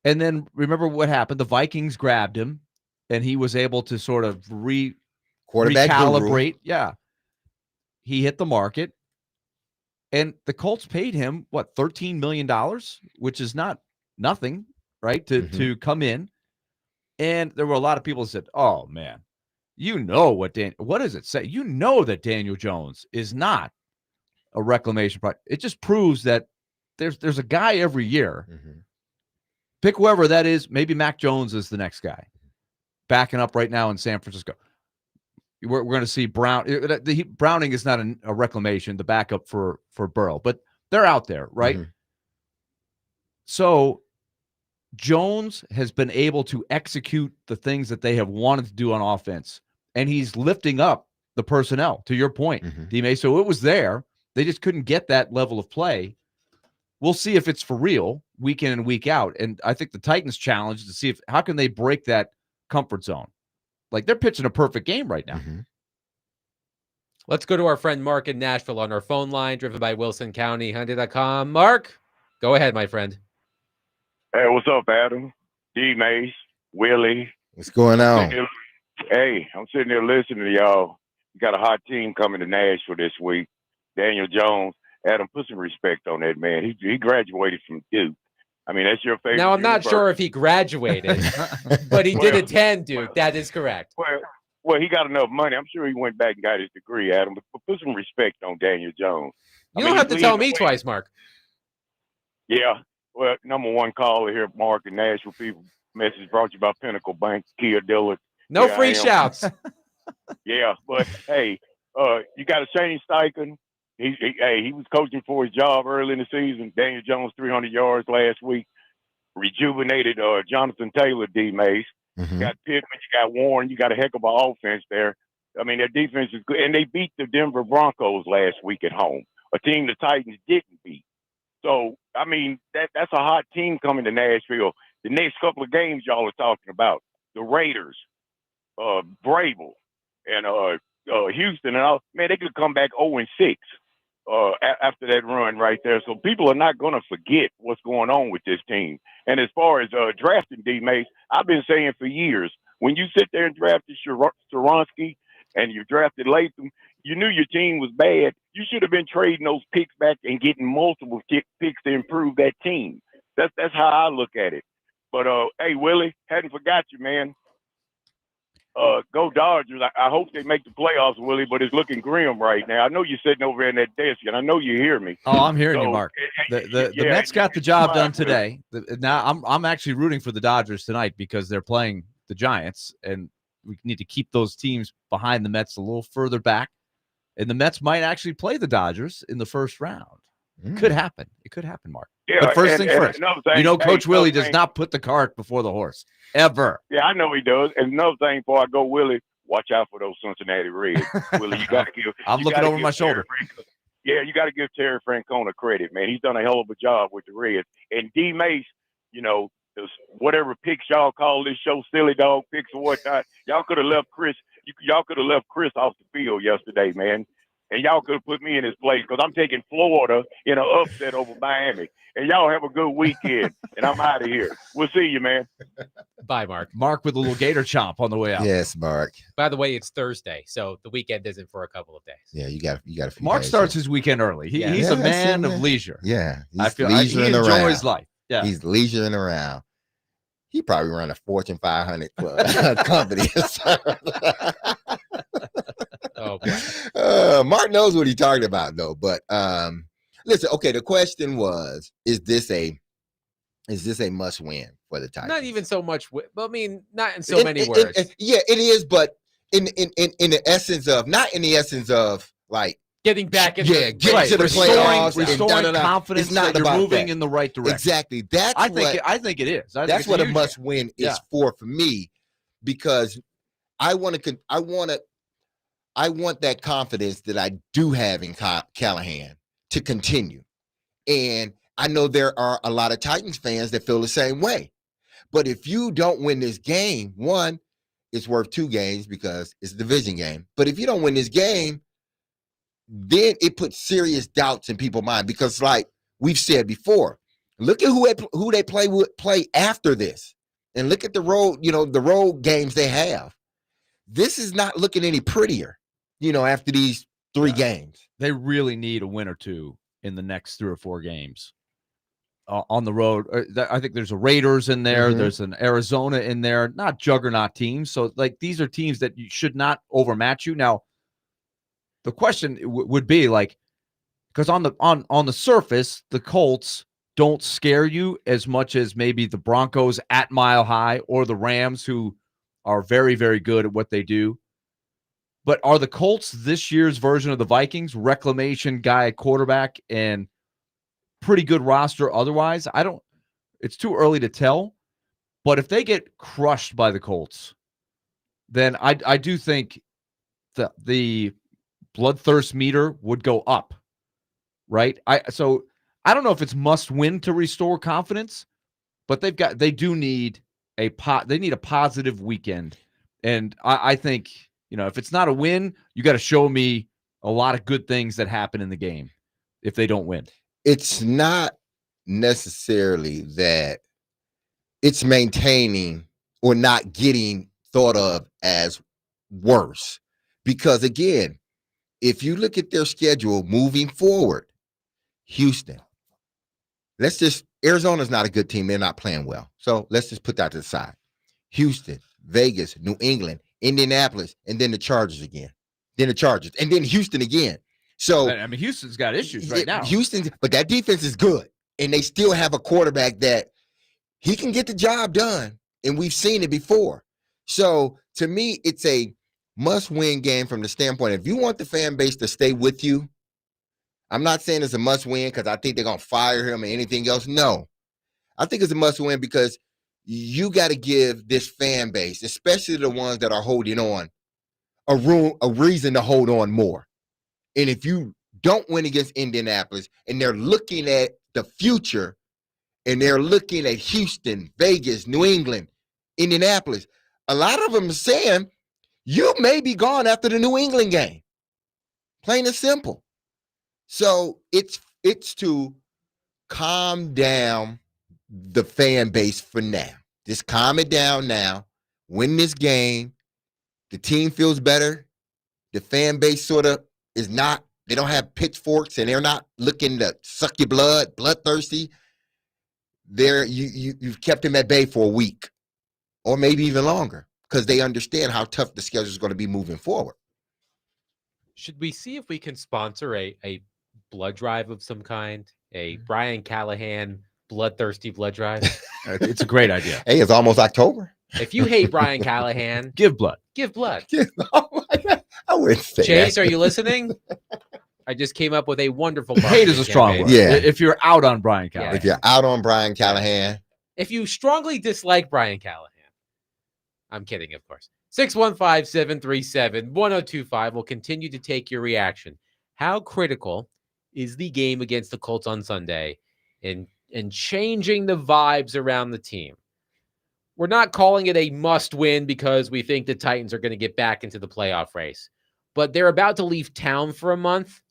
And then remember what happened? The Vikings grabbed him, and he was able to sort of recalibrate. Yeah, he hit the market, and the Colts paid him what, $13 million, which is not nothing, right? To come in. And there were a lot of people who said, oh, man, what does it say? You know that Daniel Jones is not a reclamation project. It just proves that there's a guy every year. Mm-hmm. Pick whoever that is. Maybe Mac Jones is the next guy. Backing up right now in San Francisco. We're going to see Browning is not a reclamation, the backup for Burrow. But they're out there, right? Mm-hmm. So Jones has been able to execute the things that they have wanted to do on offense, and he's lifting up the personnel, to your point, D-May. So it was there. They just couldn't get that level of play. We'll see if it's for real week in and week out. And I think the Titans' challenge is to see how can they break that comfort zone. Like, they're pitching a perfect game right now. Mm-hmm. Let's go to our friend Mark in Nashville on our phone line, driven by Wilson County, Hyundai.com. Mark, go ahead, my friend. Hey, what's up, Adam? D. Mace, Willie. What's going on? Hey, I'm sitting there listening to y'all. You got a hot team coming to Nashville this week. Daniel Jones. Adam, put some respect on that man. He graduated from Duke. I mean, that's your favorite. Now, I'm not sure if he graduated, but he did attend Duke. That is correct. Well, he got enough money. I'm sure he went back and got his degree, Adam. But put some respect on Daniel Jones. You don't have to tell me twice, Mark. Yeah. Well, number one caller here, Mark in Nashville. People message brought to you by Pinnacle Bank, Kia Dillard. No free shouts. Yeah, but hey, you got a Shane Steichen. He was coaching for his job early in the season. Daniel Jones 300 yards last week. Rejuvenated Jonathan Taylor, D. Mace. Mm-hmm. You got Pittman, you got Warren. You got a heck of an offense there. I mean, their defense is good, and they beat the Denver Broncos last week at home, a team the Titans didn't beat. So, I mean, that's a hot team coming to Nashville. The next couple of games y'all are talking about, the Raiders, Vrabel, and Houston, and all, man, they could come back 0-6 after that run right there. So people are not going to forget what's going on with this team. And as far as drafting D. Mace, I've been saying for years, when you sit there and drafted Sharonsky and you drafted Latham, you knew your team was bad. You should have been trading those picks back and getting multiple picks to improve that team. That's how I look at it. But, hey, Willie, hadn't forgot you, man. Go Dodgers. I hope they make the playoffs, Willie, but it's looking grim right now. I know you're sitting over there in that desk, and I know you hear me. Oh, I'm hearing you, Mark. The Mets got the job done today. Now I'm actually rooting for the Dodgers tonight because they're playing the Giants, and we need to keep those teams behind the Mets a little further back. And the Mets might actually play the Dodgers in the first round. Could happen. It could happen, Mark. Yeah, but first thing first, Coach Willie does thing, not put the cart before the horse, ever. Yeah, I know he does. And another thing before I go, Willie, watch out for those Cincinnati Reds. Willie, you got to give. I'm looking over my shoulder. Yeah, you got to give Terry Francona credit, man. He's done a hell of a job with the Reds. And D. Mace, whatever picks y'all call this show, silly dog picks or whatnot, y'all could have left Chris. Y'all could have left Chris off the field yesterday, man. And y'all could have put me in his place because I'm taking Florida in an upset over Miami. And y'all have a good weekend. And I'm out of here. We'll see you, man. Bye, Mark. Mark with a little gator chomp on the way out. Yes, Mark. By the way, it's Thursday, so the weekend isn't for a couple of days. Yeah, you got a few Mark days starts his weekend early. He's a man of leisure. Yeah, I feel he enjoys life. Yeah, he's leisuring around. He probably run a Fortune 500 company. Oh, Mark knows what he's talking about, though. But listen, okay. The question was: Is this a must win for the Titans? Not even so much. I mean, not in so many words. Yeah, it is, but in the essence of, not in the essence of like getting back in. Getting to the playoffs, restoring confidence. It's not that about you're moving that. in the right direction. Exactly. I think it is. That's what a must win is for me, because I want that confidence that I do have in Callahan to continue. And I know there are a lot of Titans fans that feel the same way. But if you don't win this game, one, it's worth 2 games because it's a division game. But if you don't win this game, then it puts serious doubts in people's mind, because like we've said before, look at who they play after this. And look at the road games they have. This is not looking any prettier, after these 3 games. They really need a win or 2 in the next 3 or 4 games on the road. I think there's a Raiders in there. Mm-hmm. There's an Arizona in there, not juggernaut teams. So like, these are teams that you should not overmatch you. Now, the question would be like, because on the surface, the Colts don't scare you as much as maybe the Broncos at Mile High or the Rams, who are very, very good at what they do. But are the Colts this year's version of the Vikings? Reclamation guy at quarterback and pretty good roster otherwise? It's too early to tell. But if they get crushed by the Colts, then I do think the bloodthirst meter would go up, right? So I don't know if it's must win to restore confidence, but they do need a positive weekend. And I think, if it's not a win, you got to show me a lot of good things that happen in the game if they don't win. It's not necessarily that it's maintaining or not getting thought of as worse, because again, if you look at their schedule moving forward, Houston, Arizona's not a good team. They're not playing well. So let's just put that to the side. Houston, Vegas, New England, Indianapolis, and then the Chargers again. Then the Chargers, and then Houston again. So I mean, Houston's got issues right now. But that defense is good, and they still have a quarterback that he can get the job done, and we've seen it before. So to me, it's a must-win game from the standpoint. If you want the fan base to stay with you, I'm not saying it's a must-win because I think they're gonna fire him or anything else. No, I think it's a must-win because you got to give this fan base, especially the ones that are holding on, a reason to hold on more. And if you don't win against Indianapolis and they're looking at the future and they're looking at Houston, Vegas, New England, Indianapolis, a lot of them are saying you may be gone after the New England game. Plain and simple. So it's to calm down the fan base for now. Just calm it down now. Win this game. The team feels better. The fan base sort of is not, they don't have pitchforks and they're not looking to suck your bloodthirsty. You've kept them at bay for a week or maybe even longer because they understand how tough the schedule is going to be moving forward. Should we see if we can sponsor a blood drive of some kind? A Brian Callahan bloodthirsty blood drive? It's a great idea. Hey, it's almost October. If you hate Brian Callahan, give blood. Give blood. I wouldn't say Chase, that. are you listening? I just came up with a wonderful hate is a strong campaign. word. Yeah. If you're out on Brian Callahan. If you're out on Brian Callahan. If you strongly dislike Brian Callahan. I'm kidding, of course. 615-737-1025 will continue to take your reaction. How critical is the game against the Colts on Sunday in changing the vibes around the team? We're not calling it a must-win because we think the Titans are going to get back into the playoff race. But they're about to leave town for a month.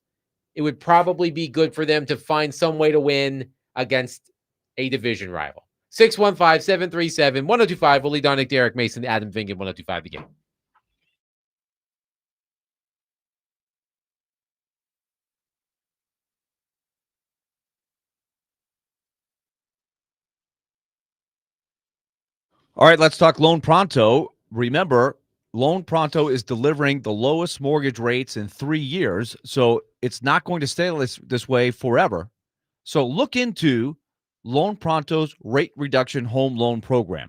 It would probably be good for them to find some way to win against a division rival. 615-737-1025. Willie Donick, Derek Mason, Adam Vingan, 1025 the game. All right, let's talk Loan Pronto. Remember, Loan Pronto is delivering the lowest mortgage rates in 3 years, so it's not going to stay this way forever. So look into Loan Pronto's rate reduction home loan program.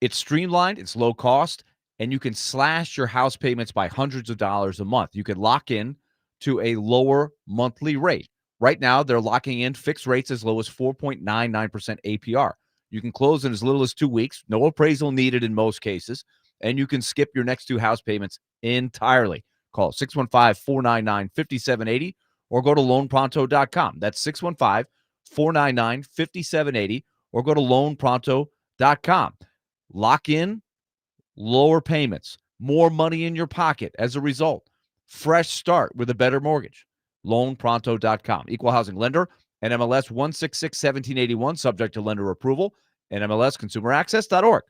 It's streamlined, it's low cost, and you can slash your house payments by hundreds of dollars a month. You can lock in to a lower monthly rate. Right now, they're locking in fixed rates as low as 4.99% APR. You can close in as little as 2 weeks, no appraisal needed in most cases, and you can skip your next 2 house payments entirely. Call 615-499-5780 or go to loanpronto.com. That's 615-499-5780 or go to loanpronto.com. Lock in, lower payments, more money in your pocket as a result. Fresh start with a better mortgage. Loanpronto.com. Equal housing lender, NMLS 166-1781, subject to lender approval, NMLSconsumeraccess.org.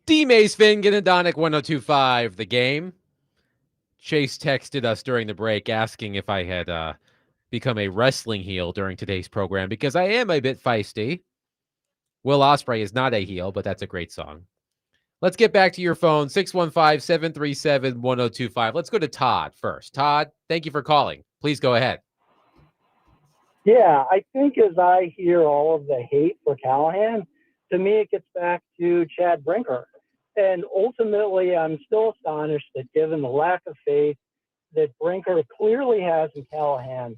D. Mace Fingan and Donick 1025, the game. Chase texted us during the break asking if I had become a wrestling heel during today's program because I am a bit feisty. Will Ospreay is not a heel, but that's a great song. Let's get back to your phone, 615-737-1025. Let's go to Todd first. Todd, thank you for calling. Please go ahead. Yeah, I think as I hear all of the hate for Callahan, to me it gets back to Chad Brinker. And ultimately, I'm still astonished that given the lack of faith that Brinker clearly has in Callahan,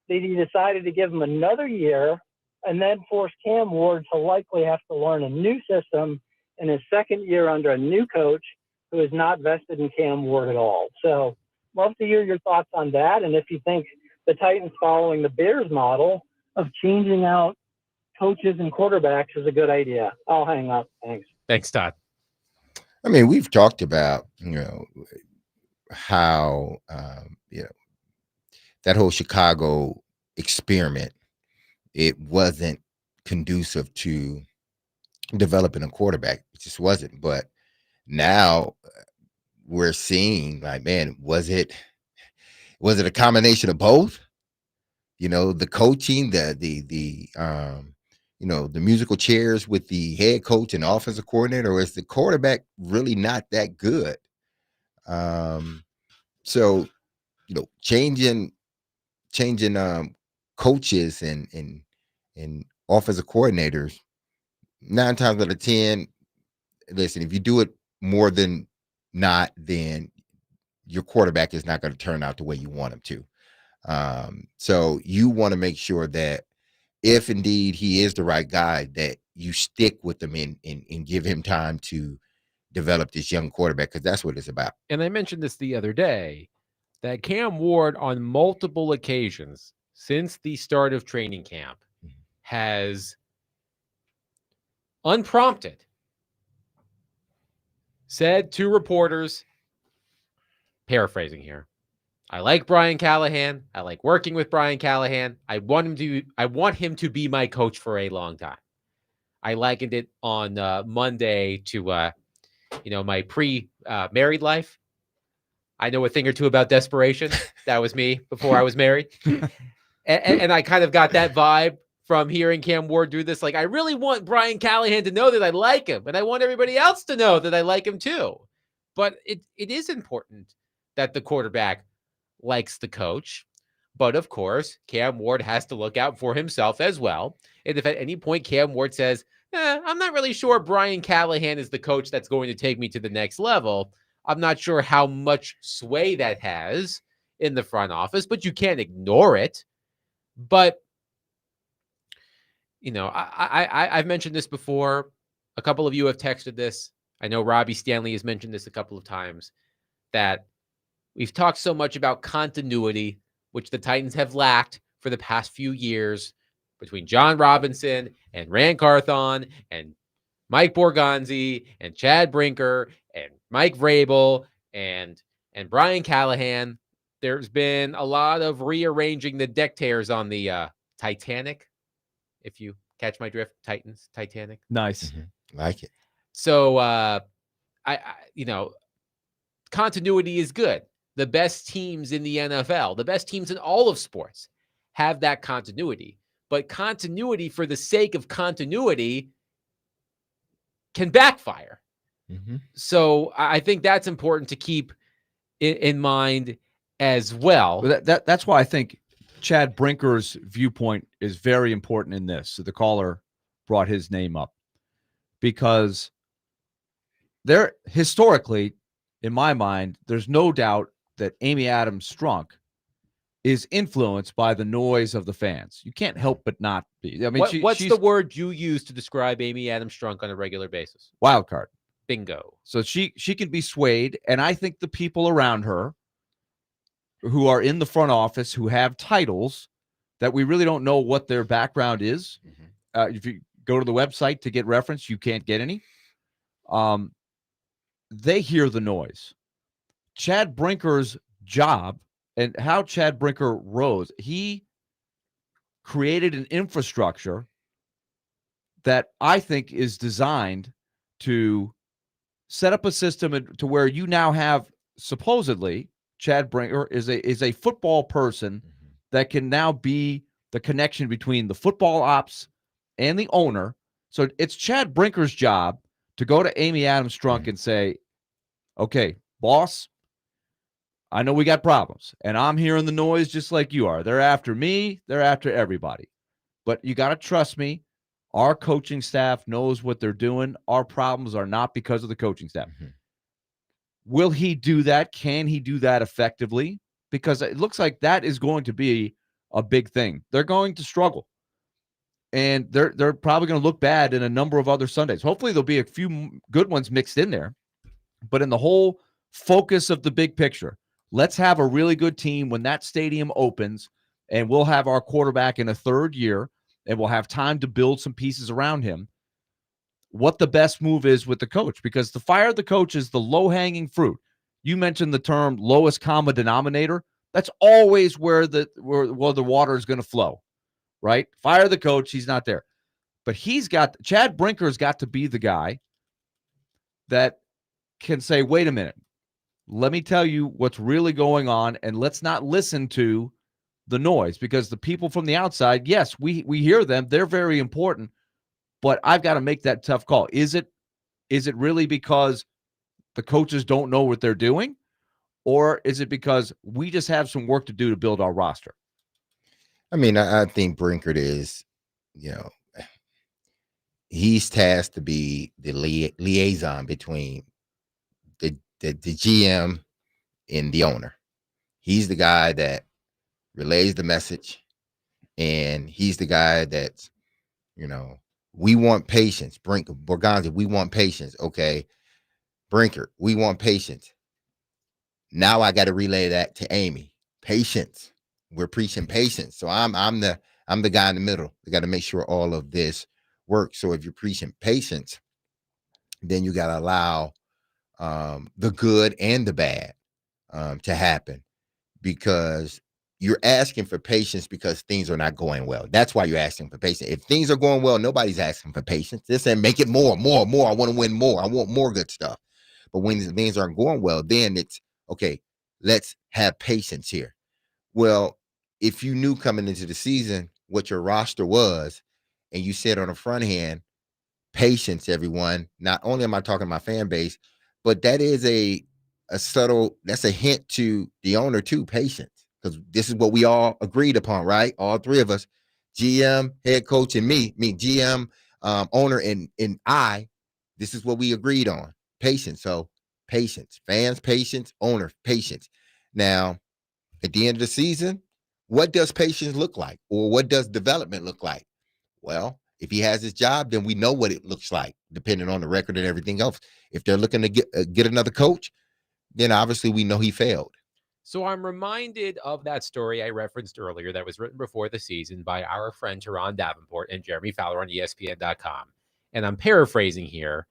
that he decided to give him another year and then force Cam Ward to likely have to learn a new system in his second year under a new coach who is not vested in Cam Ward at all. So love to hear your thoughts on that. And if you think the Titans following the Bears model of changing out coaches and quarterbacks is a good idea. I'll hang up. Thanks. Thanks, Todd. I mean, we've talked about, how, that whole Chicago experiment, it wasn't conducive to developing a quarterback. It just wasn't. But now we're seeing, like, man, was it a combination of both? The coaching, the musical chairs with the head coach and offensive coordinator, or is the quarterback really not that good? So, changing coaches and offensive coordinators, 9 times out of 10, listen, if you do it more than not, then your quarterback is not going to turn out the way you want him to. So you want to make sure that if indeed he is the right guy, that you stick with him and give him time to develop this young quarterback, because that's what it's about. And I mentioned this the other day, that Cam Ward on multiple occasions since the start of training camp has unprompted said to reporters, paraphrasing here, I like Brian Callahan. I like working with Brian Callahan. I want him to be my coach for a long time. I likened it on Monday to my pre-married life. I know a thing or two about desperation. That was me before I was married. And I kind of got that vibe from hearing Cam Ward do this. Like, I really want Brian Callahan to know that I like him, and I want everybody else to know that I like him too. But it is important that the quarterback likes the coach. But of course, Cam Ward has to look out for himself as well. And if at any point Cam Ward says, I'm not really sure Brian Callahan is the coach that's going to take me to the next level, I'm not sure how much sway that has in the front office, but you can't ignore it. But, I've mentioned this before. A couple of you have texted this. I know Robbie Stanley has mentioned this a couple of times, that we've talked so much about continuity, which the Titans have lacked for the past few years, between John Robinson and Rand Carthon and Mike Borgonzi and Chad Brinker and Mike Vrabel and Brian Callahan. There's been a lot of rearranging the deck chairs on the Titanic, if you catch my drift. Titanic. Nice. Mm-hmm. Like it. So, continuity is good. The best teams in the NFL, the best teams in all of sports have that continuity. But continuity for the sake of continuity can backfire. Mm-hmm. So I think that's important to keep in mind as well. That's why I think Chad Brinker's viewpoint is very important in this. So the caller brought his name up because there, historically, in my mind, there's no doubt that Amy Adams Strunk is influenced by the noise of the fans. You can't help but not be. I mean, what's the word you use to describe Amy Adams Strunk on a regular basis? Wild card. Bingo. So she can be swayed, and I think the people around her who are in the front office, who have titles that we really don't know what their background is. Mm-hmm. If you go to the website to get reference, you can't get any. They hear the noise. Chad Brinker's job and how Chad Brinker rose, he created an infrastructure that I think is designed to set up a system to where you now have supposedly Chad Brinker is a football person that can now be the connection between the football ops and the owner. So it's Chad Brinker's job to go to Amy Adams Strunk and say, okay, boss, I know we got problems, and I'm hearing the noise just like you are. They're after me. They're after everybody. But you got to trust me. Our coaching staff knows what they're doing. Our problems are not because of the coaching staff. Will he do that? Can he do that effectively? Because it looks like that is going to be a big thing. They're going to struggle. And they're probably going to look bad in a number of other Sundays. Hopefully there'll be a few good ones mixed in there. But in the whole focus of the big picture, let's have a really good team when that stadium opens, and we'll have our quarterback in a third year, and we'll have time to build some pieces around him. What the best move is with the coach, because to fire the coach is the low-hanging fruit. You mentioned the term lowest common denominator. That's always where the water is going to flow, right? Fire the coach. He's not there. But Chad Brinker's got to be the guy that can say, wait a minute, let me tell you what's really going on, and let's not listen to the noise, because the people from the outside, yes, we hear them. They're very important, but I've got to make that tough call. Is it really because the coaches don't know what they're doing, or is it because we just have some work to do to build our roster? I mean, I think Brinkert is, he's tasked to be the liaison between the GM and the owner. He's the guy that relays the message, and he's the guy that's, we want patience. Borgonzi, we want patience. Okay, Brinker, we want patience. Now I got to relay that to Amy. Patience. We're preaching patience. So I'm the guy in the middle. We got to make sure all of this works. So if you're preaching patience, then you got to allow the good and the bad to happen, because you're asking for patience because things are not going well. That's why you're asking for patience. If things are going well, nobody's asking for patience. They're saying, make it more. I want to win more. I want more good stuff. But when things aren't going well, then it's, okay, let's have patience here. Well, if you knew coming into the season what your roster was, and you said on the front hand, patience, everyone, not only am I talking to my fan base, but that is a subtle, that's a hint to the owner too, patience. Because this is what we all agreed upon, right? All three of us, GM, head coach, and me, GM, owner, and I, this is what we agreed on. Patience. So patience, fans, patience, owner, patience. Now, at the end of the season, what does patience look like? Or what does development look like? Well, if he has his job, then we know what it looks like, depending on the record and everything else. If they're looking to get another coach, then obviously we know he failed. So I'm reminded of that story I referenced earlier that was written before the season by our friend Teron Davenport and Jeremy Fowler on ESPN.com. And I'm paraphrasing here,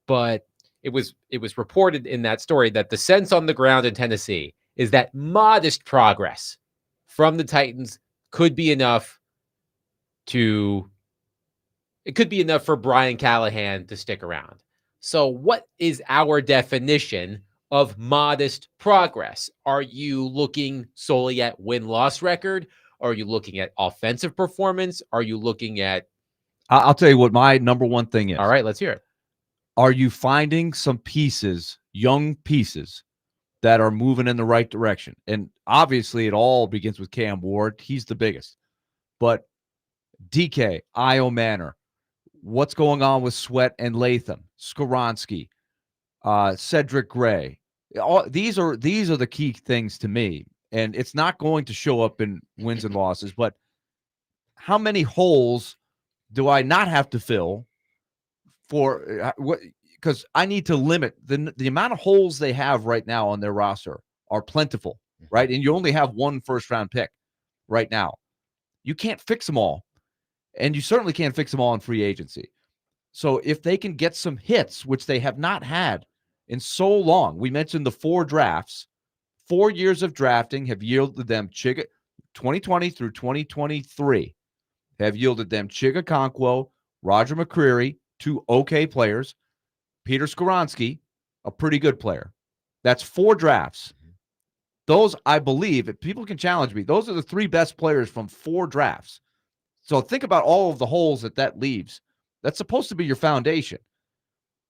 but it was reported in that story that the sense on the ground in Tennessee is that modest progress from the Titans could be enough for Brian Callahan to stick around. So what is our definition of modest progress? Are you looking solely at win-loss record? Are you looking at offensive performance? Are you looking at... I'll tell you what my number one thing is. All right, let's hear it. Are you finding some pieces, young pieces, that are moving in the right direction? And obviously it all begins with Cam Ward. He's the biggest. But DK, Io Manor, what's going on with Sweat and Latham, Skoronski, Cedric Gray? These are the key things to me. And it's not going to show up in wins and losses, but how many holes do I not have to fill for what? Because I need to limit the amount of holes they have right now on their roster are plentiful, right? And you only have one first-round pick right now. You can't fix them all, and you certainly can't fix them all in free agency. So if they can get some hits, which they have not had in so long, we mentioned the 4 drafts, 4 years of drafting have yielded them 2020 through 2023 have yielded them Chigakonkwo, Roger McCreary, 2 okay players, Peter Skoronski, a pretty good player. That's 4 drafts. Those, I believe, if people can challenge me, those are the 3 best players from 4 drafts. So think about all of the holes that leaves. That's supposed to be your foundation.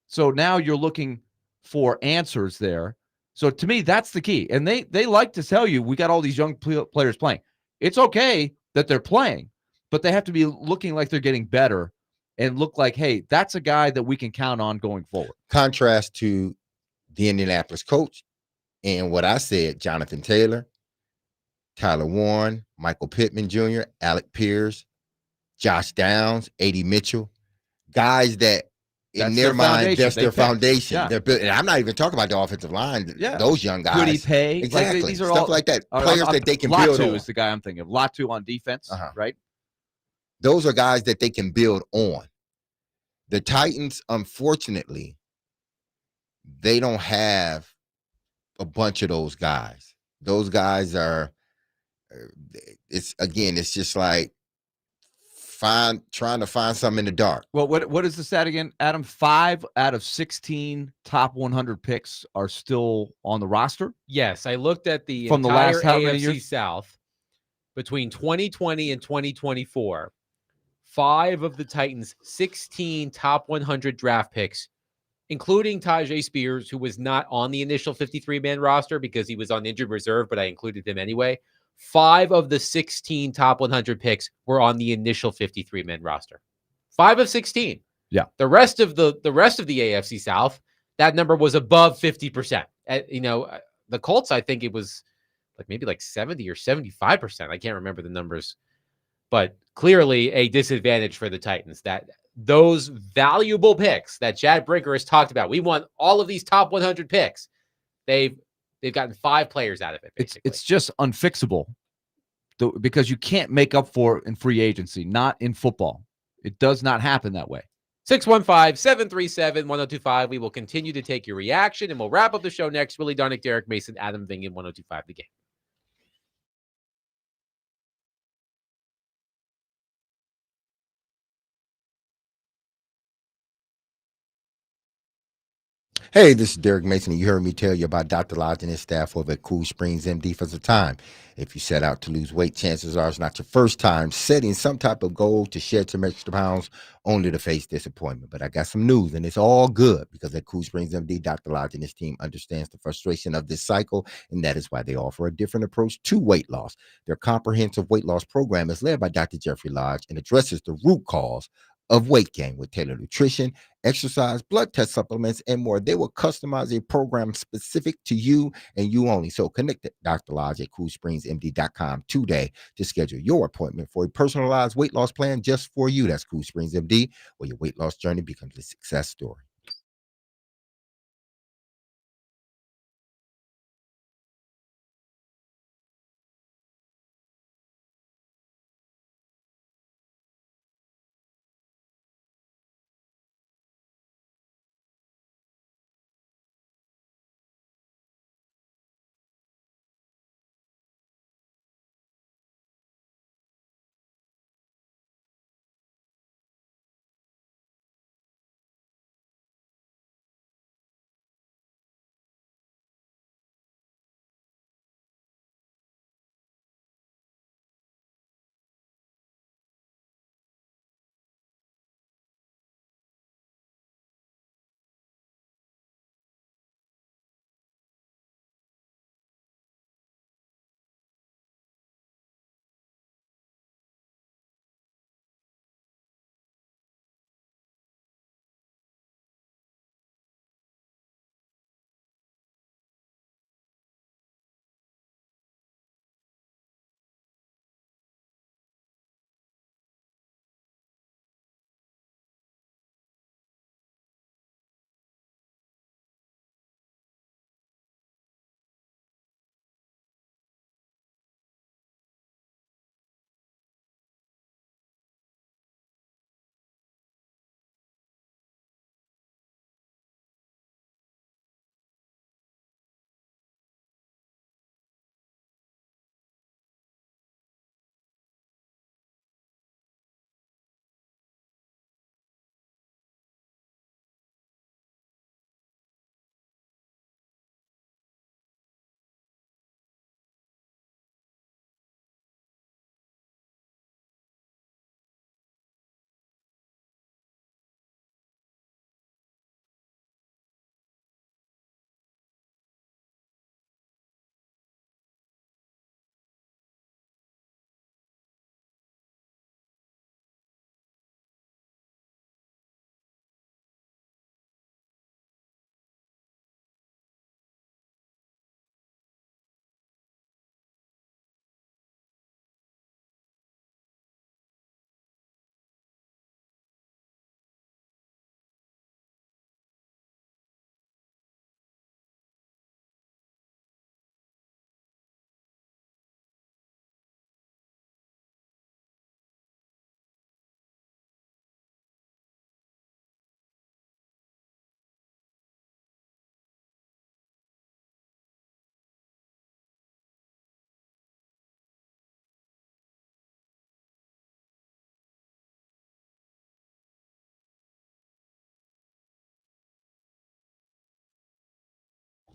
So now you're looking for answers there. So to me, that's the key. And they like to tell you, we got all these young players playing. It's okay that they're playing, but they have to be looking like they're getting better and look like, hey, that's a guy that we can count on going forward. Contrast to the Indianapolis coach and what I said, Jonathan Taylor, Tyler Warren, Michael Pittman Jr., Alec Pierce, Josh Downs, A.D. Mitchell, guys that in their mind, that's their foundation. Yeah. They're built, and I'm not even talking about the offensive line. Yeah. Those young guys, Goody Pay, exactly. Like, these are stuff all like that. Players that they can build on. Latu is the guy I'm thinking of. Latu on defense, right? Those are guys that they can build on. The Titans, unfortunately, they don't have a bunch of those guys. Those guys are. It's just like trying to find something in the dark. Well, what is the stat again, Adam? 5 out of 16 top 100 picks are still on the roster. Yes, I looked at the From the entire last how many AFC years? South between 2020 and 2024. 5 of the Titans' 16 top 100 draft picks, including Tajay Spears, who was not on the initial 53-man roster because he was on injured reserve, but I included him anyway. 5 of the 16 top 100 picks were on the initial 53-man roster. 5 of 16. Yeah. The rest of the AFC South, that number was above 50%. The Colts, I think it was maybe 70 or 75%. I can't remember the numbers, but clearly a disadvantage for the Titans. That those valuable picks that Chad Brinker has talked about, we want all of these top 100 picks. They've gotten 5 players out of it. Basically. It's just unfixable because you can't make up for it in free agency, not in football. It does not happen that way. 615-737-1025. We will continue to take your reaction, and we'll wrap up the show next. Willie Darnick, Derek Mason, Adam Vingan, 1025 The Game. Hey, this is Derek Mason, and you heard me tell you about Dr. Lodge and his staff over at Cool Springs MD for some time. If you set out to lose weight, chances are it's not your first time setting some type of goal to shed some extra pounds only to face disappointment. But I got some news, and it's all good because at Cool Springs MD, Dr. Lodge and his team understands the frustration of this cycle, and that is why they offer a different approach to weight loss. Their comprehensive weight loss program is led by Dr. Jeffrey Lodge and addresses the root cause of weight gain with tailored nutrition, exercise, blood test supplements, and more. They will customize a program specific to you and you only. So connect to Dr. Lodge at CoolSpringsMD.com today to schedule your appointment for a personalized weight loss plan just for you. That's Cool Springs MD, where your weight loss journey becomes a success story.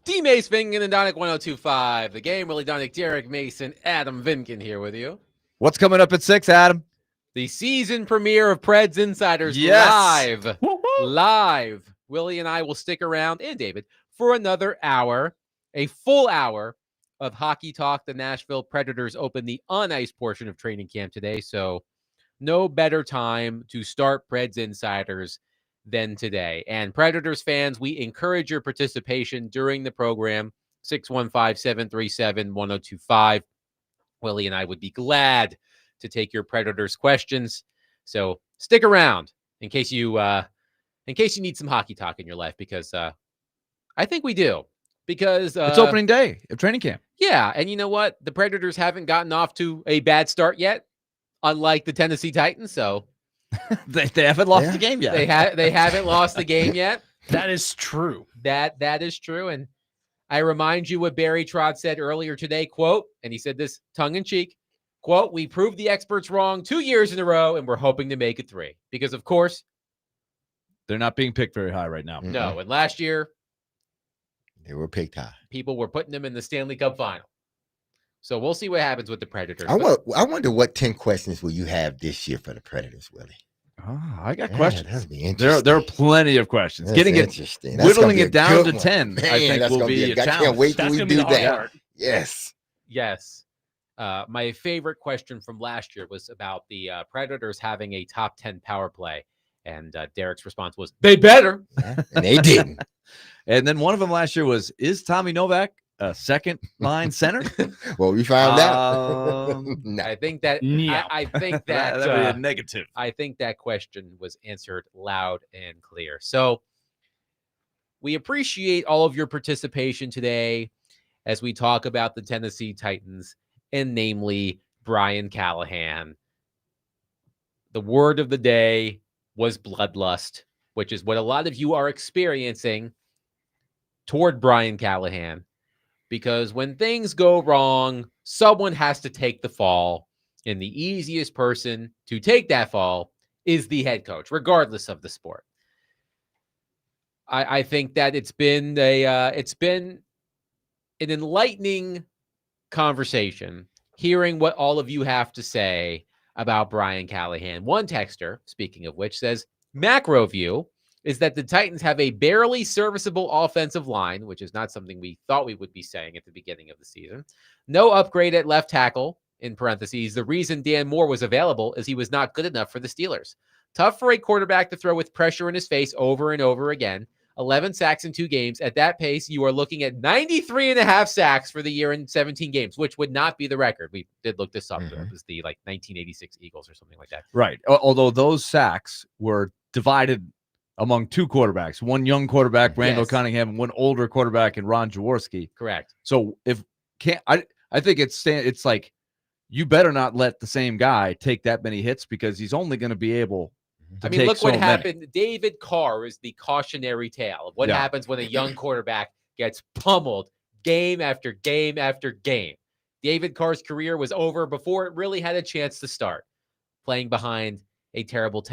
T-Mace Vinkin and Donick 1025. The game, Willie Donick, Derek Mason, Adam Vinkin here with you. What's coming up at 6, Adam? The season premiere of Preds Insiders live. Live. Willie and I will stick around, and David, for another hour, a full hour of hockey talk. The Nashville Predators open the on-ice portion of training camp today, so no better time to start Preds Insiders than today. And Predators fans, we encourage your participation during the program. 615-737-1025. Willie and I would be glad to take your Predators questions. So stick around in case you need some hockey talk in your life, because I think we do. Because it's opening day of training camp. Yeah, and you know what? The Predators haven't gotten off to a bad start yet, unlike the Tennessee Titans. So they haven't lost the game yet. They haven't lost the game yet. That is true. That is true. And I remind you what Barry Trotz said earlier today, quote, and he said this tongue in cheek, quote, "We proved the experts wrong 2 years in a row, and we're hoping to make it 3." Because, of course, they're not being picked very high right now. No, and last year, they were picked high. People were putting them in the Stanley Cup final. So we'll see what happens with the Predators. I wonder what 10 questions will you have this year for the Predators, Willie? Oh, I got questions. That'd be interesting. There are plenty of questions. That's Getting interesting. it, whittling it down to 10, I think will be a challenge. I can't wait till we do that. Yes. My favorite question from last year was about the Predators having a top 10 power play. And Derek's response was, they better. And they didn't. And then one of them last year was, is Tommy Novak a second line center? Well, we found out. No. I think that I think that that'd be a negative. I think that question was answered loud and clear. So we appreciate all of your participation today as we talk about the Tennessee Titans, and namely Brian Callahan. The word of the day was bloodlust, which is what a lot of you are experiencing toward Brian Callahan. Because when things go wrong, someone has to take the fall. And the easiest person to take that fall is the head coach, regardless of the sport. I think that it's been an enlightening conversation hearing what all of you have to say about Brian Callahan. One texter, speaking of which, says, macro view is that the Titans have a barely serviceable offensive line, which is not something we thought we would be saying at the beginning of the season. No upgrade at left tackle, in parentheses. The reason Dan Moore was available is he was not good enough for the Steelers. Tough for a quarterback to throw with pressure in his face over and over again. 11 sacks in 2 games. At that pace, you are looking at 93.5 sacks for the year in 17 games, which would not be the record. We did look this up. Mm-hmm. It was the 1986 Eagles or something like that. Right. Although those sacks were divided among 2 quarterbacks, one young quarterback, Randall Cunningham, and one older quarterback in Ron Jaworski. Correct. So I think it's like, you better not let the same guy take that many hits, because he's only going to be able to take look so what many. happened. David Carr is the cautionary tale of what happens when a young quarterback gets pummeled game after game after game. David Carr's career was over before it really had a chance to start, playing behind a terrible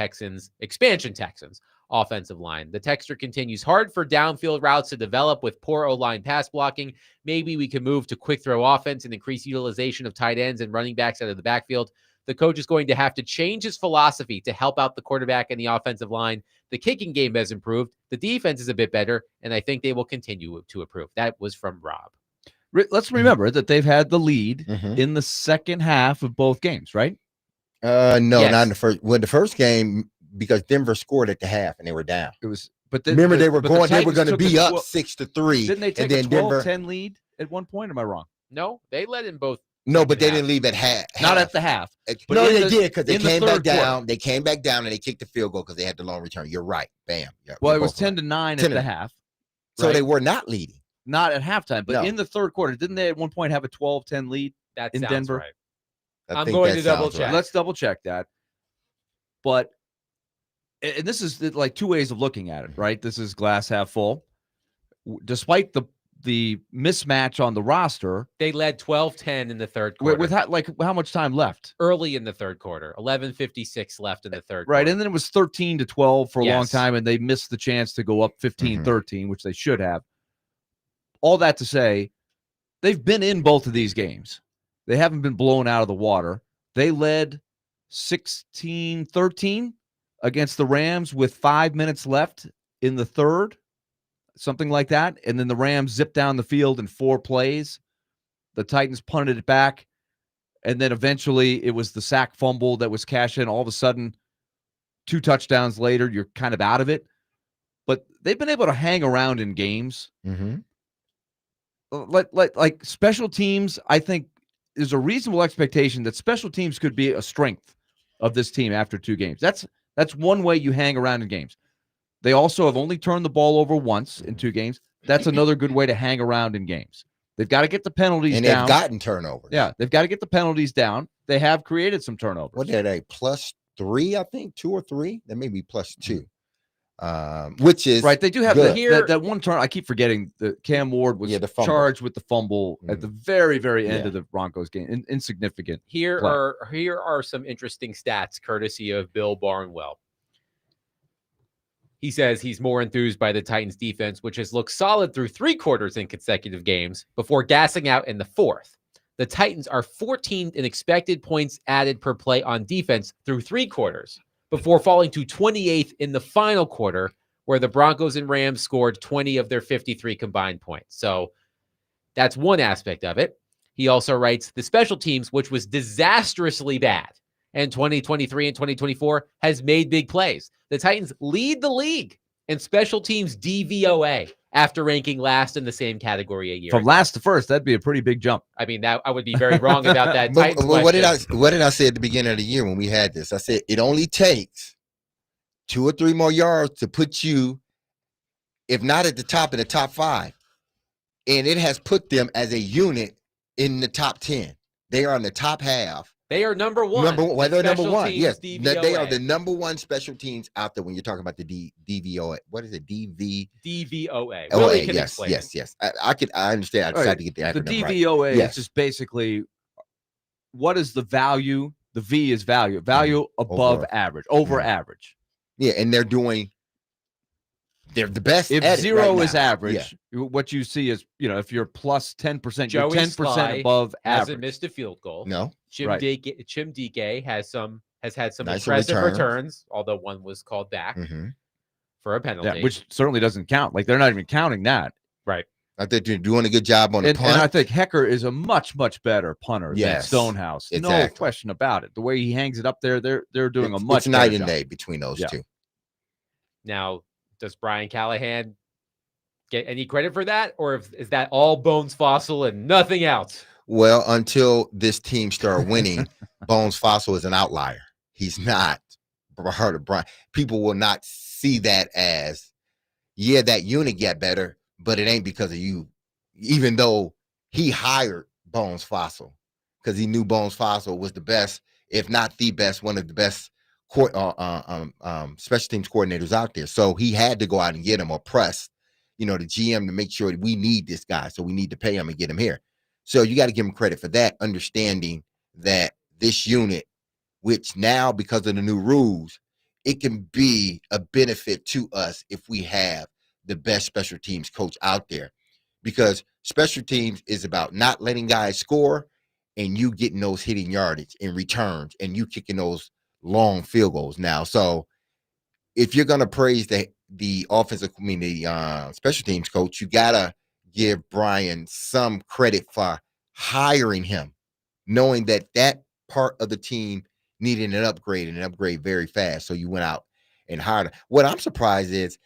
expansion Texans offensive line. The texter continues, hard for downfield routes to develop with poor O-line pass blocking. Maybe we can move to quick throw offense and increase utilization of tight ends and running backs out of the backfield. The coach is going to have to change his philosophy to help out the quarterback and the offensive line. The kicking game has improved. The defense is a bit better, and I think they will continue to improve. That was from Rob. Let's remember that they've had the lead in the second half of both games, right? No, not in the first. Well, the first game, because Denver scored at the half and they were down. It was, remember they were going to be up 6-3. Didn't they take a 12-10 lead at one point? Am I wrong? No, they led in both. No, but they didn't leave at half. Not at the half. No, they did, because they came back down. They came back down and they kicked the field goal because they had the long return. You're right. Bam. Yeah, well, it was 10-9 at the half. So they were not leading. Not at halftime, but in the third quarter, didn't they at one point have a 12-10 lead in Denver? Right. I'm going to double check. Let's double check that. But, and this is like 2 ways of looking at it, right? This is glass half full. Despite the mismatch on the roster, they led 12-10 in the third quarter. With how much time left? Early in the third quarter, 11:56 left in the third right, quarter. And then it was 13-12 for a long time, and they missed the chance to go up 15-13, which they should have. all that to say, they've been in both of these games. They haven't been blown out of the water. They led 16-13 against the Rams with 5 minutes left in the third, something like that. And then the Rams zipped down the field in 4 plays. The Titans punted it back. And then eventually it was the sack fumble that was cashed in. All of a sudden, 2 touchdowns later, you're kind of out of it. But they've been able to hang around in games. Mm-hmm. Like special teams, I think there's a reasonable expectation that special teams could be a strength of this team after 2 games. That's one way you hang around in games. They also have only turned the ball over once in 2 games. That's another good way to hang around in games. They've got to get the penalties and down. And they've gotten turnovers. Yeah, they've got to get the penalties down. They have created some turnovers. What are they? +3, I think, 2 or 3. That may be +2. Which is right. They do have good. that one turn. I keep forgetting that Cam Ward was charged with the fumble at the very, very end of the Broncos game. Insignificant. Here are some interesting stats courtesy of Bill Barnwell. He says he's more enthused by the Titans defense, which has looked solid through 3 quarters in consecutive games before gassing out in the 4th. The Titans are 14th in expected points added per play on defense through 3 quarters before falling to 28th in the final quarter, where the Broncos and Rams scored 20 of their 53 combined points. So that's one aspect of it. He also writes, the special teams, which was disastrously bad in 2023 and 2024, has made big plays. The Titans lead the league in special teams DVOA after ranking last in the same category a year From ago. last to first, that'd be a pretty big jump. I mean, that I would be very wrong about that. But what did I say at the beginning of the year when we had this? I said it only takes 2 or 3 more yards to put you, if not at the top, in the top 5. And it has put them as a unit in the top 10. They are in the top half. They are number 1. Well, they're number 1. Yes, DVOA. they are the number 1 special teams out there when you're talking about the DVOA. What is it? DVOA. Really yes. I understand. I tried to get the acronym The right. DVOA is just basically what is the value? The V is value above average, over average. Yeah, and they're the best. If at 0 right is average, what you see is, if you're plus 10%, you're Joey 10% Sly above average. hasn't missed a field goal. No. Chim Dike has had some Nice impressive returns, although one was called back for a penalty. Yeah, which certainly doesn't count. Like, they're not even counting that. Right. I think they're doing a good job on the punt. And I think Hecker is a much, much better punter than Stonehouse. Exactly. No question about it. The way he hangs it up there, they're doing a much better night and job. day between those two. Now, does Brian Callahan get any credit for that, or is that all Bones Fossil and nothing else? Well, until this team started winning, Bones Fossil is an outlier. He's not part of Brian. People will not see that as, that unit got better, but it ain't because of you. Even though he hired Bones Fossil because he knew Bones Fossil was the best, if not the best, one of the best special teams coordinators out there. So he had to go out and get him, or press, the GM, to make sure that we need this guy. So we need to pay him and get him here. So you got to give him credit for that, understanding that this unit, which now, because of the new rules, it can be a benefit to us if we have the best special teams coach out there, because special teams is about not letting guys score and you getting those hitting yardage and returns and you kicking those long field goals now. So if you're going to praise the offensive, the special teams coach, you got to give Brian some credit for hiring him, knowing that part of the team needed an upgrade very fast. So you went out and hired him. What I'm surprised is,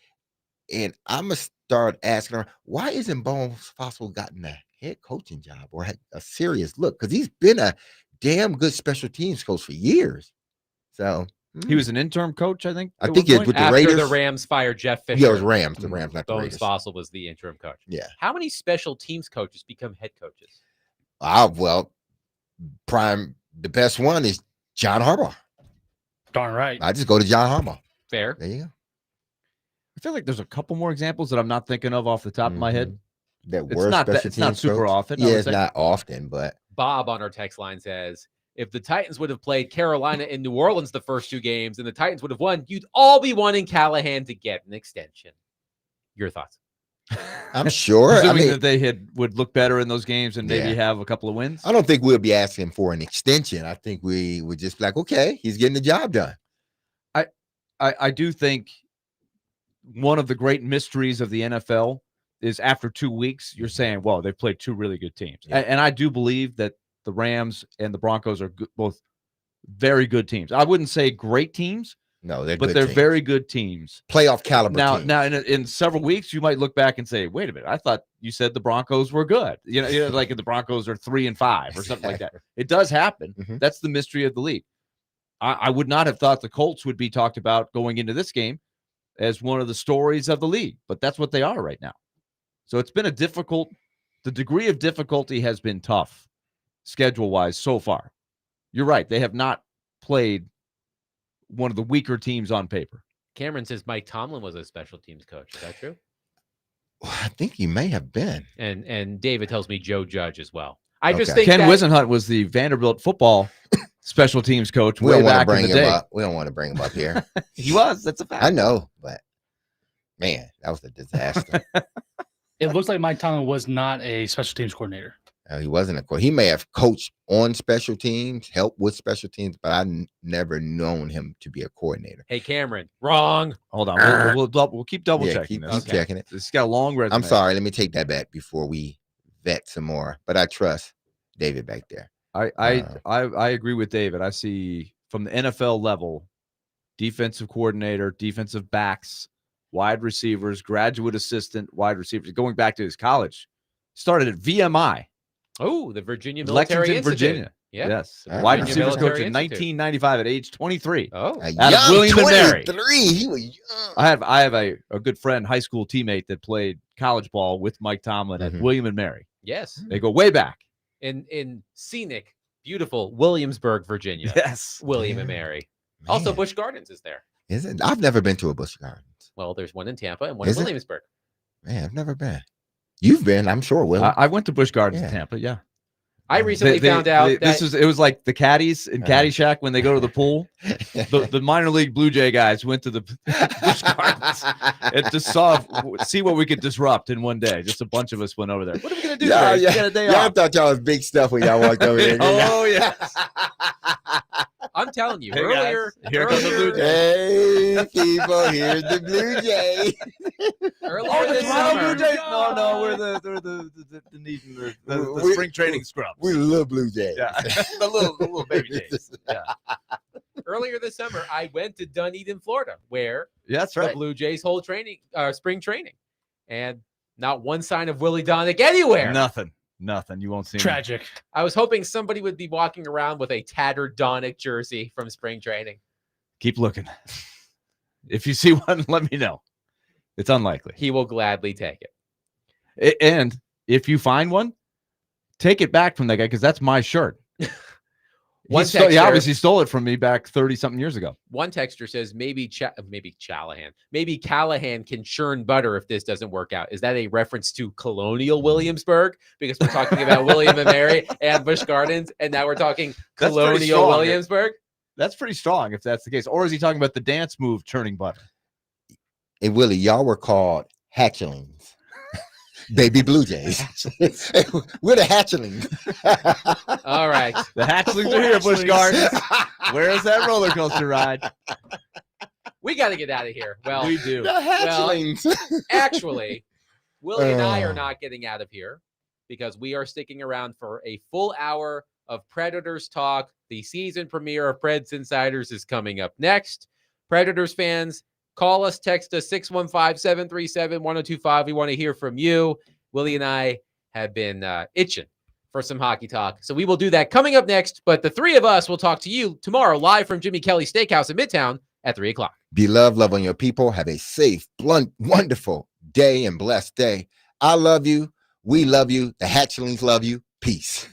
and I'm going to start asking her, why isn't Bones Fossil gotten a head coaching job or a serious look? Because he's been a damn good special teams coach for years. So he was an interim coach, I think. I think it's with the After Raiders. the Rams fired Jeff Fisher. Yeah, it was Rams. The Rams, not the Bones Raiders. Fossil was the interim coach. Yeah. How many special teams coaches become head coaches? Well, the best one is John Harbaugh. Darn right. I just go to John Harbaugh. Fair. There you go. I feel like there's a couple more examples that I'm not thinking of off the top of my head. It's not super often. Yeah, it's not often, but Bob on our text line says, if the Titans would have played Carolina in New Orleans the first 2 games and the Titans would have won, you'd all be wanting Callahan to get an extension. Your thoughts? I'm sure. Assuming that they would look better in those games and maybe have a couple of wins. I don't think we'll be asking for an extension. I think we would just be like, okay, he's getting the job done. I do think one of the great mysteries of the NFL is after 2 weeks, you're saying, well, they've played two really good teams. Yeah. And I do believe that the Rams and the Broncos are both very good teams. I wouldn't say great teams. No, they're very good teams. Playoff caliber teams. Now in several weeks, you might look back and say, wait a minute, I thought you said the Broncos were good. You know like the Broncos are 3-5 or something like that. It does happen. Mm-hmm. That's the mystery of the league. I would not have thought the Colts would be talked about going into this game as one of the stories of the league, but that's what they are right now. So it's been the degree of difficulty has been tough schedule-wise so far. You're right. They have not played one of the weaker teams on paper. Cameron says Mike Tomlin was a special teams coach. Is that true? Well, I think he may have been. And David tells me Joe Judge as well. I just think Ken Wisenhunt was the Vanderbilt football special teams coach way back in the day. We don't want to bring him up here. He was. That's a fact. I know, but man, that was a disaster. It looks like Mike Tomlin was not a special teams coordinator. He wasn't a coach. He may have coached on special teams, helped with special teams, but I never known him to be a coordinator. Hey, Cameron, wrong. Hold on. We'll keep double checking this. Keep checking it. It's got a long resume. I'm sorry. Let me take that back before we vet some more. But I trust David back there. I agree with David. I see from the NFL level, defensive coordinator, defensive backs, wide receivers, graduate assistant, wide receivers. Going back to his college, started at VMI. Oh, the Virginia Military Lexington, Institute. Virginia. Yeah. Yes. Wide receivers coach in 1995 at age 23. Oh, out of William and Mary. He was young. I have a good friend, high school teammate that played college ball with Mike Tomlin at William and Mary. Yes. They go way back. In scenic, beautiful Williamsburg, Virginia. Yes. William and Mary. Man. Also, Busch Gardens is there. Is it? I've never been to a Busch Gardens. Well, there's one in Tampa and one in Williamsburg. Man, I've never been. You've been, I'm sure, Will. I went to Busch Gardens in Tampa, yeah. I recently found out that it was like the caddies in Caddyshack when they go to the pool. The minor league Blue Jay guys went to the Busch Gardens and just see what we could disrupt in one day. Just a bunch of us went over there. What are we gonna do? Yeah. Get a day off. Y'all thought y'all was big stuff when y'all walked over here. Oh yeah. I'm telling you, Hey earlier. Here comes the Blue Jay. Hey, people, here's the Blue Jay. Earlier this summer. Blue Jay. No, we're the spring training scrubs. We're the little Blue Jays. Yeah. the little baby Jays. Yeah. Earlier this summer, I went to Dunedin, Florida, where that's the right. Blue Jays hold spring training, and not one sign of Willie Donick anywhere. Nothing. You won't see Tragic. me. I was hoping somebody would be walking around with a tattered Donick jersey from spring training. Keep looking. If you see one, let me know. It's unlikely. He will gladly take it. And if you find one, take it back from that guy because that's my shirt. He obviously stole it from me back 30-something years ago. One texter says maybe Callahan. Maybe Callahan can churn butter if this doesn't work out. Is that a reference to Colonial Williamsburg? Because we're talking about William and Mary and Busch Gardens, and now we're talking Colonial Williamsburg? That's pretty strong if that's the case. Or is he talking about the dance move churning butter? Hey, Willie, y'all were called hatchlings. Baby Blue Jays. We're the hatchlings. All right. The hatchlings are here, Busch Gardens. Where is that roller coaster ride? We got to get out of here. Well, we do. The hatchlings. Well, actually, Willie and I are not getting out of here because we are sticking around for a full hour of Predators talk. The season premiere of Preds Insiders is coming up next. Predators fans, call us, text us, 615-737-1025. We want to hear from you. Willie and I have been itching for some hockey talk, so we will do that coming up next. But the three of us will talk to you tomorrow live from Jimmy Kelly's Steakhouse in Midtown at 3 o'clock. Be loved, love on your people. Have a safe, blunt, wonderful day and blessed day. I love you. We love you. The hatchlings love you. Peace.